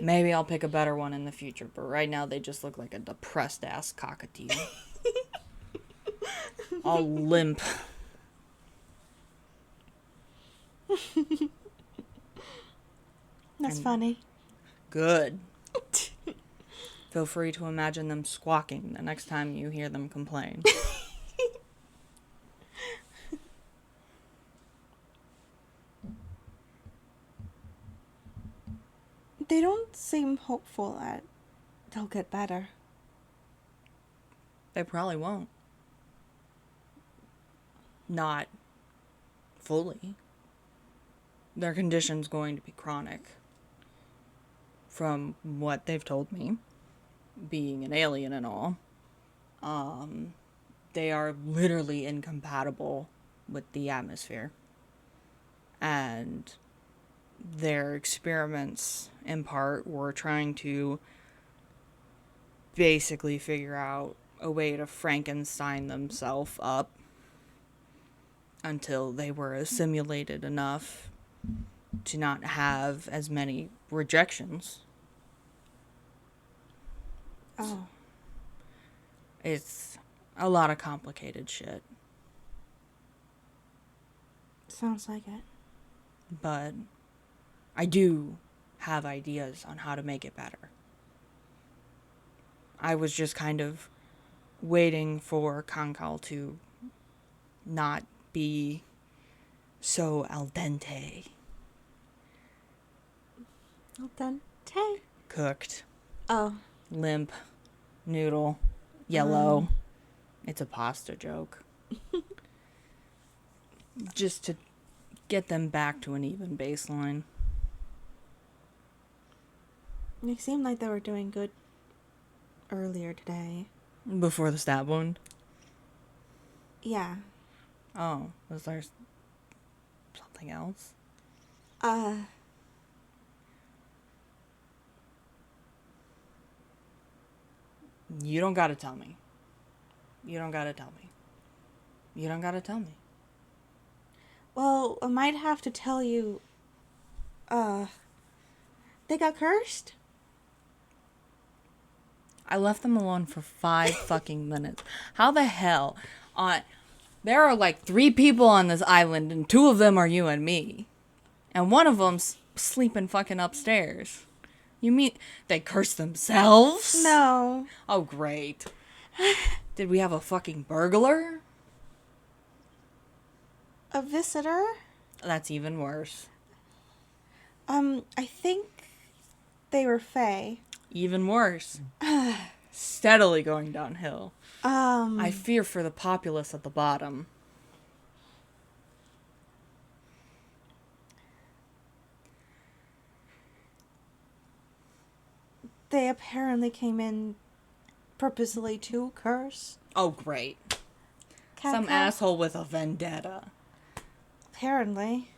Maybe I'll pick a better one in the future, but right now they just look like a depressed ass cockatiel. All limp. That's funny. Good. Feel free to imagine them squawking the next time you hear them complain. hopeful that they'll get better. They probably won't. Not fully. Their condition's going to be chronic. From what they've told me, being an alien and all, they are literally incompatible with the atmosphere. And their experiments, in part, were trying to basically figure out a way to Frankenstein themselves up until they were assimilated enough to not have as many rejections. Oh. It's a lot of complicated shit. Sounds like it. But I do have ideas on how to make it better. I was just kind of waiting for Kankal to not be so al dente. Al dente? Cooked. Oh. Limp. Noodle. Yellow. It's a pasta joke. Just to get them back to an even baseline. It seemed like they were doing good earlier today. Before the stab wound? Yeah. Oh, was there something else? You don't gotta tell me. You don't gotta tell me. You don't gotta tell me. Well, I might have to tell you, they got cursed? I left them alone for 5 fucking minutes. How the hell? There are like 3 people on this island, and 2 of them are you and me. And one of them's sleeping fucking upstairs. You mean they cursed themselves? No. Oh, great. Did we have a fucking burglar? A visitor? That's even worse. I think they were fae. Even worse. Steadily going downhill. I fear for the populace at the bottom. They apparently came in purposely to curse. Oh, great. Some Cat. asshole with a vendetta. Apparently.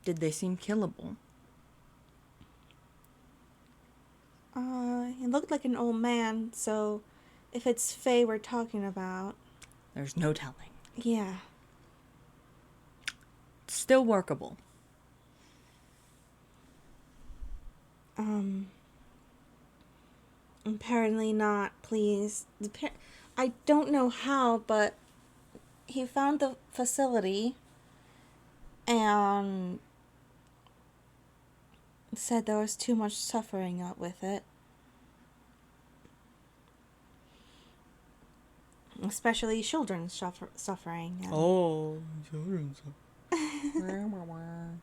Did they seem killable? He looked like an old man, so if it's fae we're talking about. There's no telling. Yeah. Still workable. Apparently not pleased. I don't know how, but he found the facility and said there was too much suffering up with it. Especially children's suffering. Oh, children's suffering.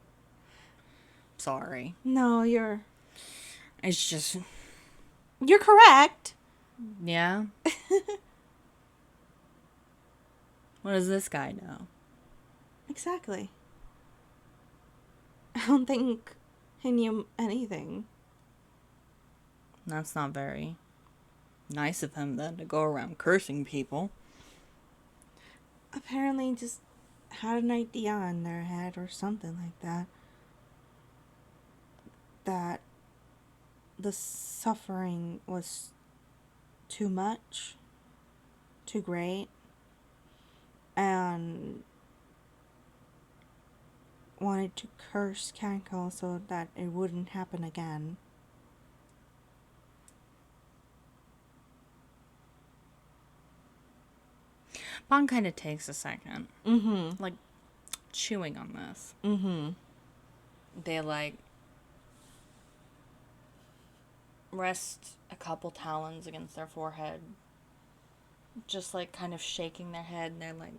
Sorry. No, It's just... You're correct. Yeah? What does this guy know? Exactly. I don't think he knew anything. That's not very nice of him, then, to go around cursing people. Apparently just had an idea in their head or something like that. That the suffering was too much, too great, and wanted to curse Kankal so that it wouldn't happen again. Bon kind of takes a second. Mm-hmm. Like, chewing on this. Mm-hmm. They, like, rest a couple talons against their forehead. Just, like, kind of shaking their head. And they're like,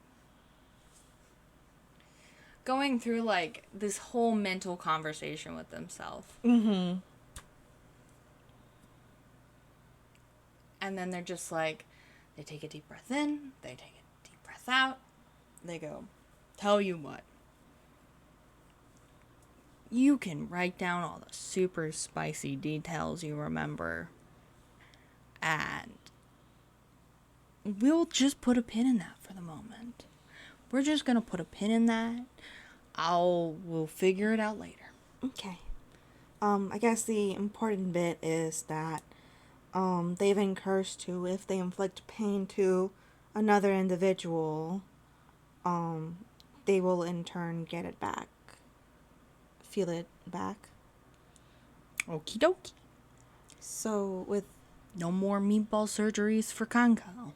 going through, like, this whole mental conversation with himself. Mm-hmm. And then they're just like, they take a deep breath in, they take a deep breath out, they go, tell you what. You can write down all the super spicy details you remember, and we'll just put a pin in that for the moment. We're just gonna put a pin in that. We'll figure it out later. Okay. I guess the important bit is that they've encouraged to, if they inflict pain to another individual, they will in turn get it back. Feel it back. Okie dokie. So with No more meatball surgeries for Kankal.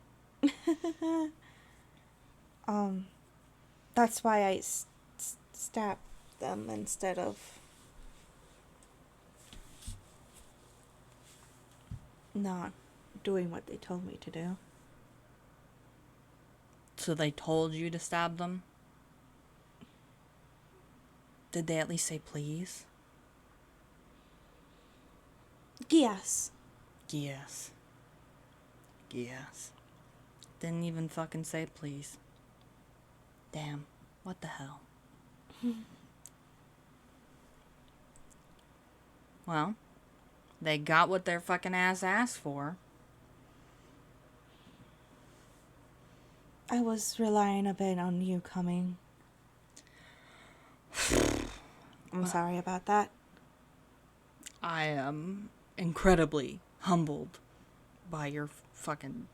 that's why I stabbed them instead of not doing what they told me to do. So they told you to stab them? Did they at least say please? Yes. Yes. Yes. Didn't even fucking say please. Damn. What the hell? Well, they got what their fucking ass asked for. I was relying a bit on you coming. I'm sorry about that. I am incredibly humbled by your fucking...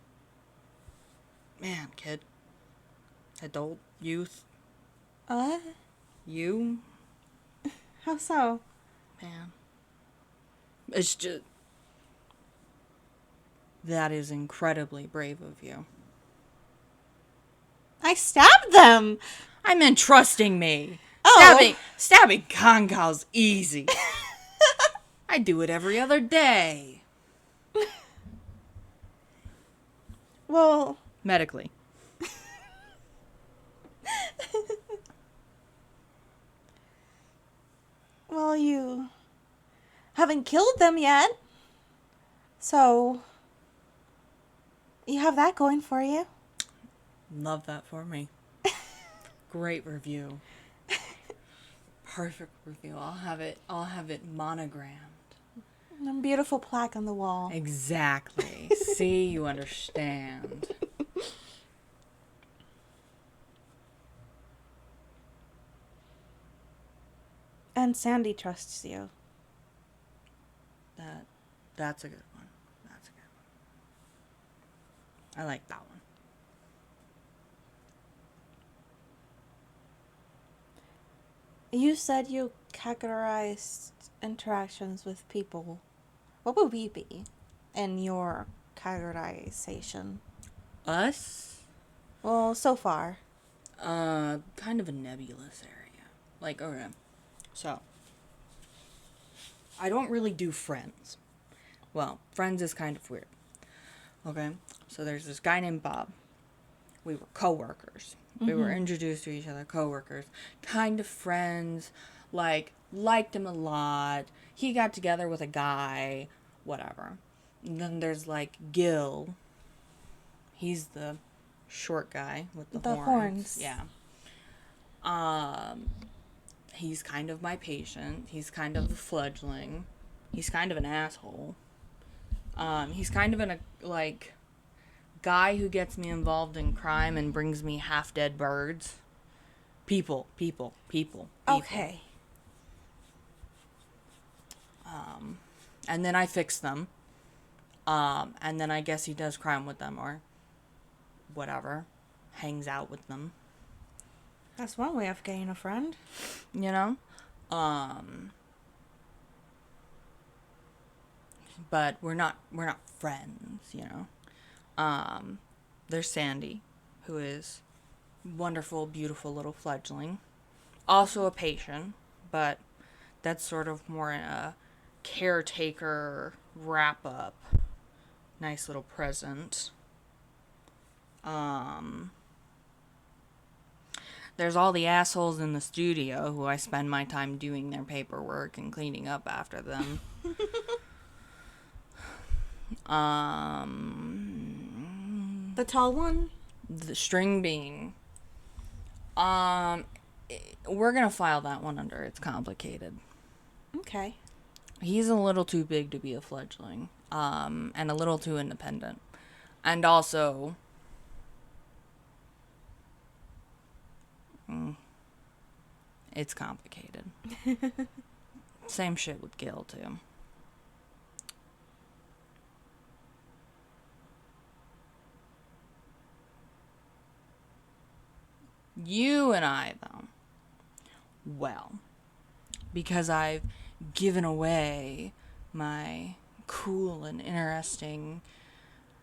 Man, kid. Adult, youth, you, How so? man. It's just... That is incredibly brave of you. I stabbed them! I meant trusting me. Oh. Stabbing Kankal's easy. I do it every other day. Well, Medically. well, you haven't killed them yet. So, you have that going for you. Love that for me. Great review. Perfect review. I'll have it monogrammed. A beautiful plaque on the wall. Exactly. See, you understand. And Sandy trusts you. That's a good one. That's a good one. I like that one. You said you categorized interactions with people. What would we be in your categorization? Us? Well, so far. Kind of a nebulous area. Like, okay. So, I don't really do friends. Well, friends is kind of weird. Okay? So there's this guy named Bob. We were coworkers. We were introduced to each other, coworkers. Kind of friends. Like, liked him a lot. He got together with a guy. Whatever. And then there's, like, Gil. He's the short guy with the horns. Yeah. He's kind of my patient. He's kind of a fledgling. He's kind of an asshole. He's kind of like, guy who gets me involved in crime and brings me half-dead birds. People. Okay. And then I fix them. And then I guess he does crime with them or whatever. Hangs out with them. That's one way of getting a friend. You know? But we're not friends, you know? There's Sandy, who is wonderful, beautiful little fledgling. Also a patient, but that's sort of more in a caretaker wrap-up. Nice little present. There's all the assholes in the studio who I spend my time doing their paperwork and cleaning up after them. The tall one? The string bean. We're gonna file that one under It's Complicated. Okay. He's a little too big to be a fledgling, and a little too independent. And also, it's complicated. Same shit with Gil, too. You and I, though, well, because I've given away my cool and interesting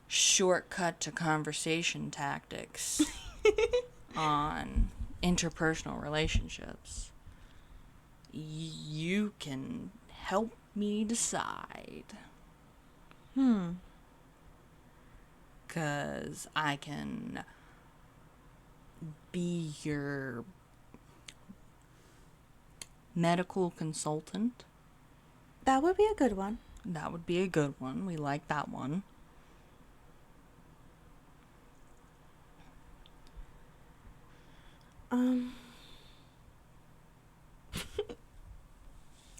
shortcut to conversation tactics on interpersonal relationships, you can help me decide. 'Cause I can be your medical consultant. That would be a good one. That would be a good one. We like that one.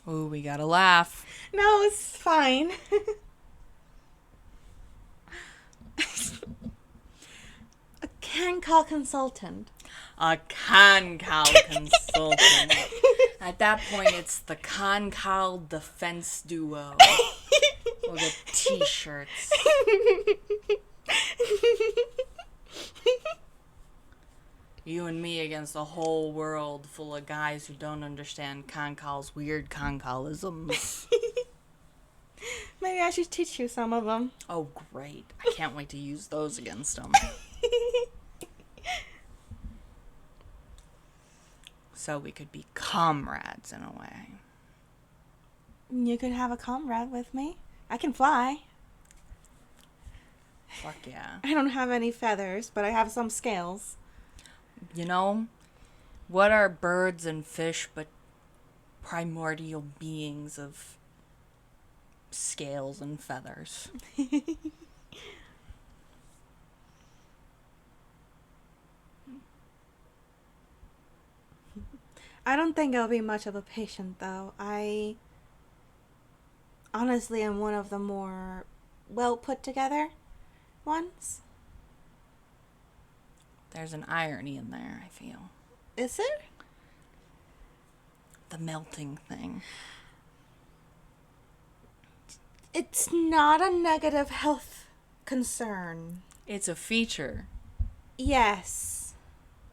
Ooh, we gotta laugh. No, it's fine. A Kankal consultant. A Kankal consultant. At that point, it's the Kankal Defense Duo. With the t-shirts. You and me against a whole world full of guys who don't understand Kankal's weird Kankalisms. Maybe I should teach you some of them. Oh, great. I can't wait to use those against them. So we could be comrades in a way. You could have a comrade with me. I can fly. Fuck yeah. I don't have any feathers, but I have some scales. You know, what are birds and fish but primordial beings of scales and feathers? I don't think I'll be much of a patient, though. I honestly am one of the more well put together ones. There's an irony in there, I feel. Is it? The melting thing. It's not a negative health concern. It's a feature. Yes.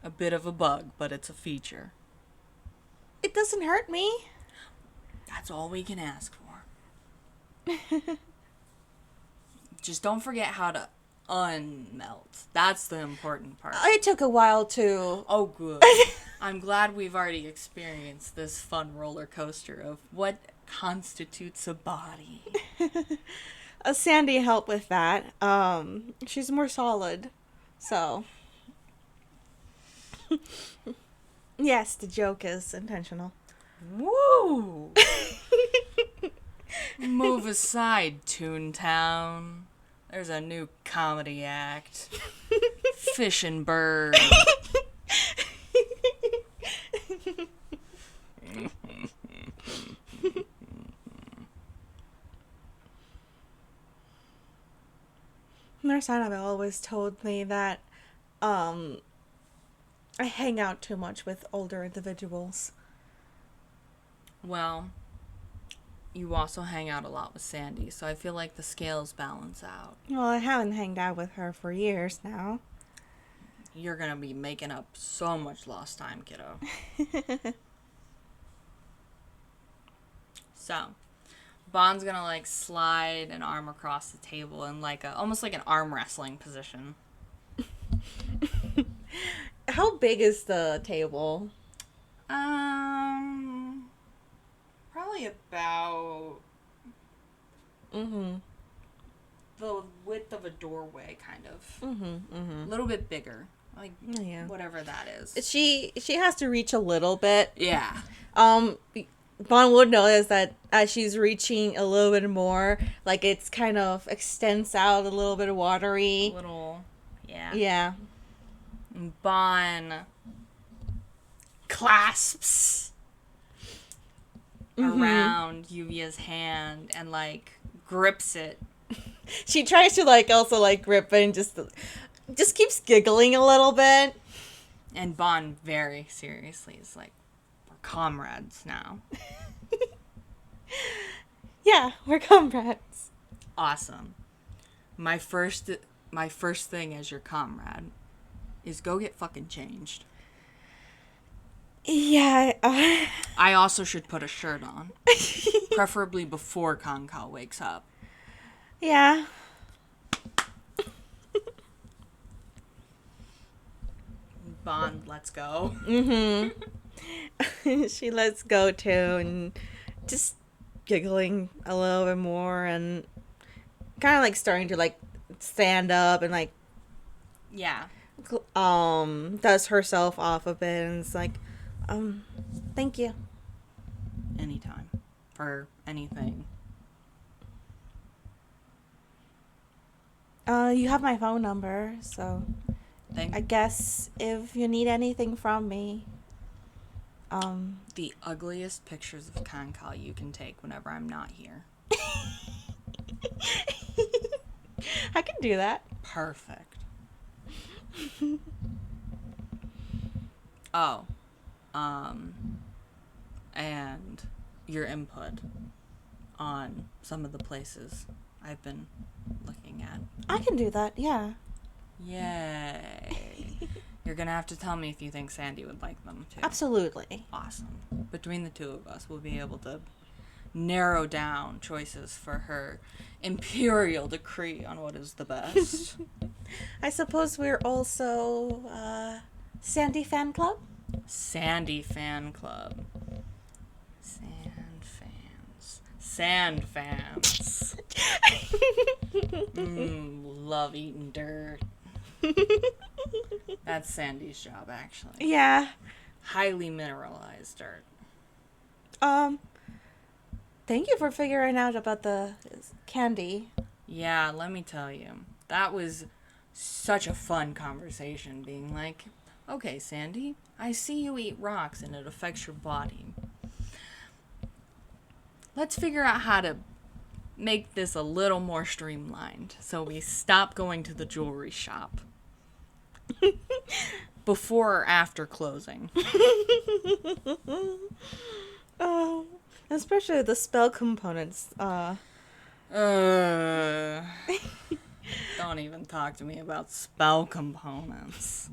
A bit of a bug, but it's a feature. It doesn't hurt me. That's all we can ask for. Just don't forget how to unmelt. That's the important part. It took a while to. Oh, good. I'm glad we've already experienced this fun roller coaster of what constitutes a body. Sandy helped with that. She's more solid. So. Yes, the joke is intentional. Woo! Move aside, Toontown. There's a new comedy act. Fish and Bird. Nurse Annabelle always told me that I hang out too much with older individuals. Well, you also hang out a lot with Sandy, so I feel like the scales balance out. Well, I haven't hanged out with her for years now. You're gonna be making up so much lost time, kiddo. So, Bond's gonna like slide an arm across the table in like almost like an arm wrestling position. How big is the table? Probably about the width of a doorway, kind of. A little bit bigger. Like, Yeah. whatever that is. She has to reach a little bit. Yeah. Bon would notice that as she's reaching a little bit more, like it's kind of extends out a little bit watery. A little, yeah. Yeah. And Bon clasps around Yuvia's hand and, like, grips it. She tries to, like, also, like, grip it and just keeps giggling a little bit. And Bon very seriously is like, we're comrades now. Yeah, we're comrades. Awesome. My first thing as your comrade is go get fucking changed. Yeah. I also should put a shirt on. Preferably before Kankal wakes up. Yeah. Bon, let's go. She lets go too and just giggling a little bit more and kind of like starting to like stand up and like Yeah. dust herself off a bit and it's like thank you. Anytime. For anything. You have my phone number, so Thank I guess if you need anything from me, the ugliest pictures of Kankal you can take whenever I'm not here. I can do that. Perfect. Oh. And your input on some of the places I've been looking at. I can do that, yeah. Yay. You're gonna have to tell me if you think Sandy would like them too. Absolutely. Awesome. Between the two of us, we'll be able to narrow down choices for her imperial decree on what is the best. I suppose we're also Sandy fan club? Sandy fan club. Sand fans. Love eating dirt. That's Sandy's job, actually. Yeah. Highly mineralized dirt. Thank you for figuring out about the candy. Yeah, let me tell you. That was such a fun conversation, being like, okay, Sandy, I see you eat rocks and it affects your body. Let's figure out how to make this a little more streamlined so we stop going to the jewelry shop. Before or after closing. Oh, especially the spell components. Don't even talk to me about spell components.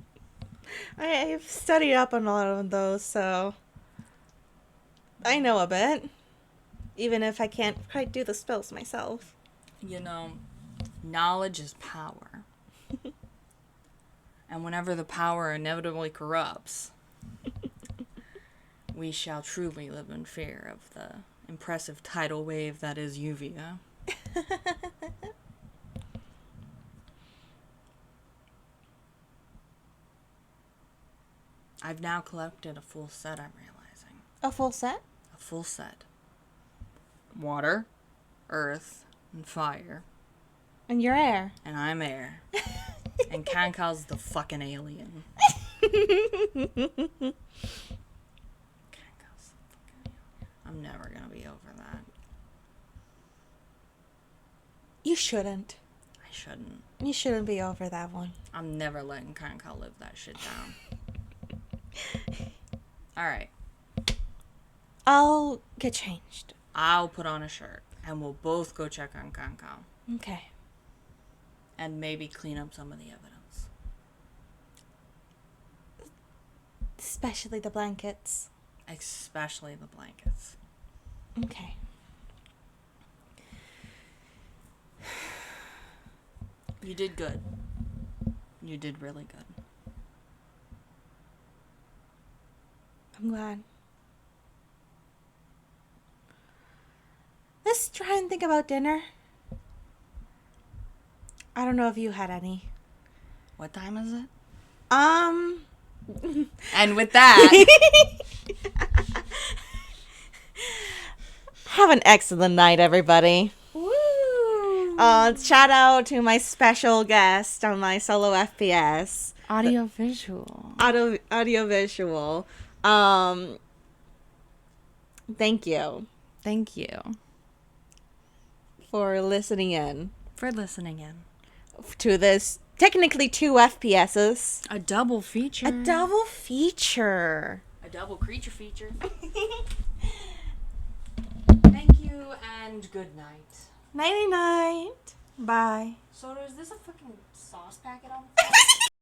I've studied up on a lot of those, so I know a bit. Even if I can't quite do the spells myself. You know, knowledge is power. And whenever the power inevitably corrupts, we shall truly live in fear of the impressive tidal wave that is Lluvia. I've now collected a full set, I'm realizing. A full set? A full set. Water, earth, and fire. And your air. And I'm air. And Kankal's the fucking alien. I'm never gonna be over that. You shouldn't. I shouldn't. You shouldn't be over that one. I'm never letting Kankal live that shit down. Alright. I'll get changed. I'll put on a shirt. And we'll both go check on Kankal. Okay. And maybe clean up some of the evidence. Especially the blankets. Especially the blankets. Okay. You did good. You did really good. I'm glad. Let's try and think about dinner. I don't know if you had any. What time is it? And with that, have an excellent night, everybody. woo! Shout out to my special guest on my solo FPS. AudioVisual. AudioVisual. Thank you Thank you for listening in for listening in. to this technically 2 FPSs. A double feature. A double feature. A double creature feature. Thank you and good night. Nighty night. Bye. So is this a fucking sauce packet on?